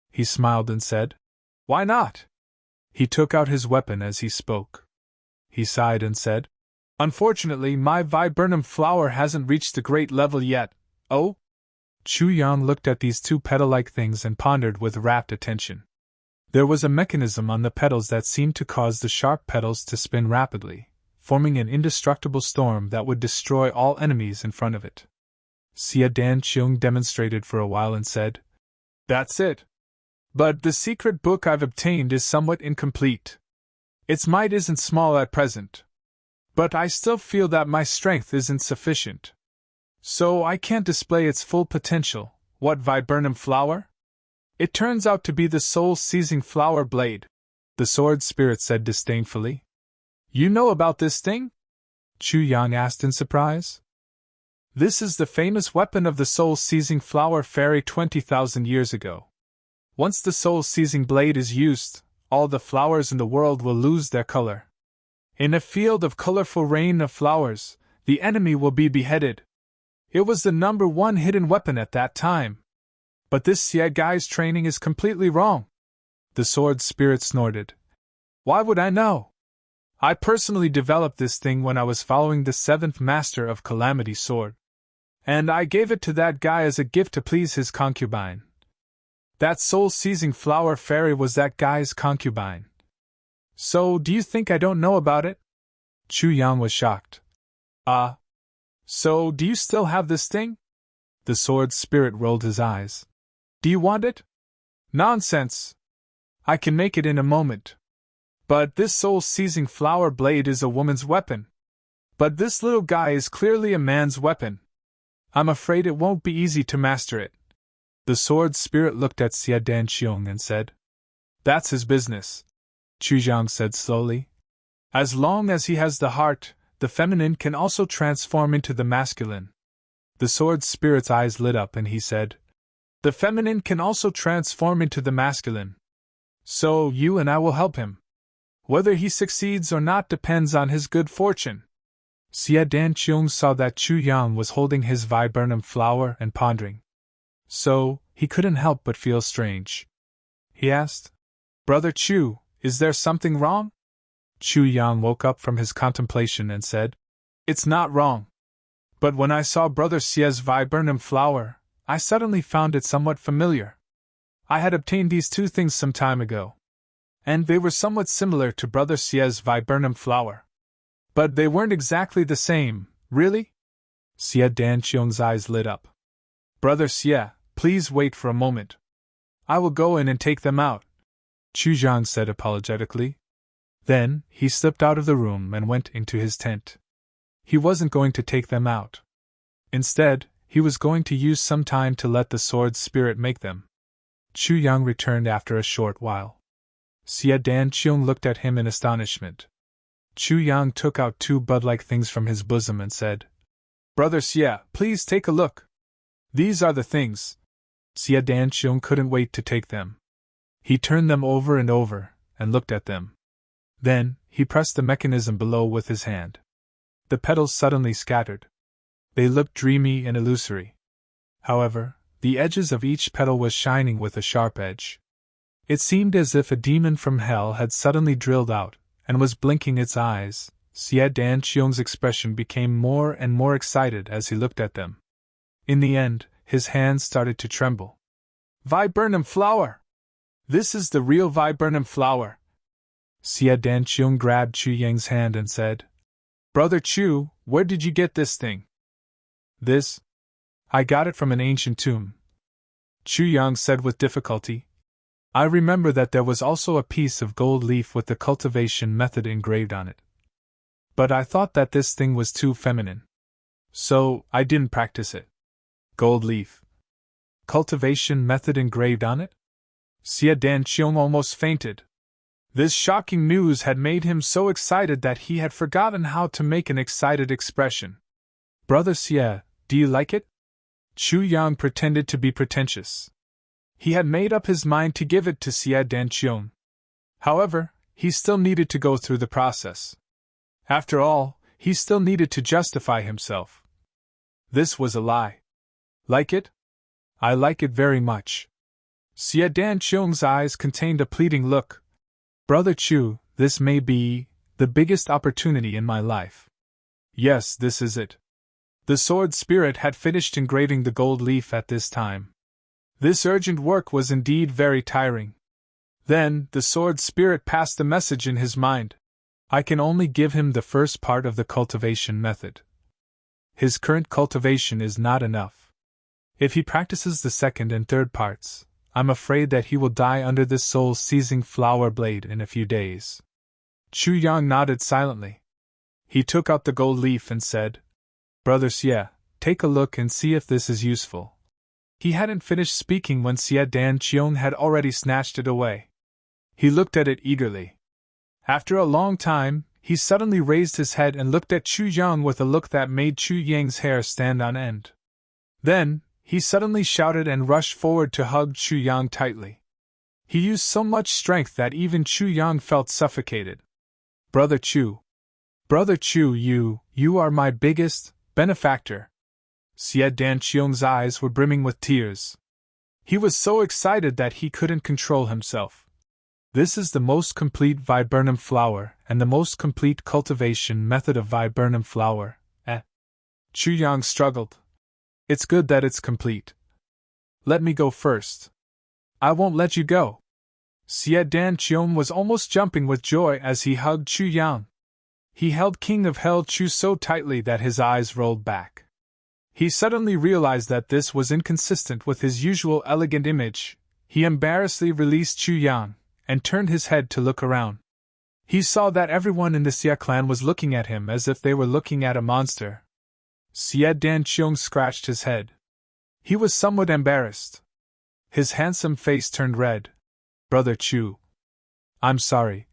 He smiled and said, Why not? He took out his weapon as he spoke. He sighed and said, Unfortunately, my viburnum flower hasn't reached the great level yet. Oh? Chu Yang looked at these two petal-like things and pondered with rapt attention. There was a mechanism on the petals that seemed to cause the sharp petals to spin rapidly, forming an indestructible storm that would destroy all enemies in front of it. Xie Danqiong demonstrated for a while and said, "That's it. But the secret book I've obtained is somewhat incomplete. Its might isn't small at present. But I still feel that my strength isn't sufficient. So I can't display its full potential." "What viburnum flower?" "It turns out to be the soul-seizing flower blade," the sword spirit said disdainfully. "You know about this thing?" Chu Yang asked in surprise. "This is the famous weapon of the soul-seizing flower fairy 20,000 years ago. Once the soul-seizing blade is used, all the flowers in the world will lose their color. In a field of colorful rain of flowers, the enemy will be beheaded. It was the #1 hidden weapon at that time. But this Xie guy's training is completely wrong." The sword spirit snorted. "Why would I know? I personally developed this thing when I was following the 7th master of Calamity Sword. And I gave it to that guy as a gift to please his concubine. That soul-seizing flower fairy was that guy's concubine. So, do you think I don't know about it?" Chu Yang was shocked. So do you still have this thing?" The sword spirit rolled his eyes. "Do you want it?" "Nonsense! I can make it in a moment. But this soul-seizing flower blade is a woman's weapon. But this little guy is clearly a man's weapon. I'm afraid it won't be easy to master it." The sword spirit looked at Xie Danqiong and said, "That's his business," Chu Jiang said slowly. "As long as he has the heart, the feminine can also transform into the masculine." The sword spirit's eyes lit up and he said, "The feminine can also transform into the masculine. So you and I will help him. Whether he succeeds or not depends on his good fortune." Xie Danqiong saw that Chu Yang was holding his viburnum flower and pondering. So, he couldn't help but feel strange. He asked, "Brother Chu, is there something wrong?" Chu Yang woke up from his contemplation and said, "It's not wrong. But when I saw Brother Xie's viburnum flower, I suddenly found it somewhat familiar. I had obtained these two things some time ago, and they were somewhat similar to Brother Xie's viburnum flower. But they weren't exactly the same, really?" Xie Danqiong's eyes lit up. "Brother Xie, please wait for a moment. I will go in and take them out," Chu Jiang said apologetically. Then, he slipped out of the room and went into his tent. He wasn't going to take them out. Instead, he was going to use some time to let the sword spirit make them. Chu Yang returned after a short while. Xie Danqiong looked at him in astonishment. Chu Yang took out two bud-like things from his bosom and said, "Brother Xie, please take a look. These are the things." Xie Danqiong couldn't wait to take them. He turned them over and over, and looked at them. Then, he pressed the mechanism below with his hand. The petals suddenly scattered. They looked dreamy and illusory. However, the edges of each petal was shining with a sharp edge. It seemed as if a demon from hell had suddenly drilled out, and was blinking its eyes. Xie Danqiong's expression became more and more excited as he looked at them. In the end, his hands started to tremble. "Viburnum flower! This is the real viburnum flower!" Xie Danqiong grabbed Chu Yang's hand and said, "Brother Chu, where did you get this thing?" "This? I got it from an ancient tomb," Chu Yang said with difficulty. "I remember that there was also a piece of gold leaf with the cultivation method engraved on it. But I thought that this thing was too feminine. So, I didn't practice it." "Gold leaf? Cultivation method engraved on it?" Xie Danqiong almost fainted. This shocking news had made him so excited that he had forgotten how to make an excited expression. "Brother Xie, do you like it?" Chu Yang pretended to be pretentious. He had made up his mind to give it to Xie Danqiong. However, he still needed to go through the process. After all, he still needed to justify himself. This was a lie. "Like it?" "I like it very much." Xie Danqiong's eyes contained a pleading look. "Brother Chu, this may be the biggest opportunity in my life." "Yes, this is it. The sword spirit had finished engraving the gold leaf at this time. This urgent work was indeed very tiring. Then, the sword spirit passed a message in his mind. I can only give him the first part of the cultivation method. His current cultivation is not enough. If he practices the second and third parts, I'm afraid that he will die under this soul-seizing flower blade in a few days. Chu Yang nodded silently. He took out the gold leaf and said, Brother Xie, take a look and see if this is useful. He hadn't finished speaking when Xie Dan Qiong had already snatched it away. He looked at it eagerly. After a long time, he suddenly raised his head and looked at Chu Yang with a look that made Chu Yang's hair stand on end. Then, he suddenly shouted and rushed forward to hug Chu Yang tightly. He used so much strength that even Chu Yang felt suffocated. Brother Chu, you are my biggest benefactor. Xie Dan Qiong's eyes were brimming with tears. He was so excited that he couldn't control himself. This is the most complete viburnum flower and the most complete cultivation method of viburnum flower. Chu Yang struggled. It's good that it's complete. Let me go first. I won't let you go. Xie Dan Qiong was almost jumping with joy as he hugged Chu Yang. He held King of Hell Chu so tightly that his eyes rolled back. He suddenly realized that this was inconsistent with his usual elegant image. He embarrassedly released Chu Yang and turned his head to look around. He saw that everyone in the Xie clan was looking at him as if they were looking at a monster. Xie Dan Qiong scratched his head. He was somewhat embarrassed. His handsome face turned red. Brother Chu, I'm sorry.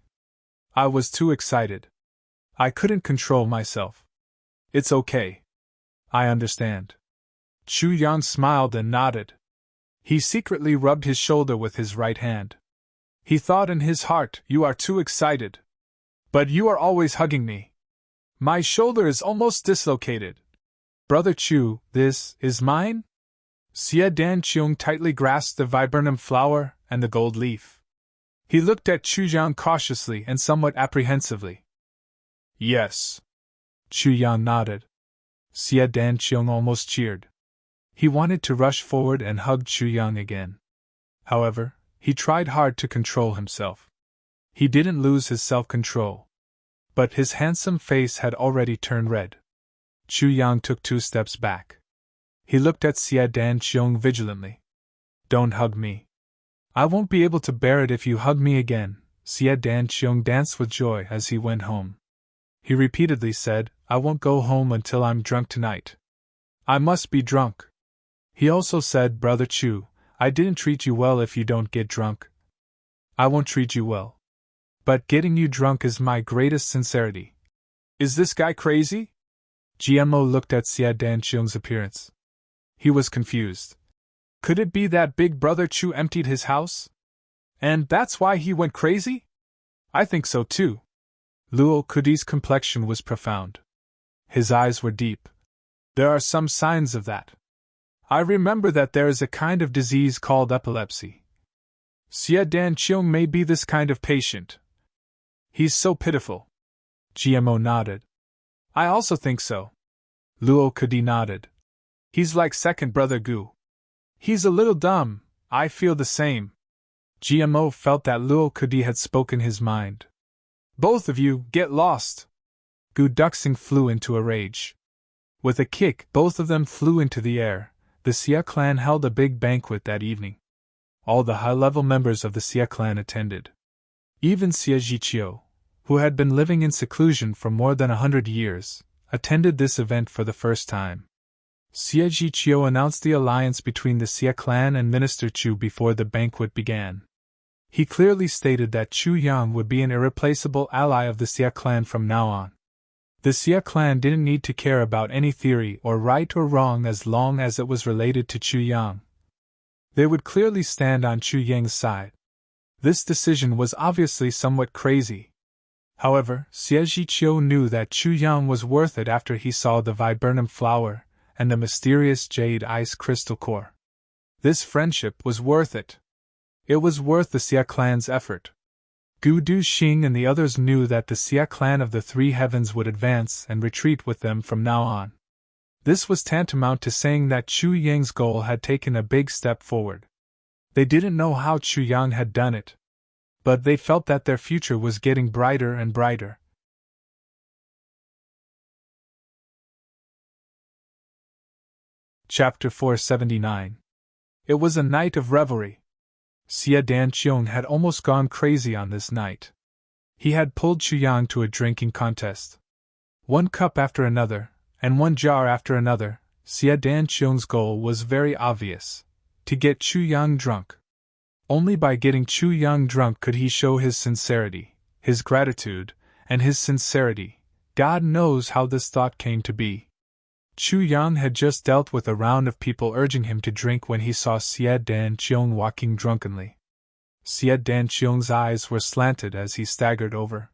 I was too excited. I couldn't control myself. It's okay. I understand. Chu Yang smiled and nodded. He secretly rubbed his shoulder with his right hand. He thought in his heart, you are too excited. But you are always hugging me. My shoulder is almost dislocated. Brother Chu, this is mine? Xie Dan Qiong tightly grasped the viburnum flower and the gold leaf. He looked at Chu Yang cautiously and somewhat apprehensively. Yes. Chu Yang nodded. Xie Dan Qiong almost cheered. He wanted to rush forward and hug Chu Yang again. However, he tried hard to control himself. He didn't lose his self-control. But his handsome face had already turned red. Chu Yang took 2 steps back. He looked at Xie Dan Qiong vigilantly. Don't hug me. I won't be able to bear it if you hug me again. Xie Dan Qiong danced with joy as he went home. He repeatedly said, I won't go home until I'm drunk tonight. I must be drunk. He also said, Brother Chu, I didn't treat you well if you don't get drunk. I won't treat you well. But getting you drunk is my greatest sincerity. Is this guy crazy? GMO looked at Xie Dan Qiong's appearance. He was confused. Could it be that Big Brother Chu emptied his house? And that's why he went crazy? I think so too. Luo Kudi's complexion was profound. His eyes were deep. There are some signs of that. I remember that there is a kind of disease called epilepsy. Xie Dan Qiong may be this kind of patient. He's so pitiful. GMO nodded. I also think so. Luo Kudi nodded. He's like second brother Gu. He's a little dumb, I feel the same. GMO felt that Luo Kudi had spoken his mind. Both of you, get lost! Gu Duxing flew into a rage. With a kick, both of them flew into the air. The Xie clan held a big banquet that evening. All the high-level members of the Xie clan attended. Even Xie Zhiqiu, who had been living in seclusion for more than 100 years, attended this event for the first time. Xie Zhiqiu announced the alliance between the Xie clan and Minister Chu before the banquet began. He clearly stated that Chu Yang would be an irreplaceable ally of the Xie clan from now on. The Xie clan didn't need to care about any theory or right or wrong as long as it was related to Chu Yang. They would clearly stand on Chu Yang's side. This decision was obviously somewhat crazy. However, Xie Zhiqiu knew that Chu Yang was worth it after he saw the viburnum flower and the mysterious jade ice crystal core. This friendship was worth it. It was worth the Xie clan's effort. Gu Duxing and the others knew that the Xie clan of the Three Heavens would advance and retreat with them from now on. This was tantamount to saying that Chu Yang's goal had taken a big step forward. They didn't know how Chu Yang had done it, but they felt that their future was getting brighter and brighter. Chapter 479. It was a night of revelry. Xie Danqiong had almost gone crazy on this night. He had pulled Chu Yang to a drinking contest. One cup after another, and one jar after another, Xie Danqiong's goal was very obvious: to get Chu Yang drunk. Only by getting Chu Yang drunk could he show his sincerity, his gratitude, and his sincerity. God knows how this thought came to be. Chu Yang had just dealt with a round of people urging him to drink when he saw Xie Danqiong walking drunkenly. Xie Danqiong's eyes were slanted as he staggered over.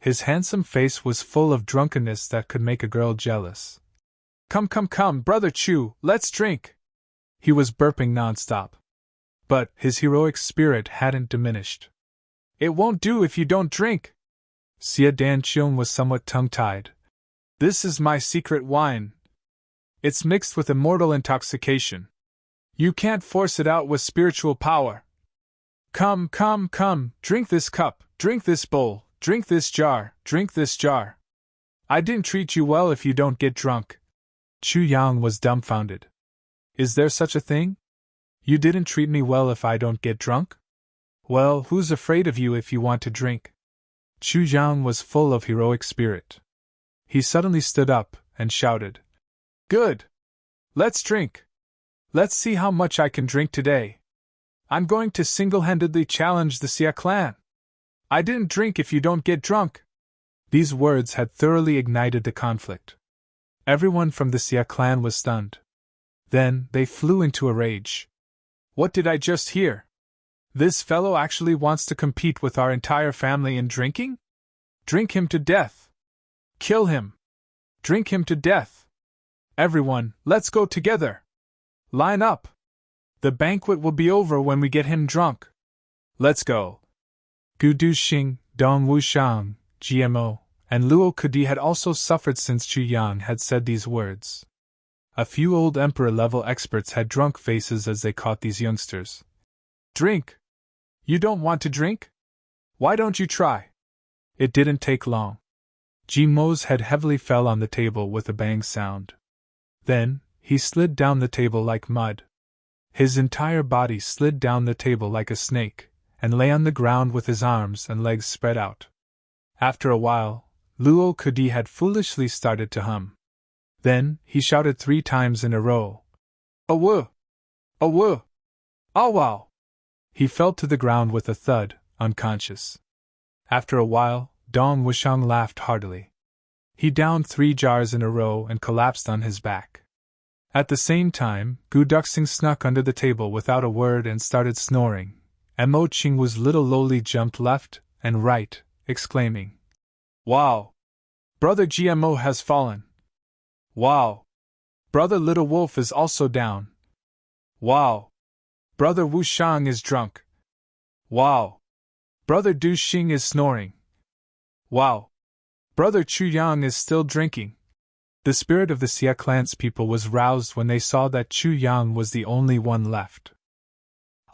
His handsome face was full of drunkenness that could make a girl jealous. Come, brother Chu, let's drink! He was burping nonstop. But his heroic spirit hadn't diminished. It won't do if you don't drink! Xie Danqiong was somewhat tongue-tied. This is my secret wine. It's mixed with immortal intoxication. You can't force it out with spiritual power. Come, drink this cup, drink this bowl, drink this jar, drink this jar. I didn't treat you well if you don't get drunk. Chu Yang was dumbfounded. Is there such a thing? You didn't treat me well if I don't get drunk? Well, who's afraid of you if you want to drink? Chu Yang was full of heroic spirit. He suddenly stood up and shouted, Good! Let's drink! Let's see how much I can drink today. I'm going to single-handedly challenge the Xia clan. I didn't drink if you don't get drunk. These words had thoroughly ignited the conflict. Everyone from the Xia clan was stunned. Then they flew into a rage. What did I just hear? This fellow actually wants to compete with our entire family in drinking? Drink him to death! Kill him! Drink him to death! Everyone, let's go together! Line up! The banquet will be over when we get him drunk. Let's go! Gu Duxing, Dong Wushang, GMO, and Luo Kudi had also suffered since Chu Yang had said these words. A few old emperor-level experts had drunk faces as they caught these youngsters. Drink! You don't want to drink? Why don't you try? It didn't take long. Jimo's head heavily fell on the table with a bang sound. Then, he slid down the table like mud. His entire body slid down the table like a snake, and lay on the ground with his arms and legs spread out. After a while, Luo Kudi had foolishly started to hum. Then, he shouted 3 times in a row. Awu! Awu! Awow! He fell to the ground with a thud, unconscious. After a while, Dong Wushang laughed heartily. He downed 3 jars in a row and collapsed on his back. At the same time, Gu Duxing snuck under the table without a word and started snoring, and Mo Qingwu's little lowly jumped left and right, exclaiming, Wow! Brother GMO has fallen! Wow! Brother Little Wolf is also down! Wow! Brother Wushang is drunk! Wow! Brother Duxing is snoring! Wow! Brother Chu Yang is still drinking! The spirit of the Xia clan's people was roused when they saw that Chu Yang was the only one left.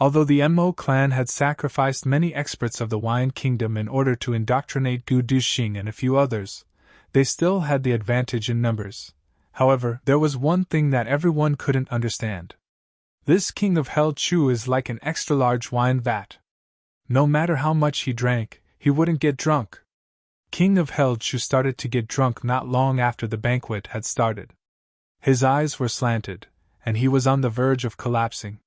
Although the Mo clan had sacrificed many experts of the Wine Kingdom in order to indoctrinate Gu Duxing and a few others, they still had the advantage in numbers. However, there was one thing that everyone couldn't understand. This king of Hell Chu is like an extra-large wine vat. No matter how much he drank, he wouldn't get drunk. King of Hell Chu started to get drunk not long after the banquet had started. His eyes were slanted, and he was on the verge of collapsing.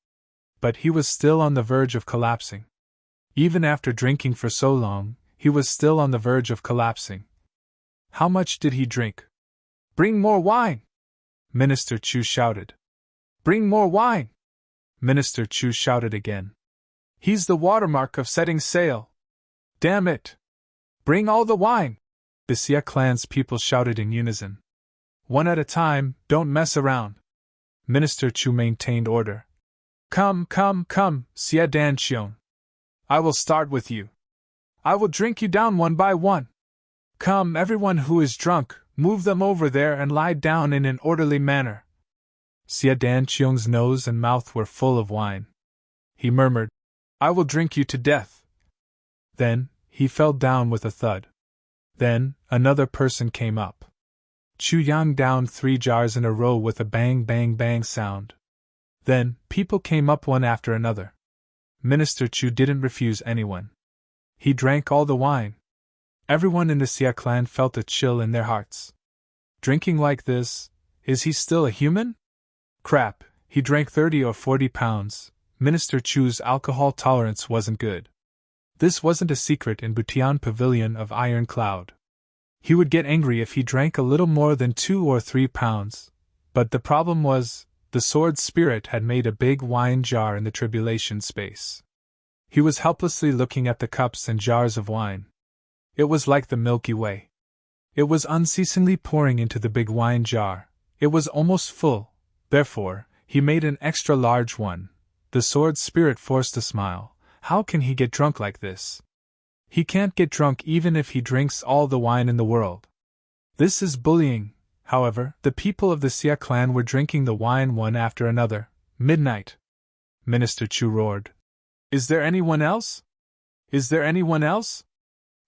But he was still on the verge of collapsing. Even after drinking for so long, he was still on the verge of collapsing. How much did he drink? Bring more wine! Minister Chu shouted. Bring more wine! Minister Chu shouted again. He's the watermark of setting sail. Damn it! Bring all the wine! The Xia clan's people shouted in unison. One at a time, don't mess around. Minister Chu maintained order. Come, Xia Danqiong. I will start with you. I will drink you down one by one. Come, everyone who is drunk, Move them over there and lie down in an orderly manner. Xia Danqiong's nose and mouth were full of wine. He murmured, I will drink you to death. Then, he fell down with a thud. Then, another person came up. Chu Yang downed 3 jars in a row with a bang bang bang sound. Then, people came up one after another. Minister Chu didn't refuse anyone. He drank all the wine. Everyone in the Xia clan felt a chill in their hearts. Drinking like this, is he still a human? Crap, he drank 30 or 40 pounds. Minister Chu's alcohol tolerance wasn't good. This wasn't a secret in Butian Pavilion of Iron Cloud. He would get angry if he drank a little more than 2 or 3 pounds, but the problem was, the sword spirit had made a big wine jar in the tribulation space. He was helplessly looking at the cups and jars of wine. It was like the Milky Way. It was unceasingly pouring into the big wine jar. It was almost full, therefore, he made an extra large one. The sword spirit forced a smile. How can he get drunk like this? He can't get drunk even if he drinks all the wine in the world. This is bullying. However, the people of the Xia clan were drinking the wine one after another. Midnight. Minister Chu roared. Is there anyone else? Is there anyone else?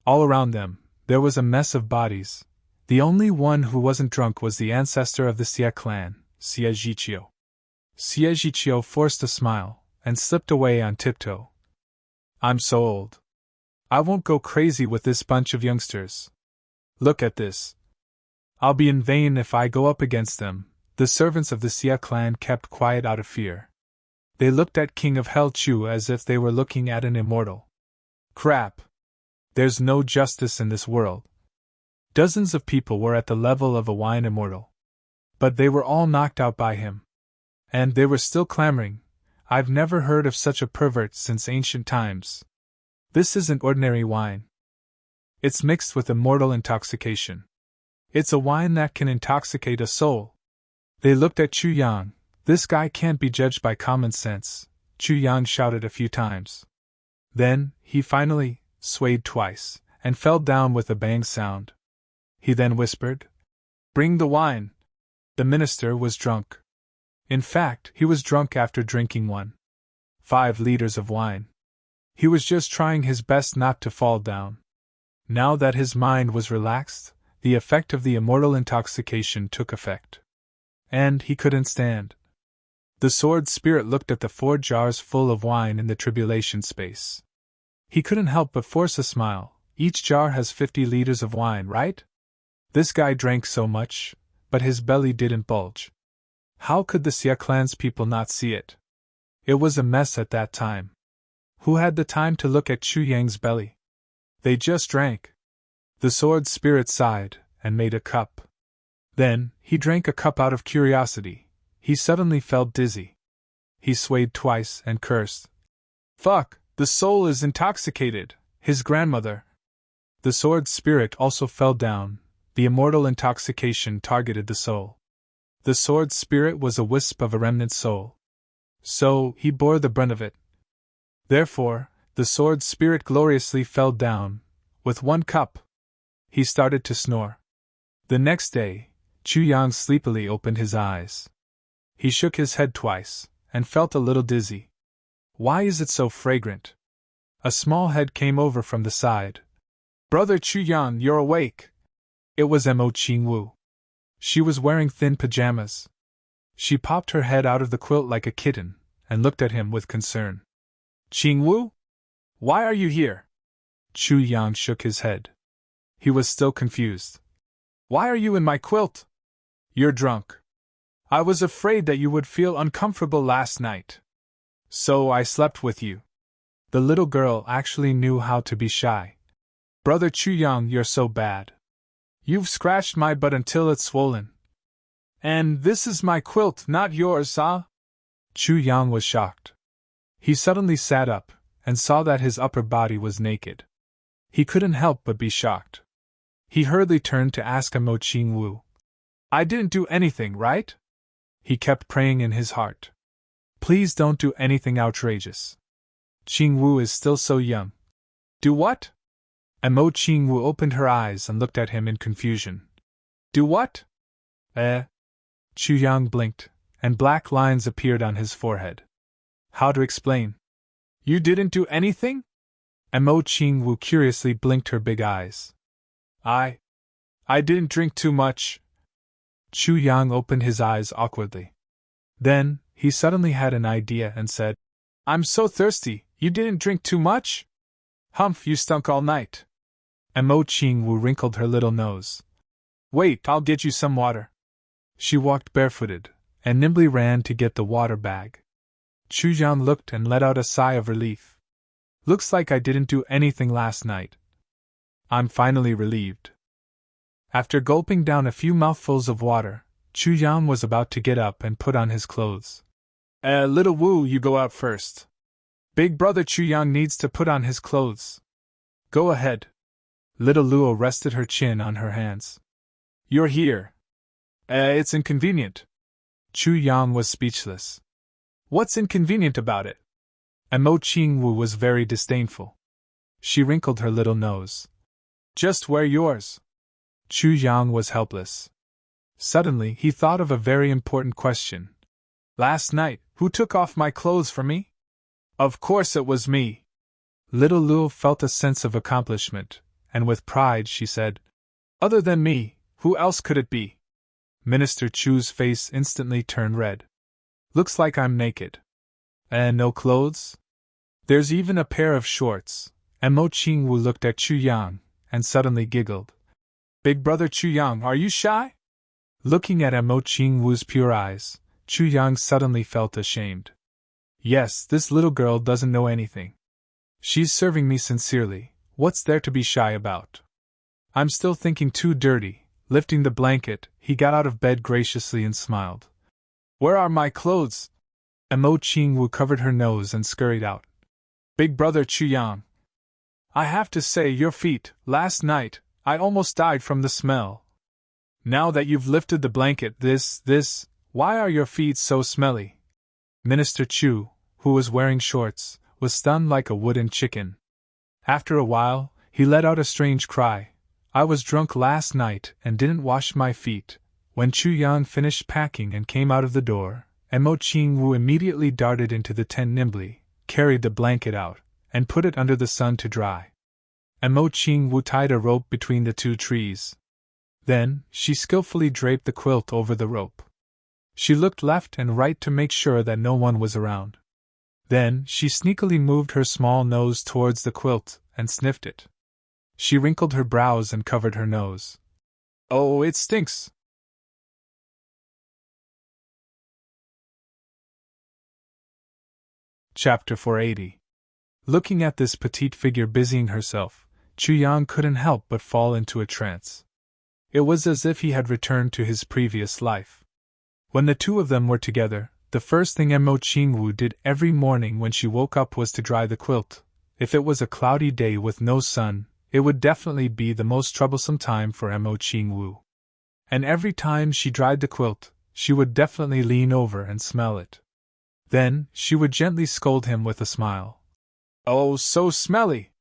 All around them, there was a mess of bodies. The only one who wasn't drunk was the ancestor of the Xia clan, Xia Zhiqiu. Xia Zhiqiu forced a smile, and slipped away on tiptoe. I'm so old. I won't go crazy with this bunch of youngsters. Look at this. I'll be in vain if I go up against them. The servants of the Xia clan kept quiet out of fear. They looked at King of Hell Chu as if they were looking at an immortal. Crap. There's no justice in this world. Dozens of people were at the level of a wine immortal. But they were all knocked out by him. And they were still clamoring. I've never heard of such a pervert since ancient times. This isn't ordinary wine. It's mixed with immortal intoxication. It's a wine that can intoxicate a soul. They looked at Chu Yang. This guy can't be judged by common sense, Chu Yang shouted a few times. Then, he finally swayed twice, and fell down with a bang sound. He then whispered, Bring the wine. The minister was drunk. In fact, he was drunk after drinking 1.5 liters of wine. He was just trying his best not to fall down. Now that his mind was relaxed, the effect of the immortal intoxication took effect. And he couldn't stand. The sword spirit looked at the 4 jars full of wine in the tribulation space. He couldn't help but force a smile. Each jar has 50 liters of wine, right? This guy drank so much, but his belly didn't bulge. How could the Xia clan's people not see it? It was a mess at that time. Who had the time to look at Chu Yang's belly? They just drank. The sword spirit sighed, and made a cup. Then, he drank a cup out of curiosity. He suddenly felt dizzy. He swayed twice and cursed. Fuck, the soul is intoxicated, his grandmother. The sword spirit also fell down. The immortal intoxication targeted the soul. The sword spirit was a wisp of a remnant soul. So, he bore the brunt of it. Therefore, the sword spirit gloriously fell down, with 1 cup. He started to snore. The next day, Chu Yang sleepily opened his eyes. He shook his head twice, and felt a little dizzy. Why is it so fragrant? A small head came over from the side. Brother Chu Yang, you're awake! It was Mo Qingwu. She was wearing thin pajamas. She popped her head out of the quilt like a kitten, and looked at him with concern. Qingwu? Why are you here? Chu Yang shook his head. He was still confused. Why are you in my quilt? You're drunk. I was afraid that you would feel uncomfortable last night. So I slept with you. The little girl actually knew how to be shy. Brother Chu Yang, you're so bad. You've scratched my butt until it's swollen. And this is my quilt, not yours, huh? Chu Yang was shocked. He suddenly sat up, and saw that his upper body was naked. He couldn't help but be shocked. He hurriedly turned to ask Mo Qingwu. I didn't do anything, right? He kept praying in his heart. Please don't do anything outrageous. Qingwu is still so young. Do what? Mo Qingwu opened her eyes and looked at him in confusion. Do what? Chu Yang blinked, and black lines appeared on his forehead. How to explain? You didn't do anything? Mo Ching Wu curiously blinked her big eyes. I didn't drink too much. Chu Yang opened his eyes awkwardly. Then, he suddenly had an idea and said, I'm so thirsty, you didn't drink too much? Humph, you stunk all night. Mo Ching Wu wrinkled her little nose. Wait, I'll get you some water. She walked barefooted, and nimbly ran to get the water bag. Chu Yang looked and let out a sigh of relief. Looks like I didn't do anything last night. I'm finally relieved. After gulping down a few mouthfuls of water, Chu Yang was about to get up and put on his clothes. Little Wu, you go out first. Big brother Chu Yang needs to put on his clothes. Go ahead. Little Luo rested her chin on her hands. You're here. It's inconvenient. Chu Yang was speechless. What's inconvenient about it? Mo Ching Wu was very disdainful. She wrinkled her little nose. Just wear yours. Chu Yang was helpless. Suddenly, he thought of a very important question. Last night, who took off my clothes for me? Of course it was me. Little Luo felt a sense of accomplishment, and with pride she said, Other than me, who else could it be? Minister Chu's face instantly turned red. Looks like I'm naked. And no clothes? There's even a pair of shorts. Mo Ching Wu looked at Chu Yang, and suddenly giggled. Big brother Chu Yang, are you shy? Looking at Mo Ching Wu's pure eyes, Chu Yang suddenly felt ashamed. Yes, this little girl doesn't know anything. She's serving me sincerely, what's there to be shy about? I'm still thinking too dirty. Lifting the blanket, he got out of bed graciously and smiled. Where are my clothes? Mo Ching Wu covered her nose and scurried out. Big brother Chu Yang. I have to say, your feet, last night, I almost died from the smell. Now that you've lifted the blanket, why are your feet so smelly? Minister Chu, who was wearing shorts, was stunned like a wooden chicken. After a while, he let out a strange cry. I was drunk last night and didn't wash my feet. When Chu Yang finished packing and came out of the door, Mo Ching Wu immediately darted into the tent nimbly, carried the blanket out, and put it under the sun to dry. Mo Ching Wu tied a rope between the two trees. Then, she skillfully draped the quilt over the rope. She looked left and right to make sure that no one was around. Then, she sneakily moved her small nose towards the quilt and sniffed it. She wrinkled her brows and covered her nose. Oh, it stinks! Chapter 480. Looking at this petite figure busying herself, Chu Yang couldn't help but fall into a trance. It was as if he had returned to his previous life. When the two of them were together, the first thing Mo Ching Wu did every morning when she woke up was to dry the quilt. If it was a cloudy day with no sun, it would definitely be the most troublesome time for Mo Ching Wu. And every time she dried the quilt, she would definitely lean over and smell it. Then, she would gently scold him with a smile. Oh, so smelly!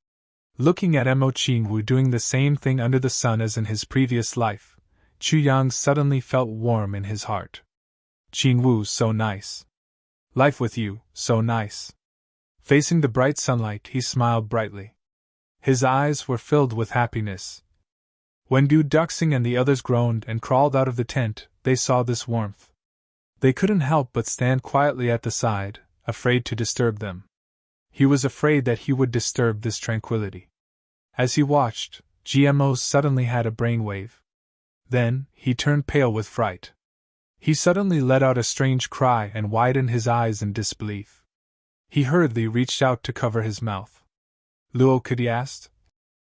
Looking at Mo Ching Wu doing the same thing under the sun as in his previous life, Chu Yang suddenly felt warm in his heart. Ching Wu, so nice. Life with you, so nice. Facing the bright sunlight, he smiled brightly. His eyes were filled with happiness. When Gu Duxing and the others groaned and crawled out of the tent, they saw this warmth. They couldn't help but stand quietly at the side, afraid to disturb them. He was afraid that he would disturb this tranquility. As he watched, GMO suddenly had a brainwave. Then, he turned pale with fright. He suddenly let out a strange cry and widened his eyes in disbelief. He hurriedly reached out to cover his mouth. Luo, could he asked?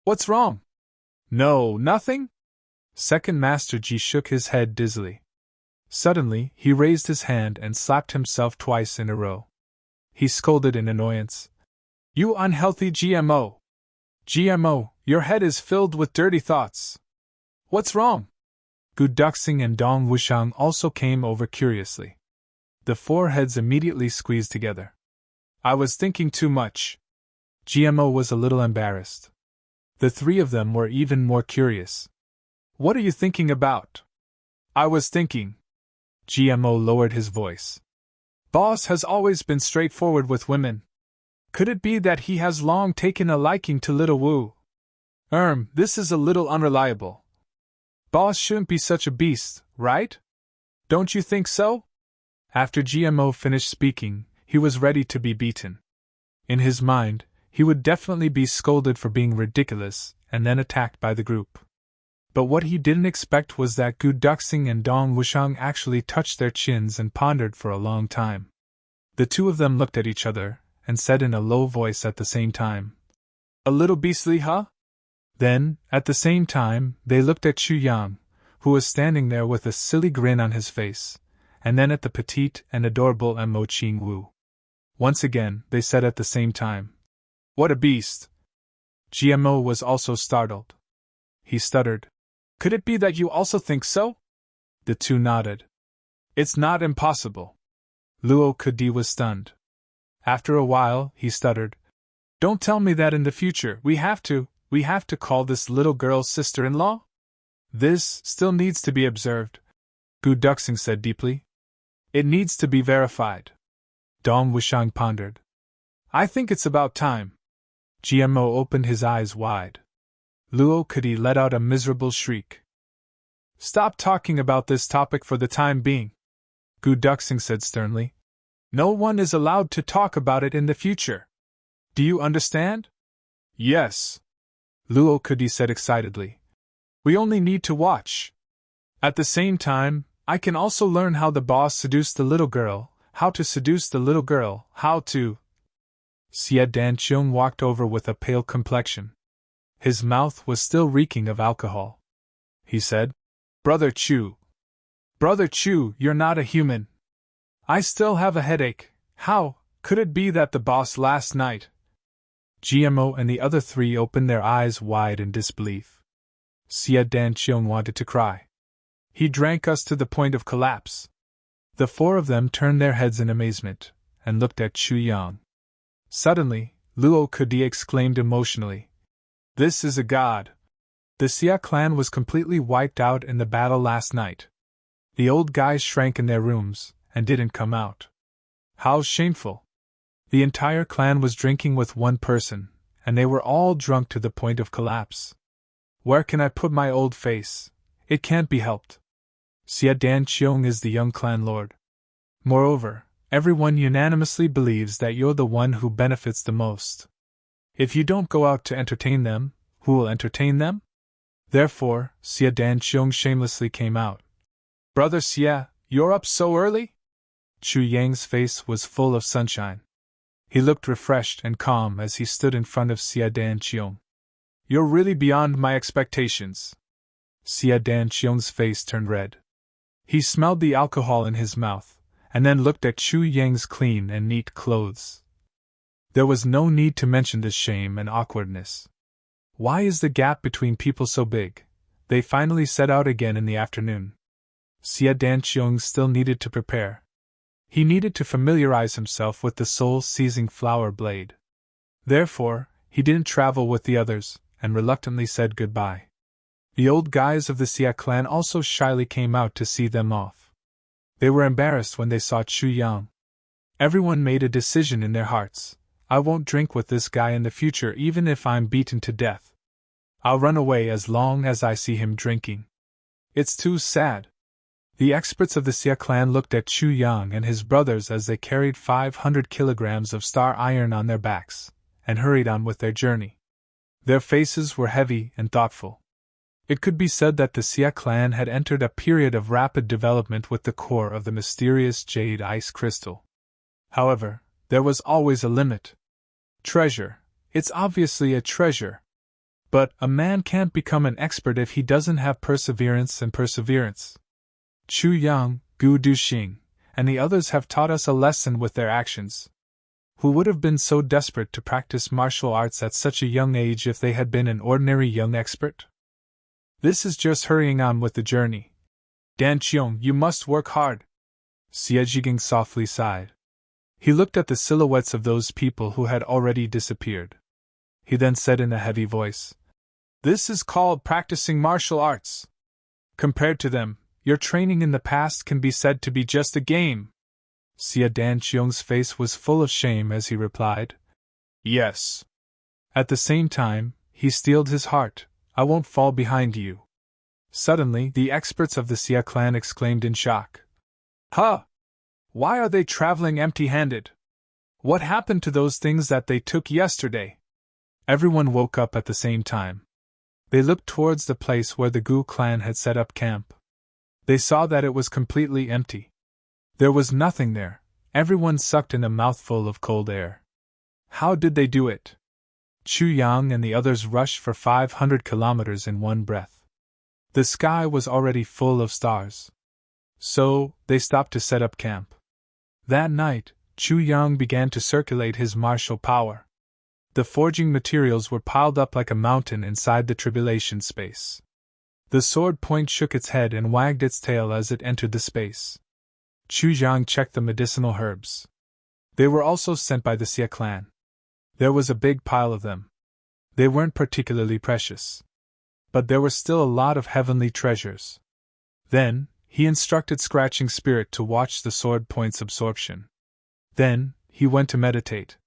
What's wrong? No, nothing? Second Master Ji shook his head dizzily. Suddenly, he raised his hand and slapped himself twice in a row. He scolded in annoyance. You unhealthy GMO! GMO, your head is filled with dirty thoughts. What's wrong? Gu Duxing and Dong Wushang also came over curiously. The four heads immediately squeezed together. I was thinking too much. GMO was a little embarrassed. The three of them were even more curious. What are you thinking about? I was thinking. GMO lowered his voice. Boss has always been straightforward with women. Could it be that he has long taken a liking to little Wu? This is a little unreliable. Boss shouldn't be such a beast, right? Don't you think so? After GMO finished speaking, he was ready to be beaten. In his mind, he would definitely be scolded for being ridiculous and then attacked by the group. But what he didn't expect was that Gu Duxing and Dong Wushang actually touched their chins and pondered for a long time. The two of them looked at each other and said in a low voice at the same time, "A little beastly, huh?" Then, at the same time, they looked at Chu Yang, who was standing there with a silly grin on his face, and then at the petite and adorable Mo Ching Wu. Once again, they said at the same time, "What a beast!" GMO was also startled. He stuttered, "Could it be that you also think so?" The two nodded. "It's not impossible." Luo Kudi was stunned. After a while, he stuttered, "Don't tell me that in the future we have to call this little girl sister-in-law?" "This still needs to be observed," Gu Duxing said deeply. "It needs to be verified." Dong Wushang pondered. "I think it's about time." GMO opened his eyes wide. Luo Kudi let out a miserable shriek. "Stop talking about this topic for the time being," Gu Duxing said sternly. "No one is allowed to talk about it in the future. Do you understand?" "Yes," Luo Kudi said excitedly. "We only need to watch. At the same time, I can also learn how the boss seduced the little girl, how to seduce the little girl, how to—" Xie Danqiong walked over with a pale complexion. His mouth was still reeking of alcohol. He said, Brother Chu, you're not a human. I still have a headache. How could it be that the boss last night—" GMO and the other three opened their eyes wide in disbelief. Xie Danqiong wanted to cry. "He drank us to the point of collapse." The four of them turned their heads in amazement, and looked at Chu Yang. Suddenly, Luo Kudi exclaimed emotionally, "This is a god! The Xia clan was completely wiped out in the battle last night. The old guys shrank in their rooms, and didn't come out. How shameful! The entire clan was drinking with one person, and they were all drunk to the point of collapse. Where can I put my old face? It can't be helped. Xie Danqiong is the young clan lord. Moreover, everyone unanimously believes that you're the one who benefits the most. If you don't go out to entertain them, who will entertain them? Therefore, Xie Danqiong shamelessly came out. Brother Xie, you're up so early?" Chu Yang's face was full of sunshine. He looked refreshed and calm as he stood in front of Xie Danqiong. "You're really beyond my expectations." Xie Danqiong's face turned red. He smelled the alcohol in his mouth, and then looked at Chu Yang's clean and neat clothes. There was no need to mention this shame and awkwardness. Why is the gap between people so big? They finally set out again in the afternoon. Xie Danqiong still needed to prepare. He needed to familiarize himself with the soul-seizing flower blade. Therefore, he didn't travel with the others, and reluctantly said goodbye. The old guys of the Xia clan also shyly came out to see them off. They were embarrassed when they saw Chu Yang. Everyone made a decision in their hearts. I won't drink with this guy in the future even if I'm beaten to death. I'll run away as long as I see him drinking. It's too sad. The experts of the Xia clan looked at Chu Yang and his brothers as they carried 500 kilograms of star iron on their backs, and hurried on with their journey. Their faces were heavy and thoughtful. It could be said that the Xia clan had entered a period of rapid development with the core of the mysterious jade ice crystal. However, there was always a limit. Treasure. It's obviously a treasure. But a man can't become an expert if he doesn't have perseverance and perseverance. Chu Yang, Gu Duxing, and the others have taught us a lesson with their actions. Who would have been so desperate to practice martial arts at such a young age if they had been an ordinary young expert? This is just hurrying on with the journey. Danqiong, you must work hard. Xie Zhiging softly sighed. He looked at the silhouettes of those people who had already disappeared. He then said in a heavy voice, This is called practicing martial arts. Compared to them, your training in the past can be said to be just a game. Xia Danqiong's face was full of shame as he replied, Yes. At the same time, he steeled his heart, I won't fall behind you. Suddenly, the experts of the Xia clan exclaimed in shock. Huh! Why are they traveling empty-handed? What happened to those things that they took yesterday? Everyone woke up at the same time. They looked towards the place where the Gu clan had set up camp. They saw that it was completely empty. There was nothing there. Everyone sucked in a mouthful of cold air. How did they do it? Chu Yang and the others rushed for 500 kilometers in one breath. The sky was already full of stars. So, they stopped to set up camp. That night, Chu Yang began to circulate his martial power. The forging materials were piled up like a mountain inside the tribulation space. The sword point shook its head and wagged its tail as it entered the space. Chu Yang checked the medicinal herbs. They were also sent by the Xia clan. There was a big pile of them. They weren't particularly precious. But there were still a lot of heavenly treasures. Then, he instructed Scratching Spirit to watch the sword point's absorption. Then, he went to meditate.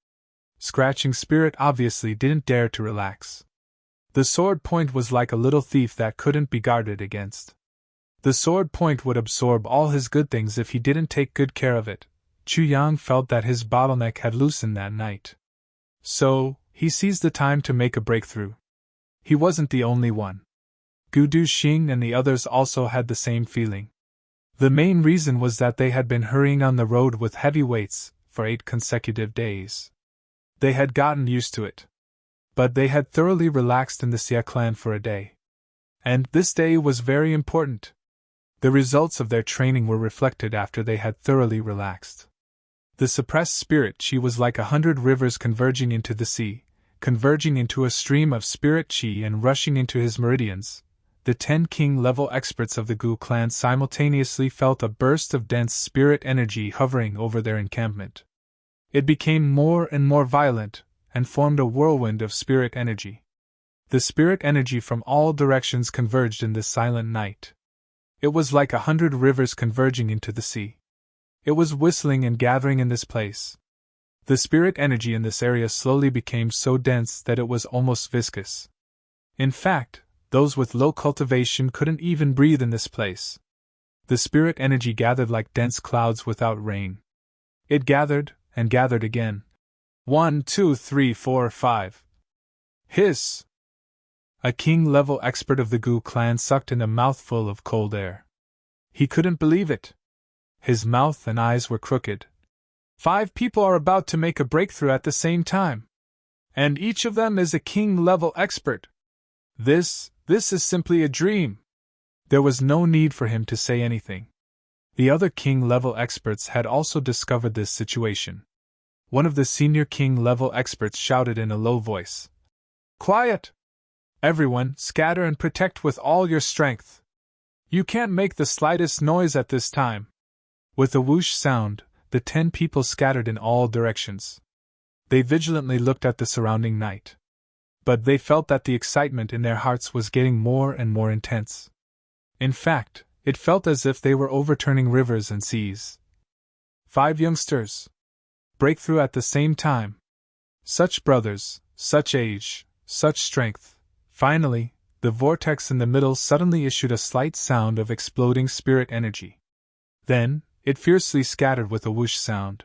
Scratching Spirit obviously didn't dare to relax. The sword point was like a little thief that couldn't be guarded against. The sword point would absorb all his good things if he didn't take good care of it. Chu Yang felt that his bottleneck had loosened that night. So, he seized the time to make a breakthrough. He wasn't the only one. Gu Duxing and the others also had the same feeling. The main reason was that they had been hurrying on the road with heavy weights for 8 consecutive days. They had gotten used to it. But they had thoroughly relaxed in the Xia clan for a day. And this day was very important. The results of their training were reflected after they had thoroughly relaxed. The suppressed spirit chi was like 100 rivers converging into the sea, converging into a stream of spirit chi and rushing into his meridians. The 10 king-level experts of the Gu clan simultaneously felt a burst of dense spirit energy hovering over their encampment. It became more and more violent, and formed a whirlwind of spirit energy. The spirit energy from all directions converged in this silent night. It was like 100 rivers converging into the sea. It was whistling and gathering in this place. The spirit energy in this area slowly became so dense that it was almost viscous. In fact, those with low cultivation couldn't even breathe in this place. The spirit energy gathered like dense clouds without rain. It gathered, and gathered again. 1, 2, 3, 4, 5. Hiss! A king-level expert of the Gu clan sucked in a mouthful of cold air. He couldn't believe it. His mouth and eyes were crooked. 5 people are about to make a breakthrough at the same time. And each of them is a king-level expert. This is simply a dream. There was no need for him to say anything. The other king-level experts had also discovered this situation. One of the senior king-level experts shouted in a low voice. Quiet! Everyone, scatter and protect with all your strength. You can't make the slightest noise at this time. With a whoosh sound, the 10 people scattered in all directions. They vigilantly looked at the surrounding night. But they felt that the excitement in their hearts was getting more and more intense. In fact, it felt as if they were overturning rivers and seas. 5 youngsters. Breakthrough at the same time. Such brothers, such age, such strength. Finally, the vortex in the middle suddenly issued a slight sound of exploding spirit energy. Then, it fiercely scattered with a whoosh sound.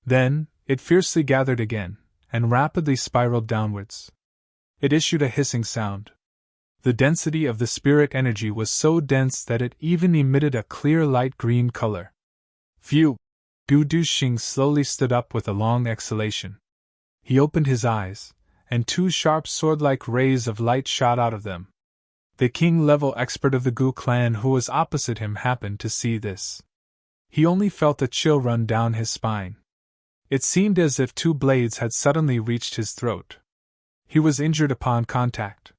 Then, it fiercely gathered again, and rapidly spiraled downwards. It issued a hissing sound. The density of the spirit energy was so dense that it even emitted a clear light green color. Phew! Gu Duxing slowly stood up with a long exhalation. He opened his eyes, and 2 sharp sword-like rays of light shot out of them. The king-level expert of the Gu clan who was opposite him happened to see this. He only felt a chill run down his spine. It seemed as if 2 blades had suddenly reached his throat. He was injured upon contact.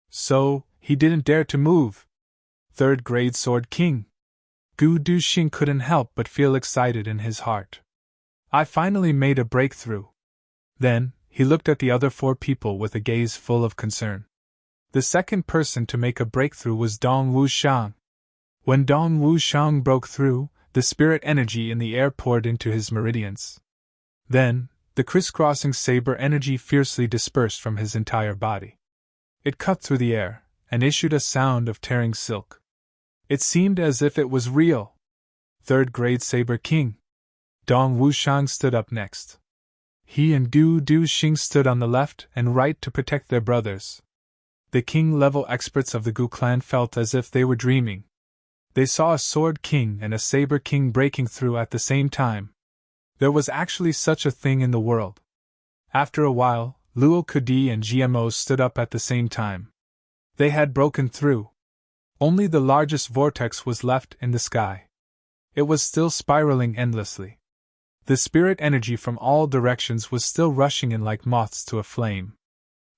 So, he didn't dare to move. 3rd grade Sword King. Gu Duxing couldn't help but feel excited in his heart. I finally made a breakthrough. Then, he looked at the other 4 people with a gaze full of concern. The second person to make a breakthrough was Dong Wuxiang. When Dong Wuxiang broke through, the spirit energy in the air poured into his meridians. Then, the crisscrossing saber energy fiercely dispersed from his entire body. It cut through the air, and issued a sound of tearing silk. It seemed as if it was real. Third grade Saber King. Dong Wuxiang stood up next. He and Gu Duxing stood on the left and right to protect their brothers. The king-level experts of the Gu clan felt as if they were dreaming. They saw a Sword King and a Saber King breaking through at the same time. There was actually such a thing in the world. After a while, Luo Kudi and GMO stood up at the same time. They had broken through. Only the largest vortex was left in the sky. It was still spiraling endlessly. The spirit energy from all directions was still rushing in like moths to a flame.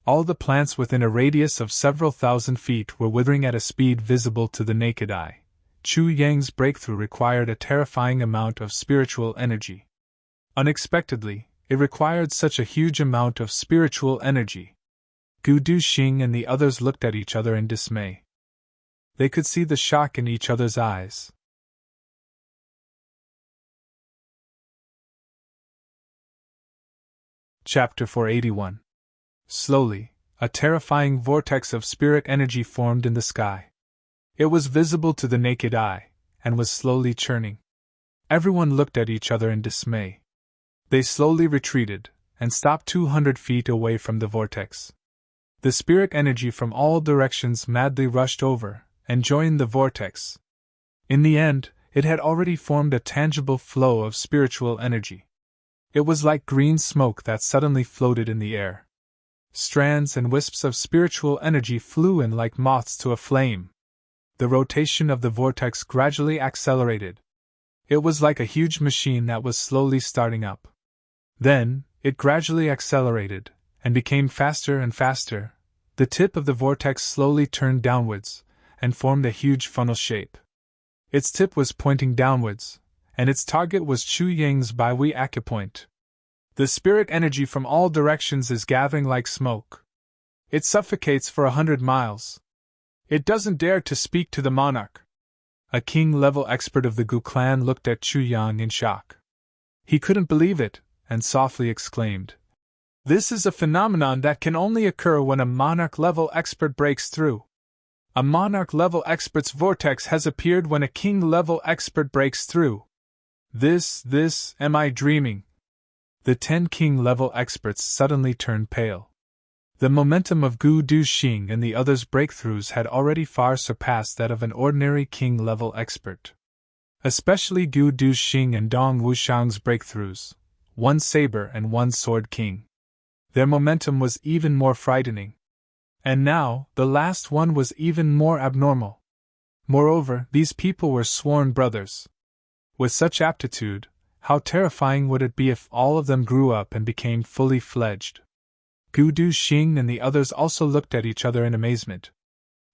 All the plants within a radius of several thousand feet were withering at a speed visible to the naked eye. Chu Yang's breakthrough required a terrifying amount of spiritual energy. Unexpectedly, it required such a huge amount of spiritual energy. Gu Duxing and the others looked at each other in dismay. They could see the shock in each other's eyes. Chapter 481. Slowly, a terrifying vortex of spirit energy formed in the sky. It was visible to the naked eye, and was slowly churning. Everyone looked at each other in dismay. They slowly retreated, and stopped 200 feet away from the vortex. The spirit energy from all directions madly rushed over, and joined the vortex. In the end, it had already formed a tangible flow of spiritual energy. It was like green smoke that suddenly floated in the air. Strands and wisps of spiritual energy flew in like moths to a flame. The rotation of the vortex gradually accelerated. It was like a huge machine that was slowly starting up. Then, it gradually accelerated, and became faster and faster. The tip of the vortex slowly turned downwards, and formed a huge funnel shape. Its tip was pointing downwards, and its target was Chu Yang's Baihui acupoint. The spirit energy from all directions is gathering like smoke. It suffocates for 100 miles. It doesn't dare to speak to the monarch. A king-level expert of the Gu clan looked at Chu Yang in shock. He couldn't believe it, and softly exclaimed, "This is a phenomenon that can only occur when a monarch-level expert breaks through. A monarch-level expert's vortex has appeared when a king-level expert breaks through. Am I dreaming?" The 10 king-level experts suddenly turned pale. The momentum of Gu Duxing and the others' breakthroughs had already far surpassed that of an ordinary king-level expert. Especially Gu Duxing and Dong Wuxiang's breakthroughs, one saber and one sword king. Their momentum was even more frightening. And now, the last one was even more abnormal. Moreover, these people were sworn brothers. With such aptitude, how terrifying would it be if all of them grew up and became fully fledged? Gu Duxing and the others also looked at each other in amazement.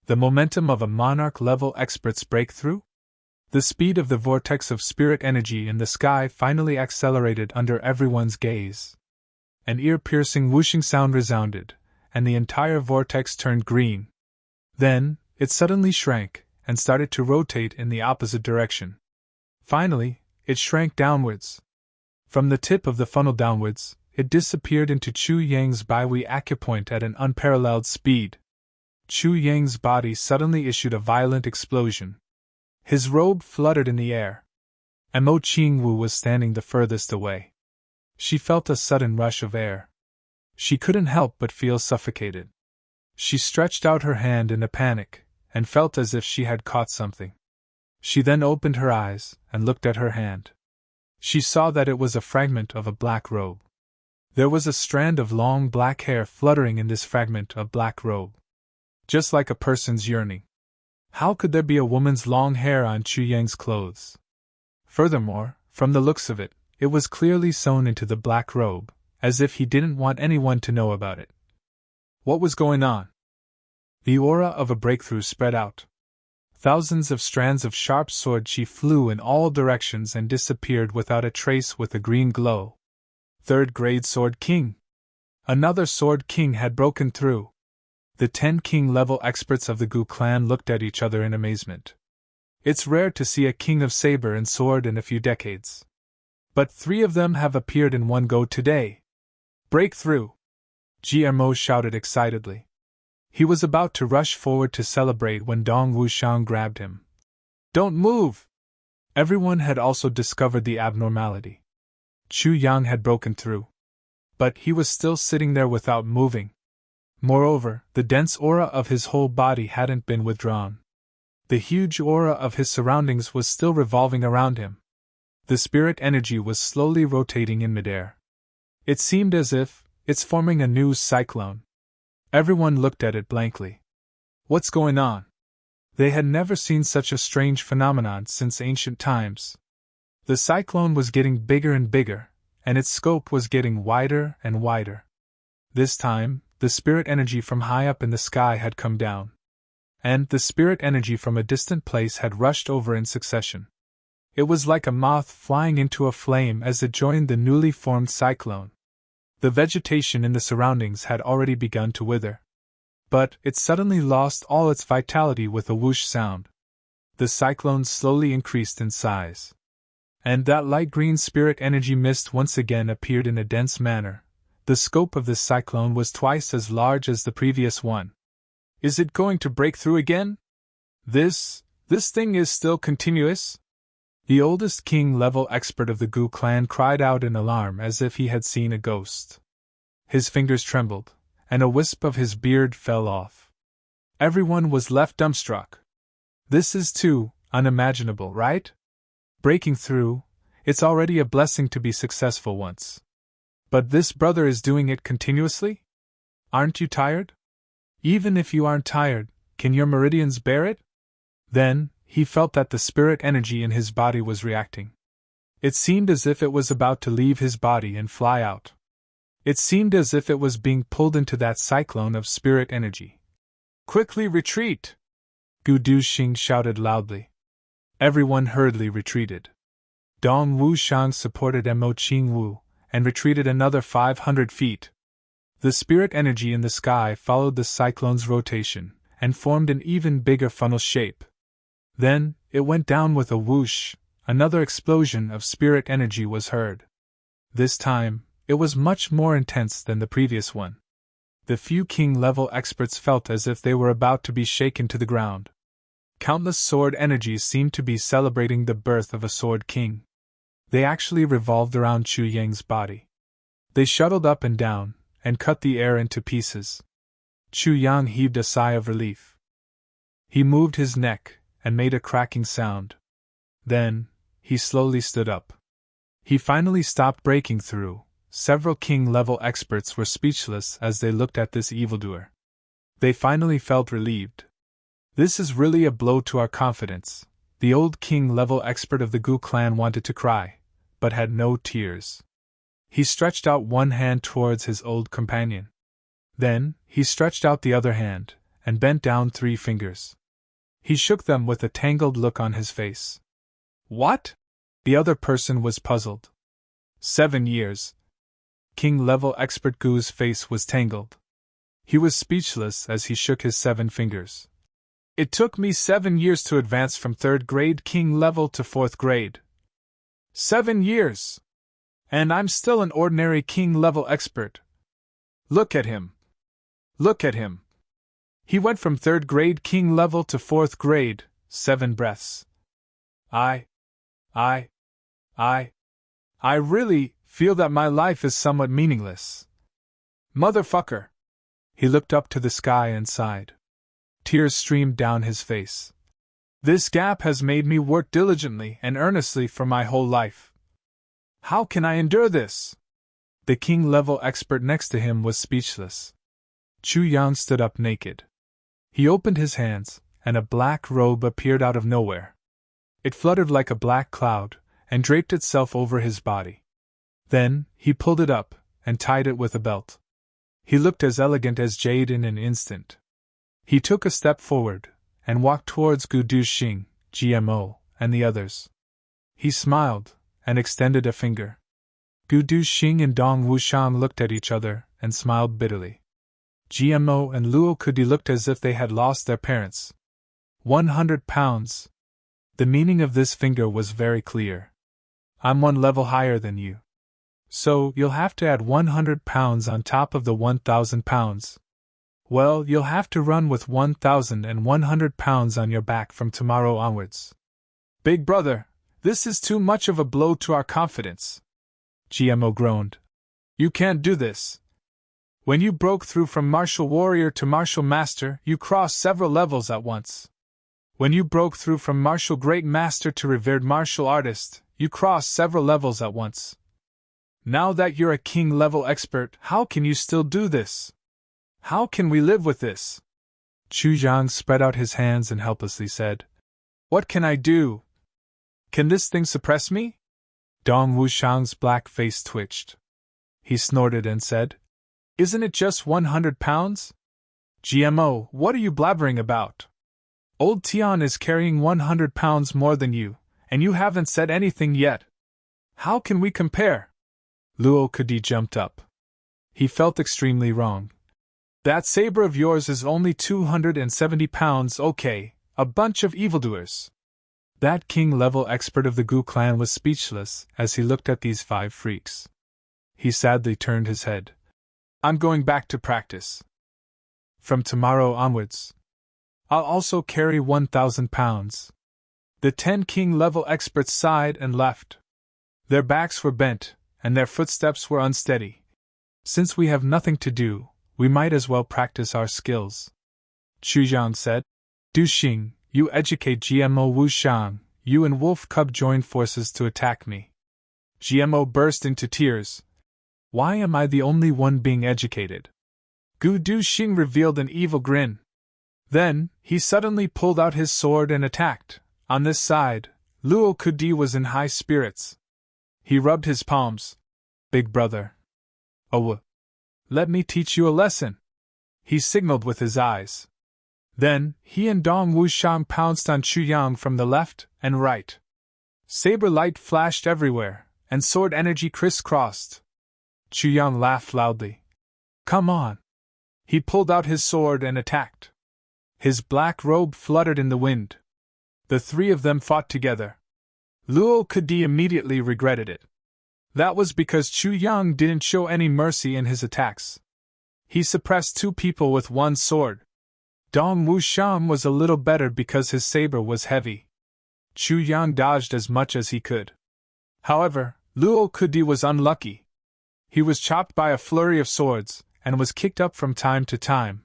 The momentum of a monarch-level expert's breakthrough? The speed of the vortex of spirit energy in the sky finally accelerated under everyone's gaze. An ear-piercing whooshing sound resounded, and the entire vortex turned green. Then, it suddenly shrank, and started to rotate in the opposite direction. Finally, it shrank downwards. From the tip of the funnel downwards, it disappeared into Chu Yang's Baihui acupoint at an unparalleled speed. Chu Yang's body suddenly issued a violent explosion. His robe fluttered in the air. And Mo Qingwu was standing the furthest away. She felt a sudden rush of air. She couldn't help but feel suffocated. She stretched out her hand in a panic, and felt as if she had caught something. She then opened her eyes, and looked at her hand. She saw that it was a fragment of a black robe. There was a strand of long black hair fluttering in this fragment of black robe. Just like a person's yearning. How could there be a woman's long hair on Chu Yang's clothes? Furthermore, from the looks of it, it was clearly sewn into the black robe, as if he didn't want anyone to know about it. What was going on? The aura of a breakthrough spread out. Thousands of strands of sharp sword chi flew in all directions and disappeared without a trace with a green glow. Third grade Sword King. Another Sword King had broken through. The 10 king-level experts of the Gu clan looked at each other in amazement. It's rare to see a king of saber and sword in a few decades. But 3 of them have appeared in one go today. Breakthrough! GMO shouted excitedly. He was about to rush forward to celebrate when Dong Wushang grabbed him. Don't move! Everyone had also discovered the abnormality. Chu Yang had broken through. But he was still sitting there without moving. Moreover, the dense aura of his whole body hadn't been withdrawn. The huge aura of his surroundings was still revolving around him. The spirit energy was slowly rotating in midair. It seemed as if it's forming a new cyclone. Everyone looked at it blankly. What's going on? They had never seen such a strange phenomenon since ancient times. The cyclone was getting bigger and bigger, and its scope was getting wider and wider. This time, the spirit energy from high up in the sky had come down. And the spirit energy from a distant place had rushed over in succession. It was like a moth flying into a flame as it joined the newly formed cyclone. The vegetation in the surroundings had already begun to wither. But it suddenly lost all its vitality with a whoosh sound. The cyclone slowly increased in size. And that light green spirit energy mist once again appeared in a dense manner. The scope of this cyclone was twice as large as the previous one. Is it going to break through again? This thing is still continuous? The oldest king-level expert of the Gu clan cried out in alarm as if he had seen a ghost. His fingers trembled, and a wisp of his beard fell off. Everyone was left dumbstruck. This is too unimaginable, right? Breaking through, it's already a blessing to be successful once. But this brother is doing it continuously? Aren't you tired? Even if you aren't tired, can your meridians bear it? Then, he felt that the spirit energy in his body was reacting. It seemed as if it was about to leave his body and fly out. It seemed as if it was being pulled into that cyclone of spirit energy. Quickly retreat! Gu Duxing shouted loudly. Everyone hurriedly retreated. Dong Wushang supported Mo Qingwu and retreated another 500 feet. The spirit energy in the sky followed the cyclone's rotation and formed an even bigger funnel shape. Then, it went down with a whoosh. Another explosion of spirit energy was heard. This time, it was much more intense than the previous one. The few king-level experts felt as if they were about to be shaken to the ground. Countless sword energies seemed to be celebrating the birth of a sword king. They actually revolved around Chu Yang's body. They shuttled up and down, and cut the air into pieces. Chu Yang heaved a sigh of relief. He moved his neck, and made a cracking sound. Then, he slowly stood up. He finally stopped breaking through. Several king-level experts were speechless as they looked at this evildoer. They finally felt relieved. This is really a blow to our confidence. The old king-level expert of the Gu clan wanted to cry, but had no tears. He stretched out one hand towards his old companion. Then, he stretched out the other hand, and bent down 3 fingers. He shook them with a tangled look on his face. What? The other person was puzzled. 7 years. King-level expert Gu's face was tangled. He was speechless as he shook his 7 fingers. It took me 7 years to advance from 3rd grade king level to 4th grade. 7 years! And I'm still an ordinary king level expert. Look at him. Look at him. He went from 3rd grade king level to 4th grade, 7 breaths. I really feel that my life is somewhat meaningless. Motherfucker! He looked up to the sky and sighed. Tears streamed down his face. This gap has made me work diligently and earnestly for my whole life. How can I endure this? The king-level expert next to him was speechless. Chu Yang stood up naked. He opened his hands, and a black robe appeared out of nowhere. It fluttered like a black cloud, and draped itself over his body. Then, he pulled it up, and tied it with a belt. He looked as elegant as jade in an instant. He took a step forward, and walked towards Gu Duxing, GMO, and the others. He smiled, and extended a finger. Gu Duxing and Dong Wushang looked at each other, and smiled bitterly. GMO and Luo Kudi looked as if they had lost their parents. 100 pounds. The meaning of this finger was very clear. I'm one level higher than you. So, you'll have to add 100 pounds on top of the 1,000 pounds. Well, you'll have to run with 1,100 pounds on your back from tomorrow onwards. Big brother, this is too much of a blow to our confidence. GMO groaned. You can't do this. When you broke through from martial warrior to martial master, you crossed several levels at once. When you broke through from martial great master to revered martial artist, you crossed several levels at once. Now that you're a king-level expert, how can you still do this? How can we live with this? Chu Jiang spread out his hands and helplessly said, What can I do? Can this thing suppress me? Dong Wushang's black face twitched. He snorted and said, Isn't it just 100 pounds? GMO, what are you blabbering about? Old Tian is carrying 100 pounds more than you, and you haven't said anything yet. How can we compare? Luo Kudi jumped up. He felt extremely wrong. That saber of yours is only 270 pounds, okay, a bunch of evildoers. That king-level expert of the Gu clan was speechless as he looked at these 5 freaks. He sadly turned his head. I'm going back to practice. From tomorrow onwards, I'll also carry 1,000 pounds. The 10 king-level experts sighed and left. Their backs were bent, and their footsteps were unsteady. Since we have nothing to do, we might as well practice our skills. Chu Jiang said. Du Xing, you educate GMO Wu Shang, you and Wolf Cub join forces to attack me. GMO burst into tears. Why am I the only one being educated? Gu Du Xing revealed an evil grin. Then, he suddenly pulled out his sword and attacked. On this side, Luo Kudi was in high spirits. He rubbed his palms. Big brother. Oh, let me teach you a lesson. He signaled with his eyes. Then, he and Dong Wushang pounced on Chu Yang from the left and right. Saber light flashed everywhere, and sword energy crisscrossed. Chu Yang laughed loudly. Come on. He pulled out his sword and attacked. His black robe fluttered in the wind. The 3 of them fought together. Luo Kudi immediately regretted it. That was because Chu Yang didn't show any mercy in his attacks. He suppressed 2 people with 1 sword. Dong Wushang was a little better because his saber was heavy. Chu Yang dodged as much as he could. However, Luo Kudi was unlucky. He was chopped by a flurry of swords, and was kicked up from time to time.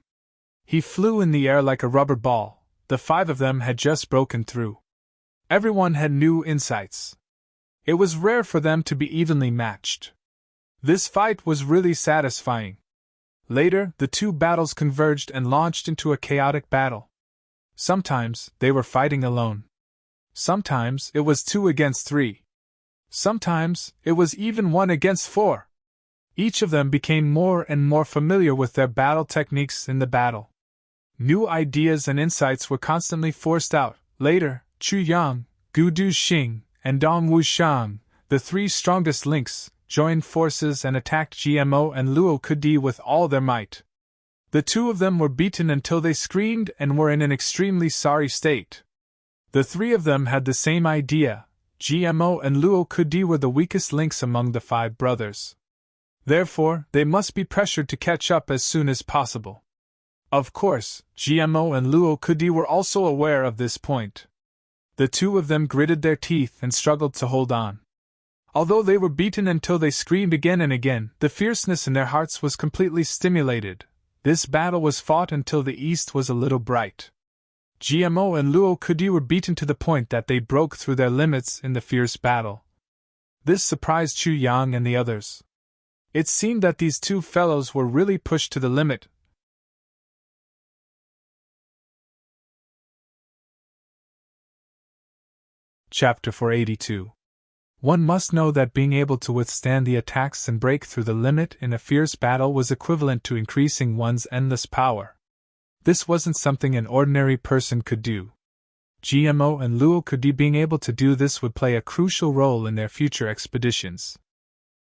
He flew in the air like a rubber ball. The 5 of them had just broken through. Everyone had new insights. It was rare for them to be evenly matched. This fight was really satisfying. Later, the 2 battles converged and launched into a chaotic battle. Sometimes, they were fighting alone. Sometimes, it was 2 against 3. Sometimes, it was even 1 against 4. Each of them became more and more familiar with their battle techniques in the battle. New ideas and insights were constantly forced out. Later, Chu Yang, Gu Du Xing, and Dong Wushang, the 3 strongest links, joined forces and attacked GMO and Luo Kudi with all their might. The 2 of them were beaten until they screamed and were in an extremely sorry state. The 3 of them had the same idea. GMO and Luo Kudi were the weakest links among the 5 brothers. Therefore, they must be pressured to catch up as soon as possible. Of course, GMO and Luo Kudi were also aware of this point. The 2 of them gritted their teeth and struggled to hold on. Although they were beaten until they screamed again and again, the fierceness in their hearts was completely stimulated. This battle was fought until the east was a little bright. GMO and Luo Kudi were beaten to the point that they broke through their limits in the fierce battle. This surprised Chu Yang and the others. It seemed that these 2 fellows were really pushed to the limit. Chapter 482. One must know that being able to withstand the attacks and break through the limit in a fierce battle was equivalent to increasing one's endless power. This wasn't something an ordinary person could do. GMO and Luo Kudi being able to do this would play a crucial role in their future expeditions.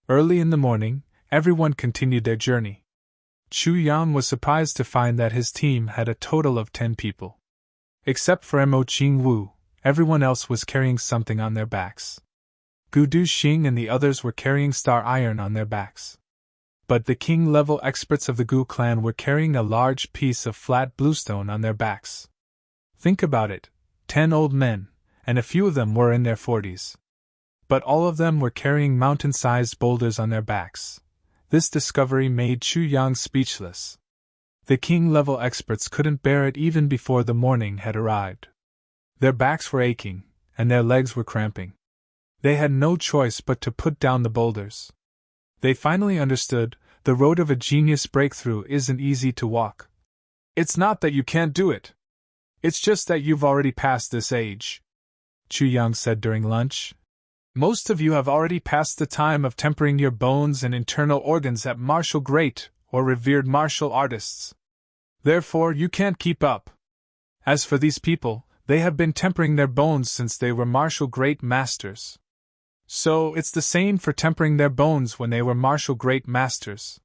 Early in the morning, everyone continued their journey. Chu Yang was surprised to find that his team had a total of 10 people. Except for Mo Qingwu, everyone else was carrying something on their backs. Gu Duxing and the others were carrying star iron on their backs. But the king-level experts of the Gu clan were carrying a large piece of flat bluestone on their backs. Think about it, 10 old men, and a few of them were in their 40s. But all of them were carrying mountain-sized boulders on their backs. This discovery made Chu Yang speechless. The king-level experts couldn't bear it even before the morning had arrived. Their backs were aching, and their legs were cramping. They had no choice but to put down the boulders. They finally understood, the road of a genius breakthrough isn't easy to walk. It's not that you can't do it. It's just that you've already passed this age, Chu Yang said during lunch. Most of you have already passed the time of tempering your bones and internal organs at martial great or revered martial artists. Therefore, you can't keep up. As for these people, they have been tempering their bones since they were martial great masters. So, it's the same for tempering their bones when they were martial great masters.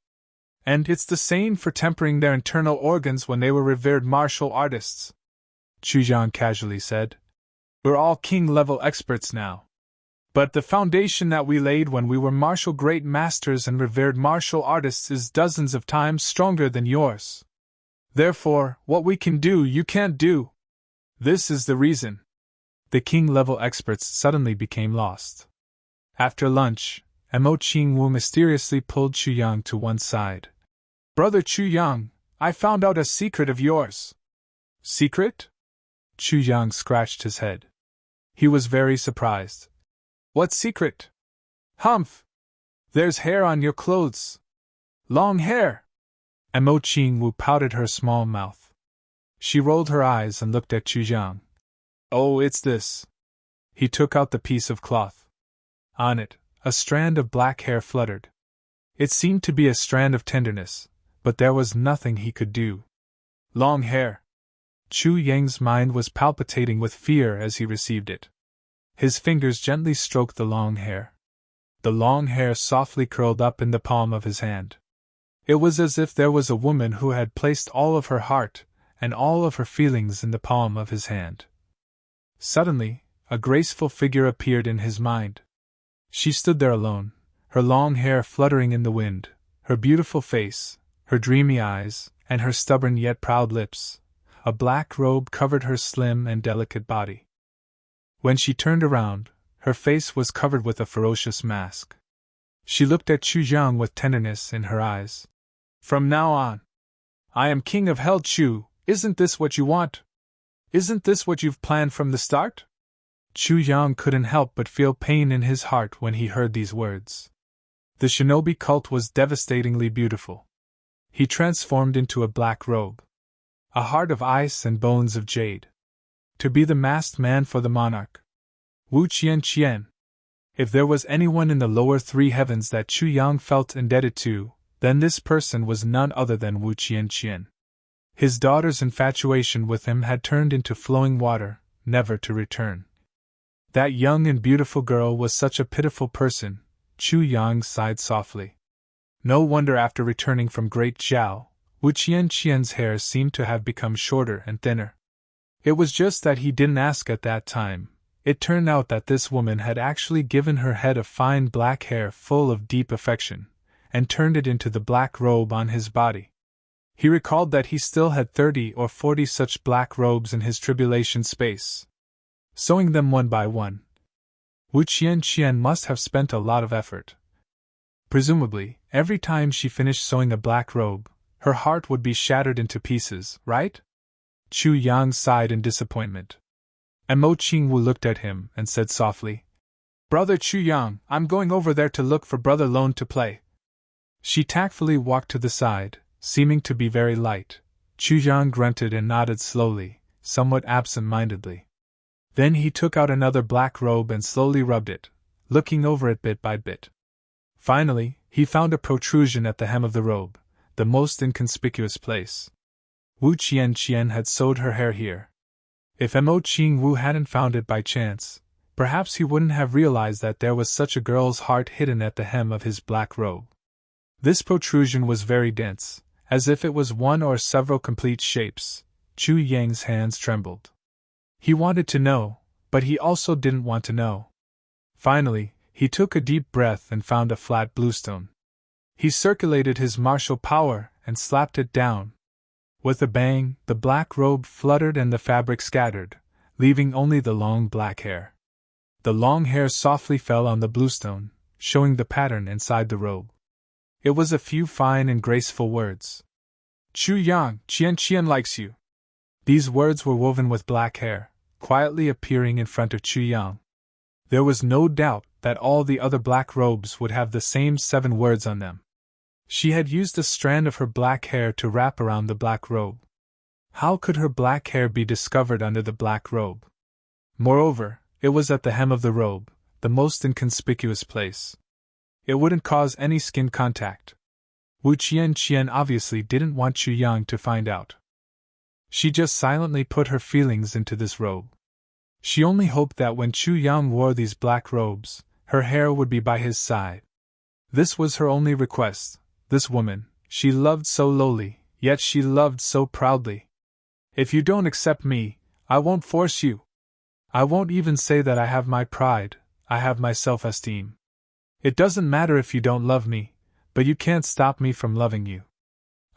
And it's the same for tempering their internal organs when they were revered martial artists, Chu Yang casually said. We're all king-level experts now. But the foundation that we laid when we were martial great masters and revered martial artists is dozens of times stronger than yours. Therefore, what we can do you can't do. This is the reason. The king-level experts suddenly became lost. After lunch, Mo Qingwu mysteriously pulled Chu Yang to one side. Brother Chu Yang, I found out a secret of yours. Secret? Chu Yang scratched his head. He was very surprised. What secret? Humph! There's hair on your clothes. Long hair! Mo Qingwu pouted her small mouth. She rolled her eyes and looked at Chu Yang. Oh, it's this. He took out the piece of cloth. On it, a strand of black hair fluttered. It seemed to be a strand of tenderness, but there was nothing he could do. Long hair. Chu Yang's mind was palpitating with fear as he received it. His fingers gently stroked the long hair. The long hair softly curled up in the palm of his hand. It was as if there was a woman who had placed all of her heart and all of her feelings in the palm of his hand. Suddenly, a graceful figure appeared in his mind. She stood there alone, her long hair fluttering in the wind, her beautiful face, her dreamy eyes, and her stubborn yet proud lips. A black robe covered her slim and delicate body. When she turned around, her face was covered with a ferocious mask. She looked at Chu Yang with tenderness in her eyes. From now on, I am king of Hell Chu, isn't this what you want? Isn't this what you've planned from the start? Chu Yang couldn't help but feel pain in his heart when he heard these words. The shinobi cult was devastatingly beautiful. He transformed into a black robe. A heart of ice and bones of jade. To be the masked man for the monarch. Wu Qian. If there was anyone in the lower three heavens that Chu Yang felt indebted to, then this person was none other than Wu Qian. His daughter's infatuation with him had turned into flowing water, never to return. That young and beautiful girl was such a pitiful person, Chu Yang sighed softly. No wonder after returning from Great Zhao, Wu Qian's hair seemed to have become shorter and thinner. It was just that he didn't ask at that time. It turned out that this woman had actually given her head of fine black hair full of deep affection, and turned it into the black robe on his body. He recalled that he still had 30 or 40 such black robes in his tribulation space. Sewing them one by one. Wu Qian must have spent a lot of effort. Presumably, every time she finished sewing a black robe, her heart would be shattered into pieces, right? Chu Yang sighed in disappointment. Mo Qingwu looked at him and said softly, Brother Chu Yang, I'm going over there to look for Brother Lone to play. She tactfully walked to the side, seeming to be very light. Chu Yang grunted and nodded slowly, somewhat absent-mindedly. Then he took out another black robe and slowly rubbed it, looking over it bit by bit. Finally, he found a protrusion at the hem of the robe, the most inconspicuous place. Wu Qian had sewed her hair here. If Mo Qingwu hadn't found it by chance, perhaps he wouldn't have realized that there was such a girl's heart hidden at the hem of his black robe. This protrusion was very dense, As if it was one or several complete shapes, Chu Yang's hands trembled. He wanted to know, but he also didn't want to know. Finally, he took a deep breath and found a flat bluestone. He circulated his martial power and slapped it down. With a bang, the black robe fluttered and the fabric scattered, leaving only the long black hair. The long hair softly fell on the bluestone, showing the pattern inside the robe. It was a few fine and graceful words. Chu Yang, Qian likes you. These words were woven with black hair, quietly appearing in front of Chu Yang. There was no doubt that all the other black robes would have the same 7 words on them. She had used a strand of her black hair to wrap around the black robe. How could her black hair be discovered under the black robe? Moreover, it was at the hem of the robe, the most inconspicuous place. It wouldn't cause any skin contact. Wu Qian obviously didn't want Chu Yang to find out. She just silently put her feelings into this robe. She only hoped that when Chu Yang wore these black robes, her hair would be by his side. This was her only request. This woman, she loved so lowly, yet she loved so proudly. If you don't accept me, I won't force you. I won't even say that I have my pride, I have my self-esteem. It doesn't matter if you don't love me, but you can't stop me from loving you.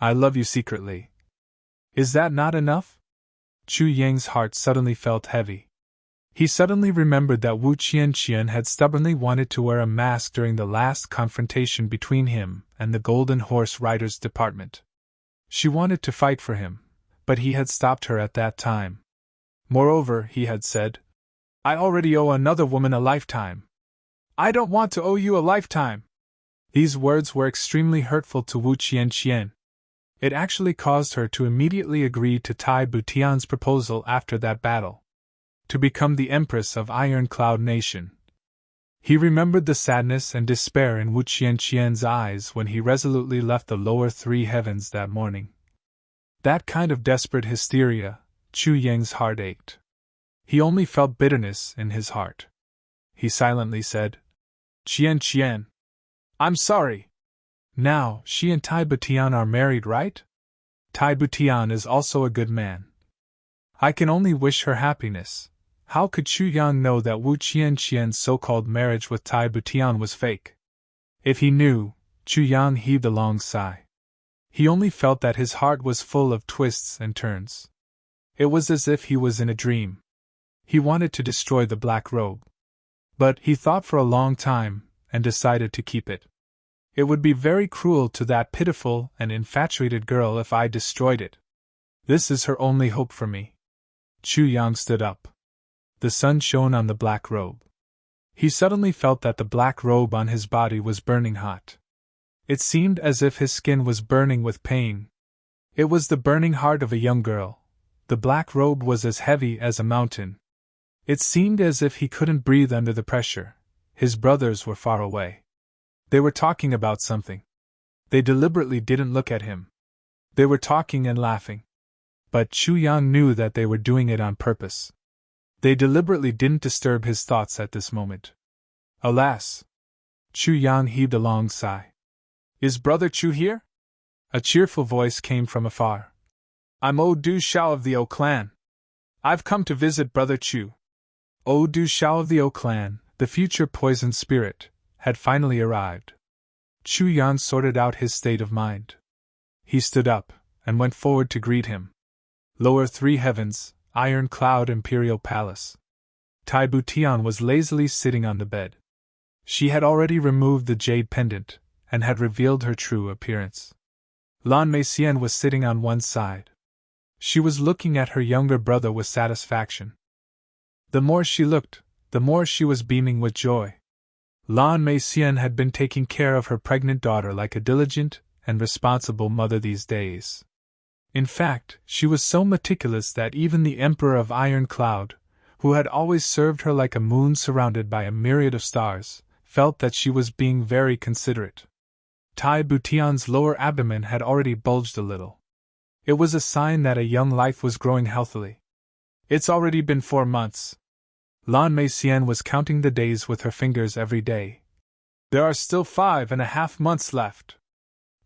I love you secretly. Is that not enough? Chu Yang's heart suddenly felt heavy. He suddenly remembered that Wu Qian had stubbornly wanted to wear a mask during the last confrontation between him and the Golden Horse Riders Department. She wanted to fight for him, but he had stopped her at that time. Moreover, he had said, I already owe another woman a lifetime. I don't want to owe you a lifetime. These words were extremely hurtful to Wu Qian. It actually caused her to immediately agree to Tai Butian's proposal after that battle. To become the Empress of Iron Cloud Nation. He remembered the sadness and despair in Wu Qian's eyes when he resolutely left the lower 3 heavens that morning. That kind of desperate hysteria, Chu Yang's heart ached. He only felt bitterness in his heart. He silently said, Qian, I'm sorry. Now, she and Tai Butian are married, right? Tai Butian is also a good man. I can only wish her happiness. How could Chu Yang know that Wu Qian's so-called marriage with Tai Butian was fake? If he knew, Chu Yang heaved a long sigh. He only felt that his heart was full of twists and turns. It was as if he was in a dream. He wanted to destroy the black robe. But he thought for a long time, and decided to keep it. It would be very cruel to that pitiful and infatuated girl if I destroyed it. This is her only hope for me. Chu Yang stood up. The sun shone on the black robe. He suddenly felt that the black robe on his body was burning hot. It seemed as if his skin was burning with pain. It was the burning heart of a young girl. The black robe was as heavy as a mountain. It seemed as if he couldn't breathe under the pressure. His brothers were far away. They were talking about something. They deliberately didn't look at him. They were talking and laughing. But Chu Yang knew that they were doing it on purpose. They deliberately didn't disturb his thoughts at this moment. Alas! Chu Yang heaved a long sigh. Is Brother Chu here? A cheerful voice came from afar. I'm Du Shao of the O clan. I've come to visit Brother Chu. Du Shao of the O clan, the future poison spirit, had finally arrived. Chu Yang sorted out his state of mind. He stood up, and went forward to greet him. Lower 3 heavens, Iron Cloud Imperial Palace. Tai Butian was lazily sitting on the bed. She had already removed the jade pendant, and had revealed her true appearance. Lan Meixian was sitting on one side. She was looking at her younger brother with satisfaction. The more she looked, the more she was beaming with joy. Lan Meixian had been taking care of her pregnant daughter like a diligent and responsible mother these days. In fact, she was so meticulous that even the Emperor of Iron Cloud, who had always served her like a moon surrounded by a myriad of stars, felt that she was being very considerate. Tai Butian's lower abdomen had already bulged a little. It was a sign that a young life was growing healthily. It's already been 4 months. Lan Meixian was counting the days with her fingers every day. There are still 5.5 months left.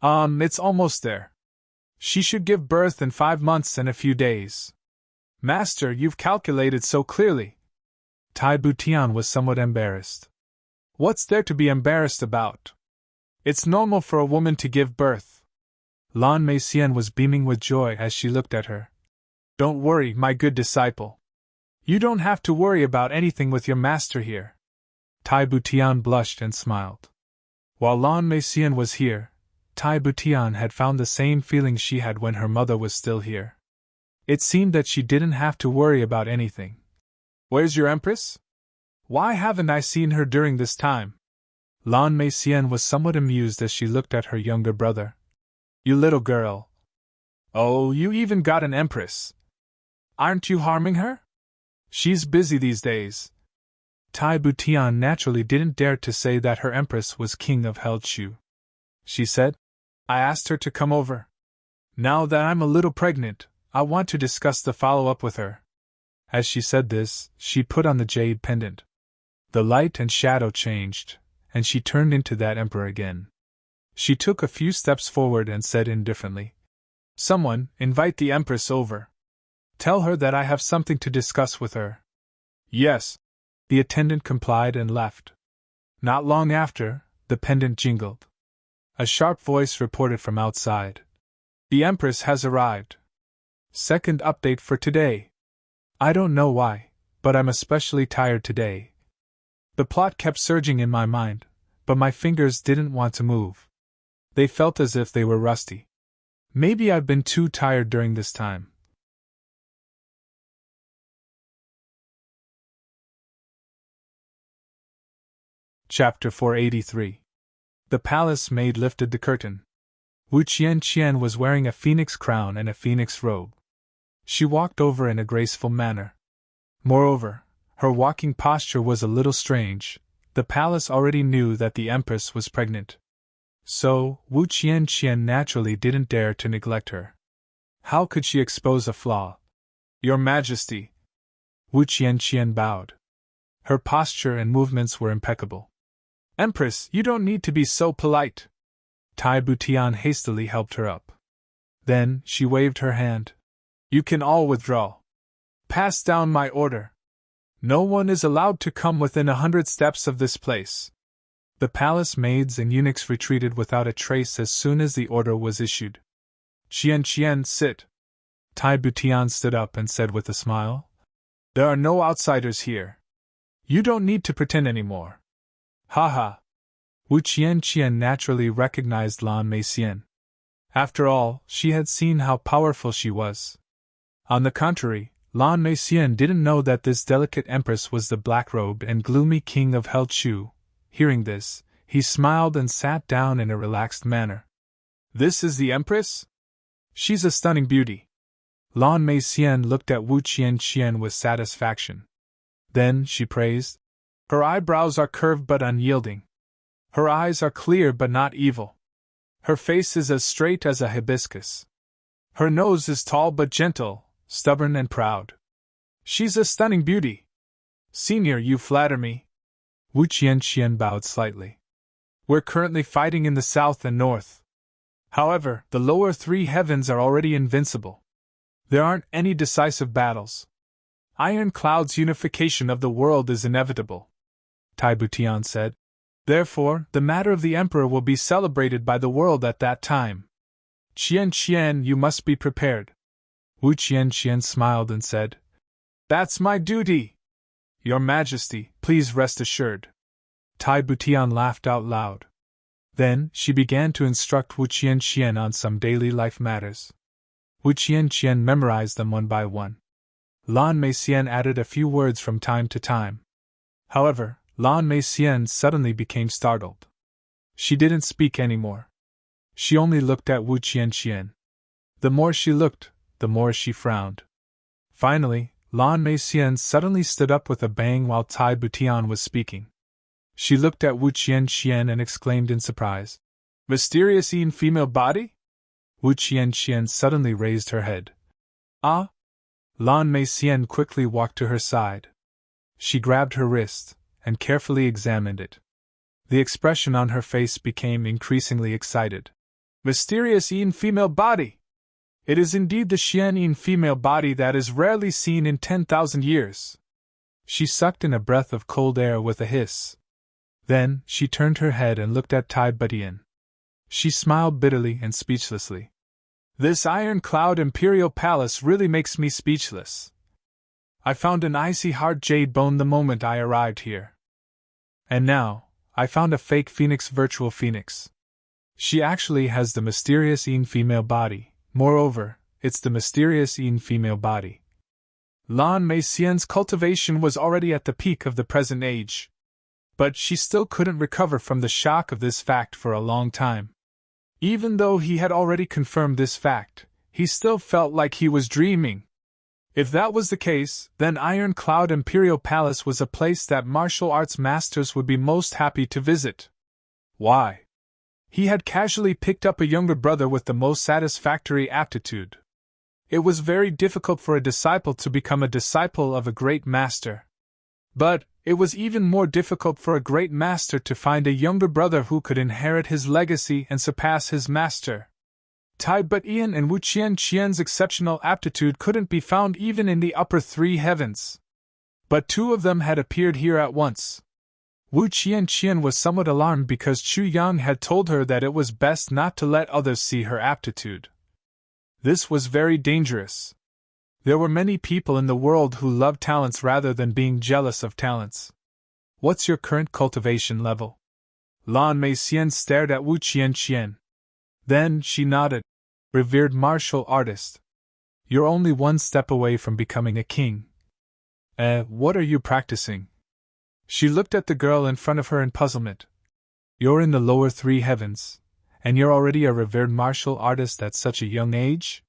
It's almost there. She should give birth in 5 months and a few days. Master, you've calculated so clearly. Tai Butian was somewhat embarrassed. What's there to be embarrassed about? It's normal for a woman to give birth. Lan Meixian was beaming with joy as she looked at her. Don't worry, my good disciple. You don't have to worry about anything with your master here. Tai Butian blushed and smiled. While Lan Meixian was here, Tai Butian had found the same feeling she had when her mother was still here. It seemed that she didn't have to worry about anything. Where's your empress? Why haven't I seen her during this time? Lan Meixian was somewhat amused as she looked at her younger brother. You little girl. Oh, you even got an empress. Aren't you harming her? She's busy these days. Tai Butian naturally didn't dare to say that her empress was king of Helchu. She said, I asked her to come over. Now that I'm a little pregnant, I want to discuss the follow-up with her. As she said this, she put on the jade pendant. The light and shadow changed, and she turned into that emperor again. She took a few steps forward and said indifferently, Someone, invite the empress over. Tell her that I have something to discuss with her. Yes. The attendant complied and left. Not long after, the pendant jingled. A sharp voice reported from outside. The empress has arrived. Second update for today. I don't know why, but I'm especially tired today. The plot kept surging in my mind, but my fingers didn't want to move. They felt as if they were rusty. Maybe I've been too tired during this time. Chapter 483. The palace maid lifted the curtain. Wu Qianqian was wearing a phoenix crown and a phoenix robe. She walked over in a graceful manner. Moreover, her walking posture was a little strange. The palace already knew that the empress was pregnant. So, Wu Qianqian naturally didn't dare to neglect her. How could she expose a flaw? Your Majesty. Wu Qianqian bowed. Her posture and movements were impeccable. Empress, you don't need to be so polite. Tai Butian hastily helped her up. Then, she waved her hand. You can all withdraw. Pass down my order. No one is allowed to come within 100 steps of this place. The palace maids and eunuchs retreated without a trace as soon as the order was issued. Qianqian, sit. Tai Butian stood up and said with a smile. There are no outsiders here. You don't need to pretend anymore. Ha. Wu Qianqian naturally recognized Lan Meixian. After all, she had seen how powerful she was. On the contrary, Lan Meixian didn't know that this delicate empress was the black-robed and gloomy king of Helchu. Hearing this, he smiled and sat down in a relaxed manner. This is the empress? She's a stunning beauty. Lan Meixian looked at Wu Qianqian with satisfaction. Then she praised. Her eyebrows are curved but unyielding. Her eyes are clear but not evil. Her face is as straight as a hibiscus. Her nose is tall but gentle, stubborn and proud. She's a stunning beauty. Senior, you flatter me. Wu Qianqian bowed slightly. We're currently fighting in the south and north. However, the lower 3 heavens are already invincible. There aren't any decisive battles. Iron Cloud's unification of the world is inevitable, Tai Butian said. Therefore, the matter of the emperor will be celebrated by the world at that time. Qianqian, you must be prepared. Wu Qianqian smiled and said, That's my duty. Your Majesty, please rest assured. Tai Butian laughed out loud. Then, she began to instruct Wu Qianqian on some daily life matters. Wu Qianqian memorized them one by one. Lan Meixian added a few words from time to time. However, Lan Meixian suddenly became startled. She didn't speak anymore. She only looked at Wu Qianqian. The more she looked, the more she frowned. Finally, Lan Meixian suddenly stood up with a bang while Tai Butian was speaking. She looked at Wu Qianqian and exclaimed in surprise. Mysterious female body? Wu Qianqian suddenly raised her head. Ah? Lan Meixian quickly walked to her side. She grabbed her wrist and carefully examined it. The expression on her face became increasingly excited. Mysterious female body! It is indeed the Xianyin female body that is rarely seen in 10,000 years. She sucked in a breath of cold air with a hiss. Then, she turned her head and looked at Tai Butian. She smiled bitterly and speechlessly. This iron-cloud imperial palace really makes me speechless. I found an icy hard jade bone the moment I arrived here. And now, I found a fake phoenix virtual phoenix. She actually has the mysterious Yin female body. Moreover, it's the mysterious Yin female body. Lan Mei Xian's cultivation was already at the peak of the present age. But she still couldn't recover from the shock of this fact for a long time. Even though he had already confirmed this fact, he still felt like he was dreaming. If that was the case, then Iron Cloud Imperial Palace was a place that martial arts masters would be most happy to visit. Why? He had casually picked up a younger brother with the most satisfactory aptitude. It was very difficult for a disciple to become a disciple of a great master. But it was even more difficult for a great master to find a younger brother who could inherit his legacy and surpass his master. Tai Butian and Wu Qianqian's exceptional aptitude couldn't be found even in the upper three heavens. But two of them had appeared here at once. Wu Qianqian was somewhat alarmed because Chu Yang had told her that it was best not to let others see her aptitude. This was very dangerous. There were many people in the world who loved talents rather than being jealous of talents. What's your current cultivation level? Lan Mei Xian stared at Wu Qianqian. Then she nodded. Revered martial artist. You're only one step away from becoming a king. What are you practicing? She looked at the girl in front of her in puzzlement. You're in the lower three heavens, and you're already a revered martial artist at such a young age?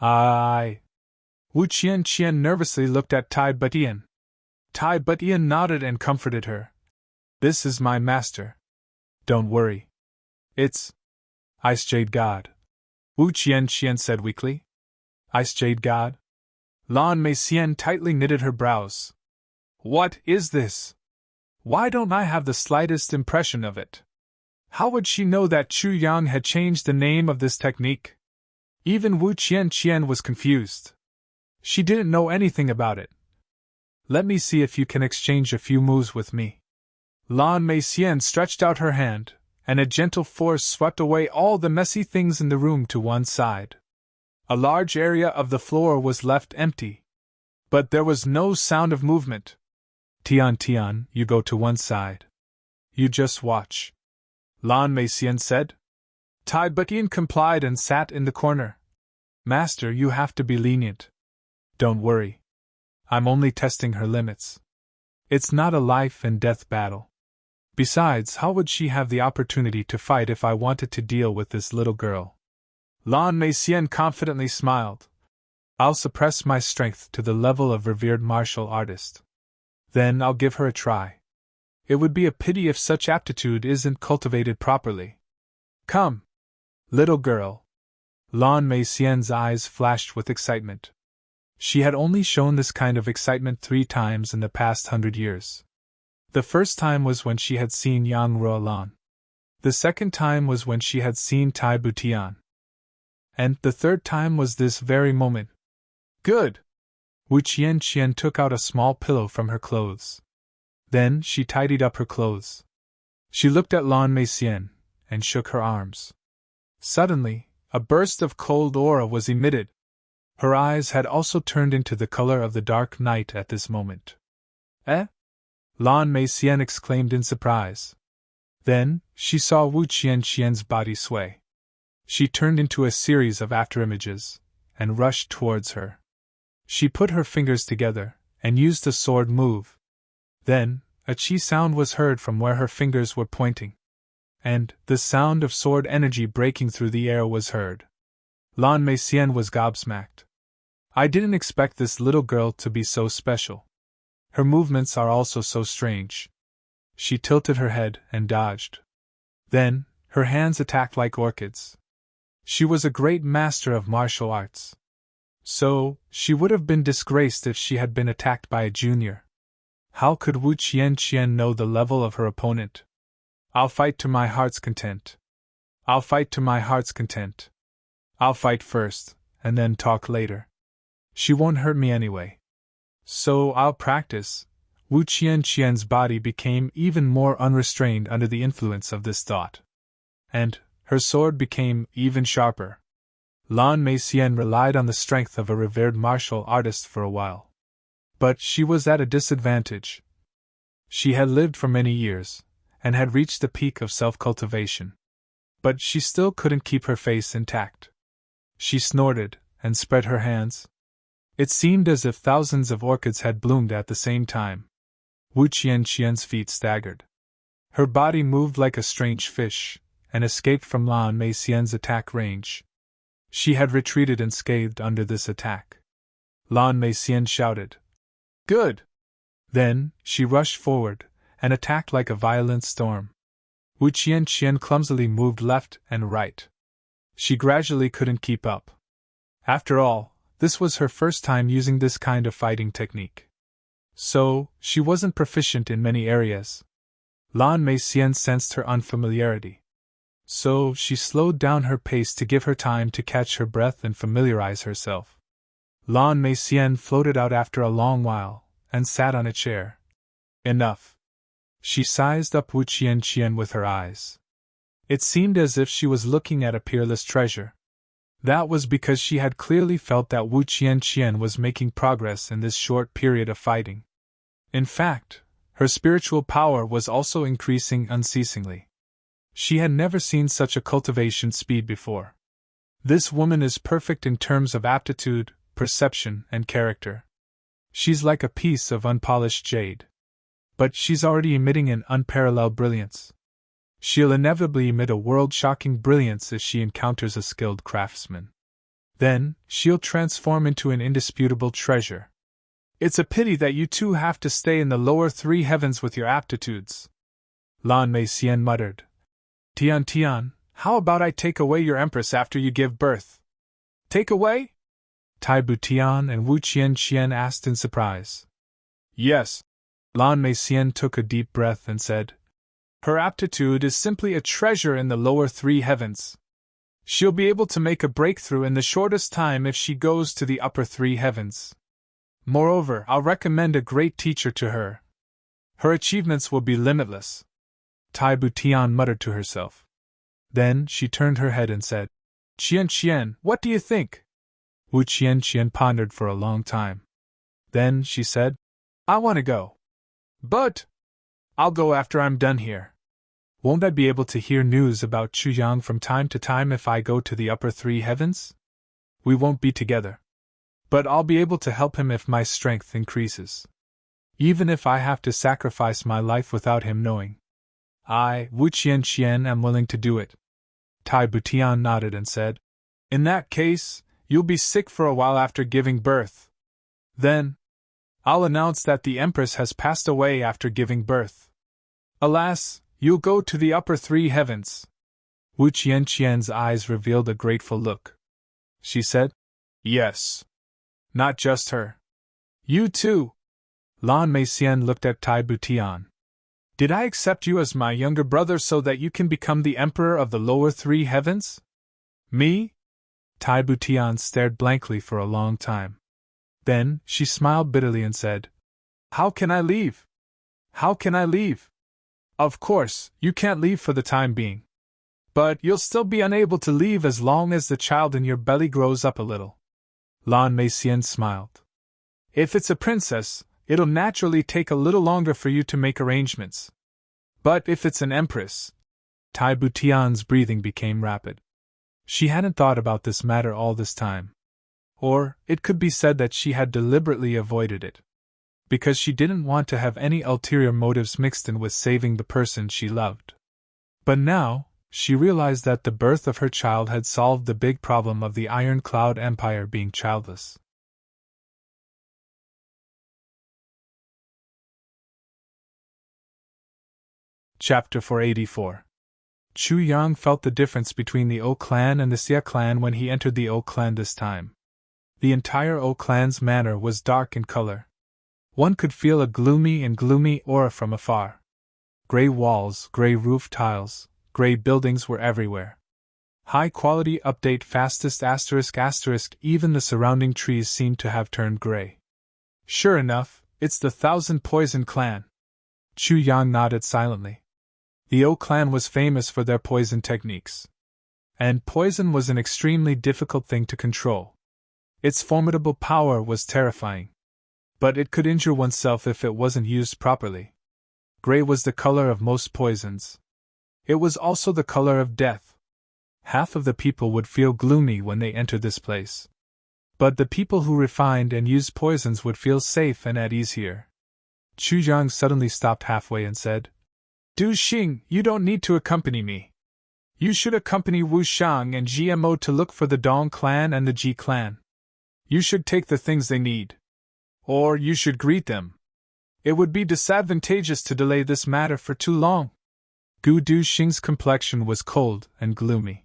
Aye. Wu Qianqian nervously looked at Tai Butian. Tai Butian nodded and comforted her. This is my master. Don't worry. It's Ice Jade God. Wu Qianqian said weakly. Ice Jade God? Lan Mei Xian tightly knitted her brows. What is this? Why don't I have the slightest impression of it? How would she know that Chu Yang had changed the name of this technique? Even Wu Qianqian was confused. She didn't know anything about it. Let me see if you can exchange a few moves with me. Lan Mei Xian stretched out her hand, and a gentle force swept away all the messy things in the room to one side. A large area of the floor was left empty. But there was no sound of movement. Tian, you go to one side. You just watch. Lan Mei Xian said. Tai Butian complied and sat in the corner. Master, you have to be lenient. Don't worry. I'm only testing her limits. It's not a life and death battle. Besides, how would she have the opportunity to fight if I wanted to deal with this little girl? Lan Mei Xian confidently smiled. I'll suppress my strength to the level of revered martial artist. Then I'll give her a try. It would be a pity if such aptitude isn't cultivated properly. Come, little girl. Lan Mei Xian's eyes flashed with excitement. She had only shown this kind of excitement 3 times in the past 100 years. The first time was when she had seen Yang Ruolan. The second time was when she had seen Tai Butian. And the third time was this very moment. Good! Wu Qianqian took out a small pillow from her clothes. Then she tidied up her clothes. She looked at Lan Mei Xian, and shook her arms. Suddenly, a burst of cold aura was emitted. Her eyes had also turned into the color of the dark night at this moment. Eh? Lan Mei Xian exclaimed in surprise. Then, she saw Wu Qianqian's body sway. She turned into a series of afterimages, and rushed towards her. She put her fingers together, and used the sword move. Then, a chi sound was heard from where her fingers were pointing. And, the sound of sword energy breaking through the air was heard. Lan Mei Xian was gobsmacked. I didn't expect this little girl to be so special. Her movements are also so strange. She tilted her head and dodged. Then, her hands attacked like orchids. She was a great master of martial arts. So, she would have been disgraced if she had been attacked by a junior. How could Wu Qianqian know the level of her opponent? I'll fight to my heart's content. I'll fight to my heart's content. I'll fight first, and then talk later. She won't hurt me anyway. So I'll practice. Wu Qianqian's body became even more unrestrained under the influence of this thought. And her sword became even sharper. Lan Meixian relied on the strength of a revered martial artist for a while. But she was at a disadvantage. She had lived for many years, and had reached the peak of self-cultivation. But she still couldn't keep her face intact. She snorted, and spread her hands. It seemed as if thousands of orchids had bloomed at the same time. Wu Qianqian's feet staggered. Her body moved like a strange fish, and escaped from Lan Meixian's attack range. She had retreated unscathed under this attack. Lan Meixian shouted, "Good!" Then, she rushed forward, and attacked like a violent storm. Wu Qianqian clumsily moved left and right. She gradually couldn't keep up. After all, this was her first time using this kind of fighting technique. So, she wasn't proficient in many areas. Lan Meixian sensed her unfamiliarity. So, she slowed down her pace to give her time to catch her breath and familiarize herself. Lan Meixian floated out after a long while, and sat on a chair. Enough. She sized up Wu Qianqian with her eyes. It seemed as if she was looking at a peerless treasure. That was because she had clearly felt that Wu Qianqian was making progress in this short period of fighting. In fact, her spiritual power was also increasing unceasingly. She had never seen such a cultivation speed before. This woman is perfect in terms of aptitude, perception, and character. She's like a piece of unpolished jade. But she's already emitting an unparalleled brilliance. She'll inevitably emit a world-shocking brilliance if she encounters a skilled craftsman. Then, she'll transform into an indisputable treasure. It's a pity that you two have to stay in the lower three heavens with your aptitudes. Lan Meixian muttered. Tian, how about I take away your empress after you give birth? Take away? Tai Butian and Wu Qianqian asked in surprise. Yes. Lan Meixian took a deep breath and said, "Her aptitude is simply a treasure in the lower three heavens. She'll be able to make a breakthrough in the shortest time if she goes to the upper three heavens. Moreover, I'll recommend a great teacher to her. Her achievements will be limitless." Tai Butian muttered to herself. Then she turned her head and said, "Qianqian, what do you think?" Wu Qianqian pondered for a long time. Then she said, "I want to go. But I'll go after I'm done here. Won't I be able to hear news about Chu Yang from time to time if I go to the upper three heavens? We won't be together. But I'll be able to help him if my strength increases. Even if I have to sacrifice my life without him knowing. I, Wu Qianqian, am willing to do it." Tai Butian nodded and said, "In that case, you'll be sick for a while after giving birth. Then, I'll announce that the Empress has passed away after giving birth. Alas, you'll go to the upper three heavens." Wu Qianqian's eyes revealed a grateful look. She said, "Yes. Not just her. You too." Lan Meixian looked at Tai Butian. "Did I accept you as my younger brother so that you can become the Emperor of the lower three heavens? Me?" Tai Butian stared blankly for a long time. Then, she smiled bitterly and said, "How can I leave? How can I leave? Of course, you can't leave for the time being. But you'll still be unable to leave as long as the child in your belly grows up a little." Lan Meixian smiled. "If it's a princess, it'll naturally take a little longer for you to make arrangements. But if it's an empress..." Tai Butian's breathing became rapid. She hadn't thought about this matter all this time. Or, it could be said that she had deliberately avoided it. Because she didn't want to have any ulterior motives mixed in with saving the person she loved. But now, she realized that the birth of her child had solved the big problem of the Iron Cloud Empire being childless. Chapter 484. Chu Yang felt the difference between the O clan and the Xia clan when he entered the O clan this time. The entire O clan's manor was dark in color. One could feel a gloomy aura from afar. Gray walls, gray roof tiles, gray buildings were everywhere. High quality update fastest ***, even the surrounding trees seemed to have turned gray. Sure enough, it's the Thousand Poison Clan. Chu Yang nodded silently. The O clan was famous for their poison techniques. And poison was an extremely difficult thing to control. Its formidable power was terrifying. But it could injure oneself if it wasn't used properly. Gray was the color of most poisons. It was also the color of death. Half of the people would feel gloomy when they entered this place. But the people who refined and used poisons would feel safe and at ease here. Chu Yang suddenly stopped halfway and said, Du Xing, you don't need to accompany me. You should accompany Wu Shang and GMO to look for the Dong clan and the Ji clan. You should take the things they need. Or you should greet them. It would be disadvantageous to delay this matter for too long. Gu Du Xing's complexion was cold and gloomy.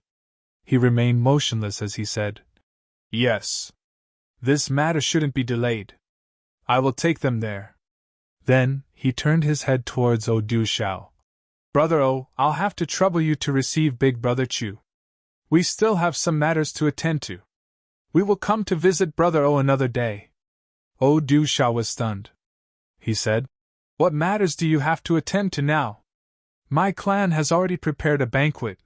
He remained motionless as he said, Yes. This matter shouldn't be delayed. I will take them there. Then, he turned his head towards O Du Xiao. Brother O, I'll have to trouble you to receive Big Brother Chu. We still have some matters to attend to. We will come to visit Brother O another day. O Du Xiao was stunned. He said, What matters do you have to attend to now? My clan has already prepared a banquet.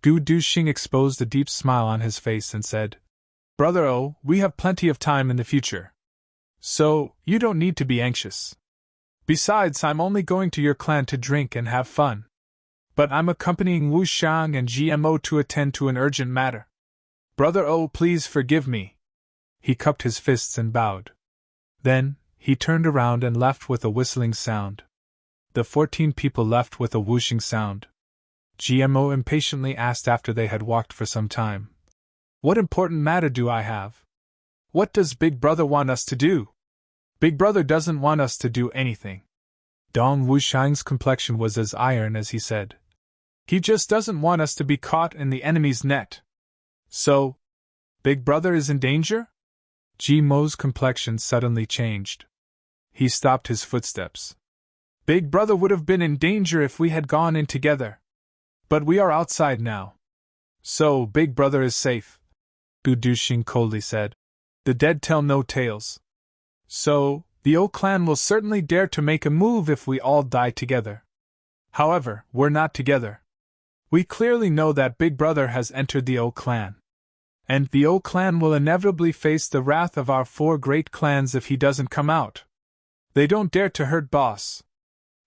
Gu Du Xing exposed a deep smile on his face and said, Brother O, we have plenty of time in the future. So, you don't need to be anxious. Besides, I'm only going to your clan to drink and have fun. But I'm accompanying Wu Shang and GMO to attend to an urgent matter. Brother O, please forgive me. He cupped his fists and bowed. Then, he turned around and left with a whistling sound. The 14 people left with a whooshing sound. GMO impatiently asked after they had walked for some time. What important matter do I have? What does Big Brother want us to do? Big Brother doesn't want us to do anything. Dong Wushang's complexion was as iron as he said. He just doesn't want us to be caught in the enemy's net. So, Big Brother is in danger? Ji Mo's complexion suddenly changed. He stopped his footsteps. Big Brother would have been in danger if we had gone in together. But we are outside now. So, Big Brother is safe, Gu Du Xing coldly said. The dead tell no tales. So, the O clan will certainly dare to make a move if we all die together. However, we're not together. We clearly know that Big Brother has entered the O clan. And the O clan will inevitably face the wrath of our 4 great clans if he doesn't come out. They don't dare to hurt boss.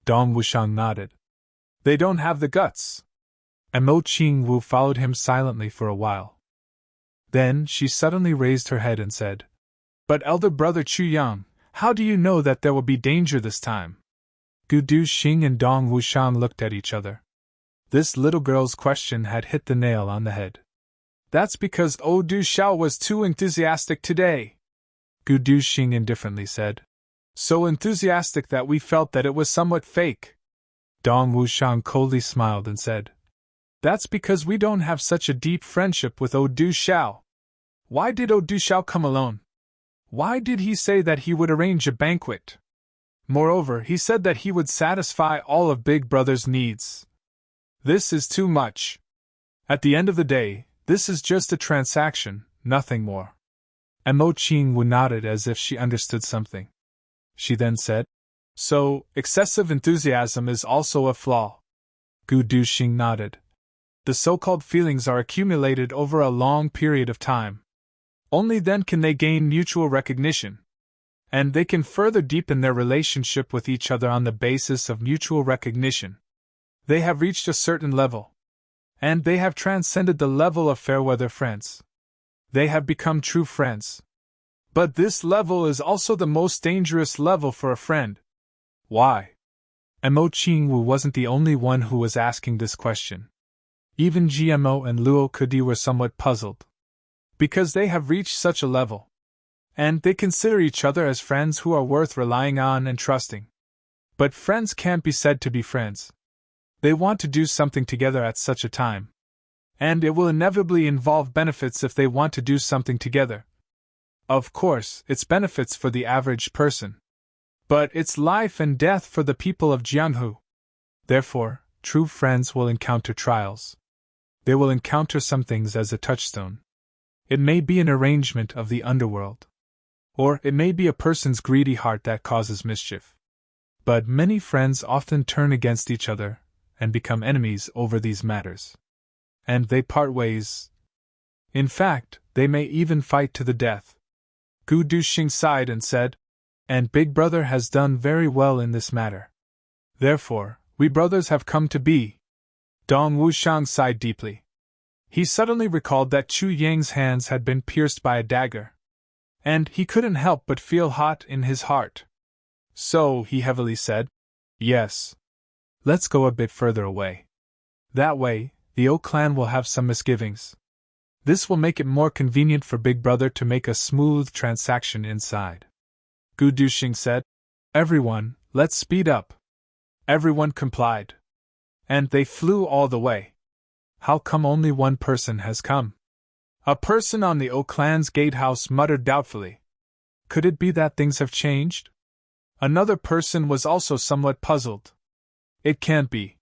Dong Wushang nodded. They don't have the guts. And Mo Qing Wu followed him silently for a while. Then she suddenly raised her head and said, But elder brother Chu Yang, how do you know that there will be danger this time? Gu Du Xing and Dong Wushang looked at each other. This little girl's question had hit the nail on the head. That's because O Du Xiao was too enthusiastic today, Gu Du Xing indifferently said. So enthusiastic that we felt that it was somewhat fake. Dong Wushang coldly smiled and said, That's because we don't have such a deep friendship with O Du Xiao. Why did O Du Xiao come alone? Why did he say that he would arrange a banquet? Moreover, he said that he would satisfy all of Big Brother's needs. This is too much. At the end of the day, this is just a transaction, nothing more. And Mo Qing Wu nodded as if she understood something. She then said, So, excessive enthusiasm is also a flaw. Gu Du Xing nodded. The so-called feelings are accumulated over a long period of time. Only then can they gain mutual recognition. And they can further deepen their relationship with each other on the basis of mutual recognition. They have reached a certain level. And they have transcended the level of fair-weather friends. They have become true friends. But this level is also the most dangerous level for a friend. Why? And Mo Qing Wu wasn't the only one who was asking this question. Even GMO and Luo Kudi were somewhat puzzled. Because they have reached such a level. And they consider each other as friends who are worth relying on and trusting. But friends can't be said to be friends. They want to do something together at such a time. And it will inevitably involve benefits if they want to do something together. Of course, it's benefits for the average person. But it's life and death for the people of Jianghu. Therefore, true friends will encounter trials. They will encounter some things as a touchstone. It may be an arrangement of the underworld. Or it may be a person's greedy heart that causes mischief. But many friends often turn against each other and become enemies over these matters. And they part ways. In fact, they may even fight to the death. Gu Duxing sighed and said, "And Big Brother has done very well in this matter. Therefore, we brothers have come to be." Dong Wushang sighed deeply. He suddenly recalled that Chu Yang's hands had been pierced by a dagger. And he couldn't help but feel hot in his heart. So, he heavily said, "Yes. Let's go a bit further away. That way, the O clan will have some misgivings. This will make it more convenient for Big Brother to make a smooth transaction inside." Gu Duxing said, "Everyone, let's speed up." Everyone complied. And they flew all the way. How come only one person has come? A person on the O clan's gatehouse muttered doubtfully. Could it be that things have changed? Another person was also somewhat puzzled. It can't be.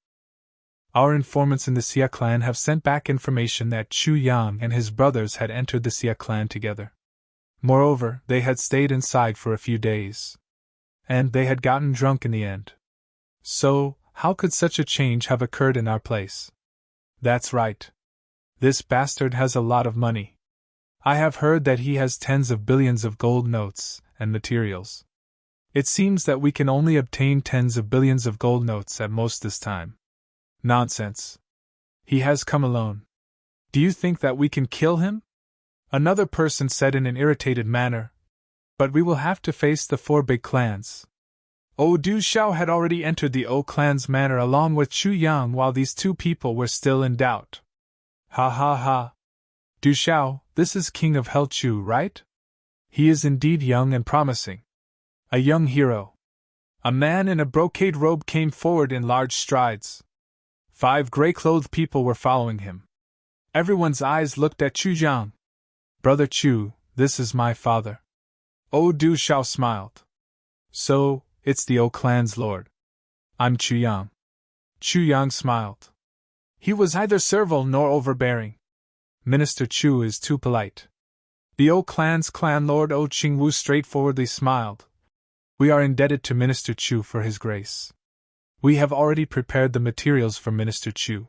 Our informants in the Xia clan have sent back information that Chu Yang and his brothers had entered the Xia clan together. Moreover, they had stayed inside for a few days. And they had gotten drunk in the end. So, how could such a change have occurred in our place? That's right. This bastard has a lot of money. I have heard that he has tens of billions of gold notes and materials. It seems that we can only obtain tens of billions of gold notes at most this time. Nonsense. He has come alone. Do you think that we can kill him? Another person said in an irritated manner. But we will have to face the 4 big clans. O Du Xiao had already entered the O clan's manor along with Chu Yang while these 2 people were still in doubt. Ha ha ha. Du Xiao, this is King of Hell Chu, right? He is indeed young and promising. A young hero. A man in a brocade robe came forward in large strides. 5 gray-clothed people were following him. Everyone's eyes looked at Chu Yang. "Brother Chu, this is my father." O Du Xiao smiled. "So, it's the O clan's lord. I'm Chu Yang." Chu Yang smiled. He was neither servile nor overbearing. Minister Chu is too polite. The O clan's clan lord O Qingwu straightforwardly smiled. "We are indebted to Minister Chu for his grace. We have already prepared the materials for Minister Chu.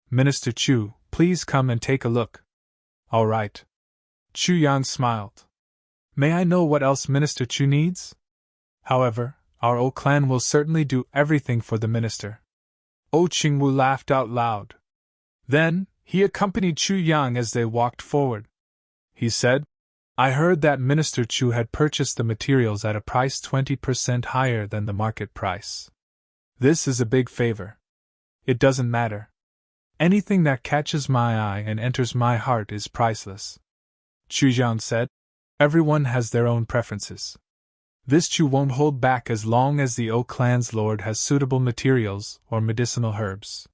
Minister Chu, please come and take a look." "All right." Chu Yang smiled. "May I know what else Minister Chu needs? However, our O clan will certainly do everything for the minister." O Qingwu laughed out loud. Then, he accompanied Chu Yang as they walked forward. He said, "I heard that Minister Chu had purchased the materials at a price 20% higher than the market price. This is a big favor. It doesn't matter. Anything that catches my eye and enters my heart is priceless." Chu Yang said, "Everyone has their own preferences. This Chu won't hold back as long as the O clan's lord has suitable materials or medicinal herbs.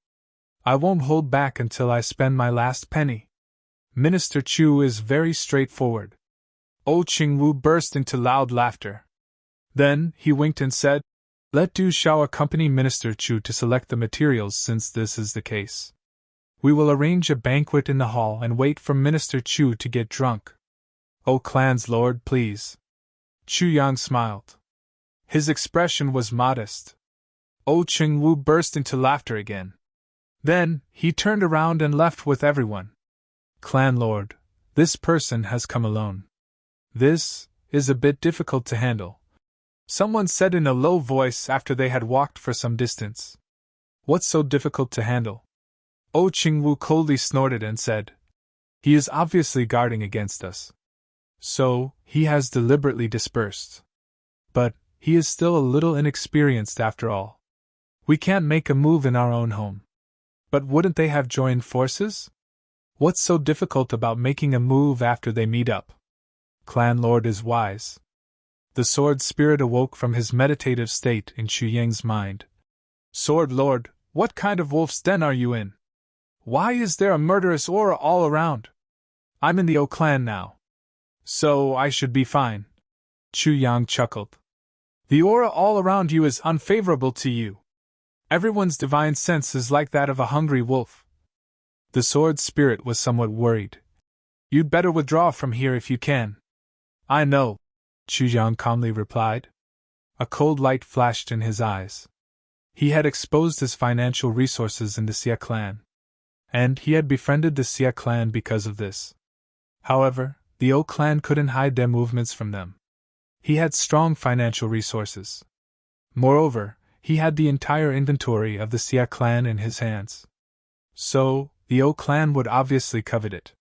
I won't hold back until I spend my last penny. Minister Chu is very straightforward." O Qingwu burst into loud laughter. Then, he winked and said, "Let Du Xiao accompany Minister Chu to select the materials since this is the case. We will arrange a banquet in the hall and wait for Minister Chu to get drunk. O clan's lord, please." Chu Yang smiled. His expression was modest. O Qingwu burst into laughter again. Then, he turned around and left with everyone. "Clan lord, this person has come alone. This is a bit difficult to handle," someone said in a low voice after they had walked for some distance. "What's so difficult to handle?" O Qingwu coldly snorted and said, "He is obviously guarding against us. So, he has deliberately dispersed. But, he is still a little inexperienced after all. We can't make a move in our own home. But wouldn't they have joined forces? What's so difficult about making a move after they meet up? Clan Lord is wise." The sword spirit awoke from his meditative state in Chu Yang's mind. "Sword Lord, what kind of wolf's den are you in? Why is there a murderous aura all around? I'm in the O clan now. So I should be fine." Chu Yang chuckled. "The aura all around you is unfavorable to you. Everyone's divine sense is like that of a hungry wolf. The sword spirit was somewhat worried. You'd better withdraw from here if you can. I know, Chuyang calmly replied. A cold light flashed in his eyes. He had exposed his financial resources in the Xia clan, and he had befriended the Xia clan because of this. However, the O clan couldn't hide their movements from them. He had strong financial resources. Moreover, he had the entire inventory of the Xia clan in his hands. So, the O clan would obviously covet it.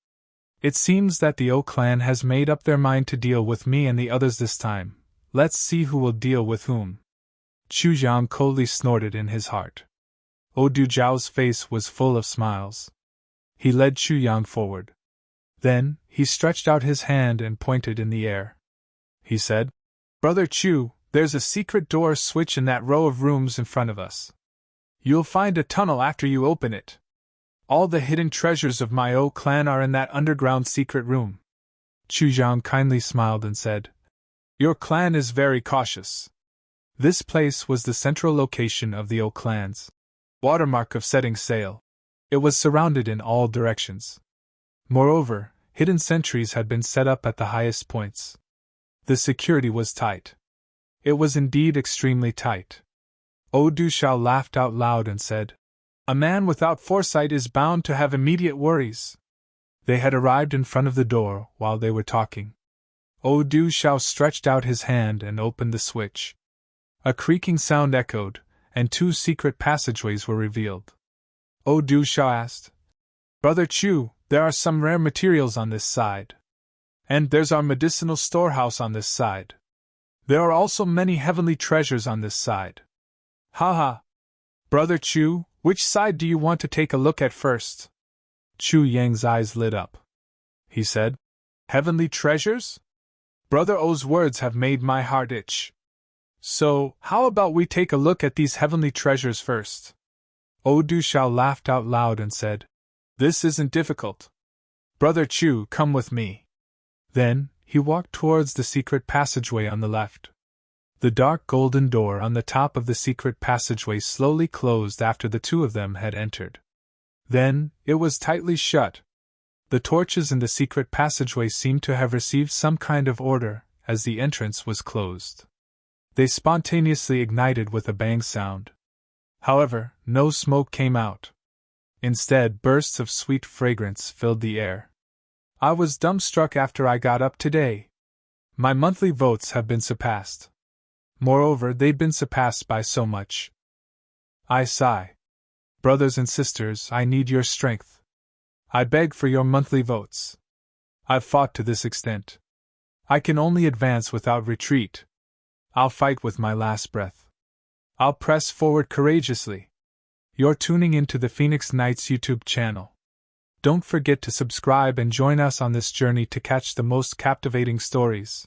It seems that the O clan has made up their mind to deal with me and the others this time. Let's see who will deal with whom. Chu Jiang coldly snorted in his heart. Du Zhao's face was full of smiles. He led Chu Yang forward. Then, he stretched out his hand and pointed in the air. He said, Brother Chu, there's a secret door switch in that row of rooms in front of us. You'll find a tunnel after you open it. All the hidden treasures of my O clan are in that underground secret room. Chu Jiang kindly smiled and said, Your clan is very cautious. This place was the central location of the O clan's watermark of setting sail. It was surrounded in all directions. Moreover, hidden sentries had been set up at the highest points. The security was tight. It was indeed extremely tight. Du Xiao laughed out loud and said, A man without foresight is bound to have immediate worries. They had arrived in front of the door while they were talking. Du Xiao stretched out his hand and opened the switch. A creaking sound echoed, and 2 secret passageways were revealed. Du Xiao asked, Brother Chu, there are some rare materials on this side. And there's our medicinal storehouse on this side. There are also many heavenly treasures on this side. Ha! Brother Chu, which side do you want to take a look at first? Chu Yang's eyes lit up. He said, Heavenly treasures? Brother O's words have made my heart itch. So, how about we take a look at these heavenly treasures first? Du Xiao laughed out loud and said, This isn't difficult. Brother Chu, come with me. Then, he walked towards the secret passageway on the left. The dark golden door on the top of the secret passageway slowly closed after the 2 of them had entered. Then, it was tightly shut. The torches in the secret passageway seemed to have received some kind of order, as the entrance was closed. They spontaneously ignited with a bang sound. However, no smoke came out. Instead, bursts of sweet fragrance filled the air. I was dumbstruck after I got up today. My monthly votes have been surpassed. Moreover, they'd been surpassed by so much. I sigh. Brothers and sisters, I need your strength. I beg for your monthly votes. I've fought to this extent. I can only advance without retreat. I'll fight with my last breath. I'll press forward courageously. You're tuning into the Phoenix Knights YouTube channel. Don't forget to subscribe and join us on this journey to catch the most captivating stories.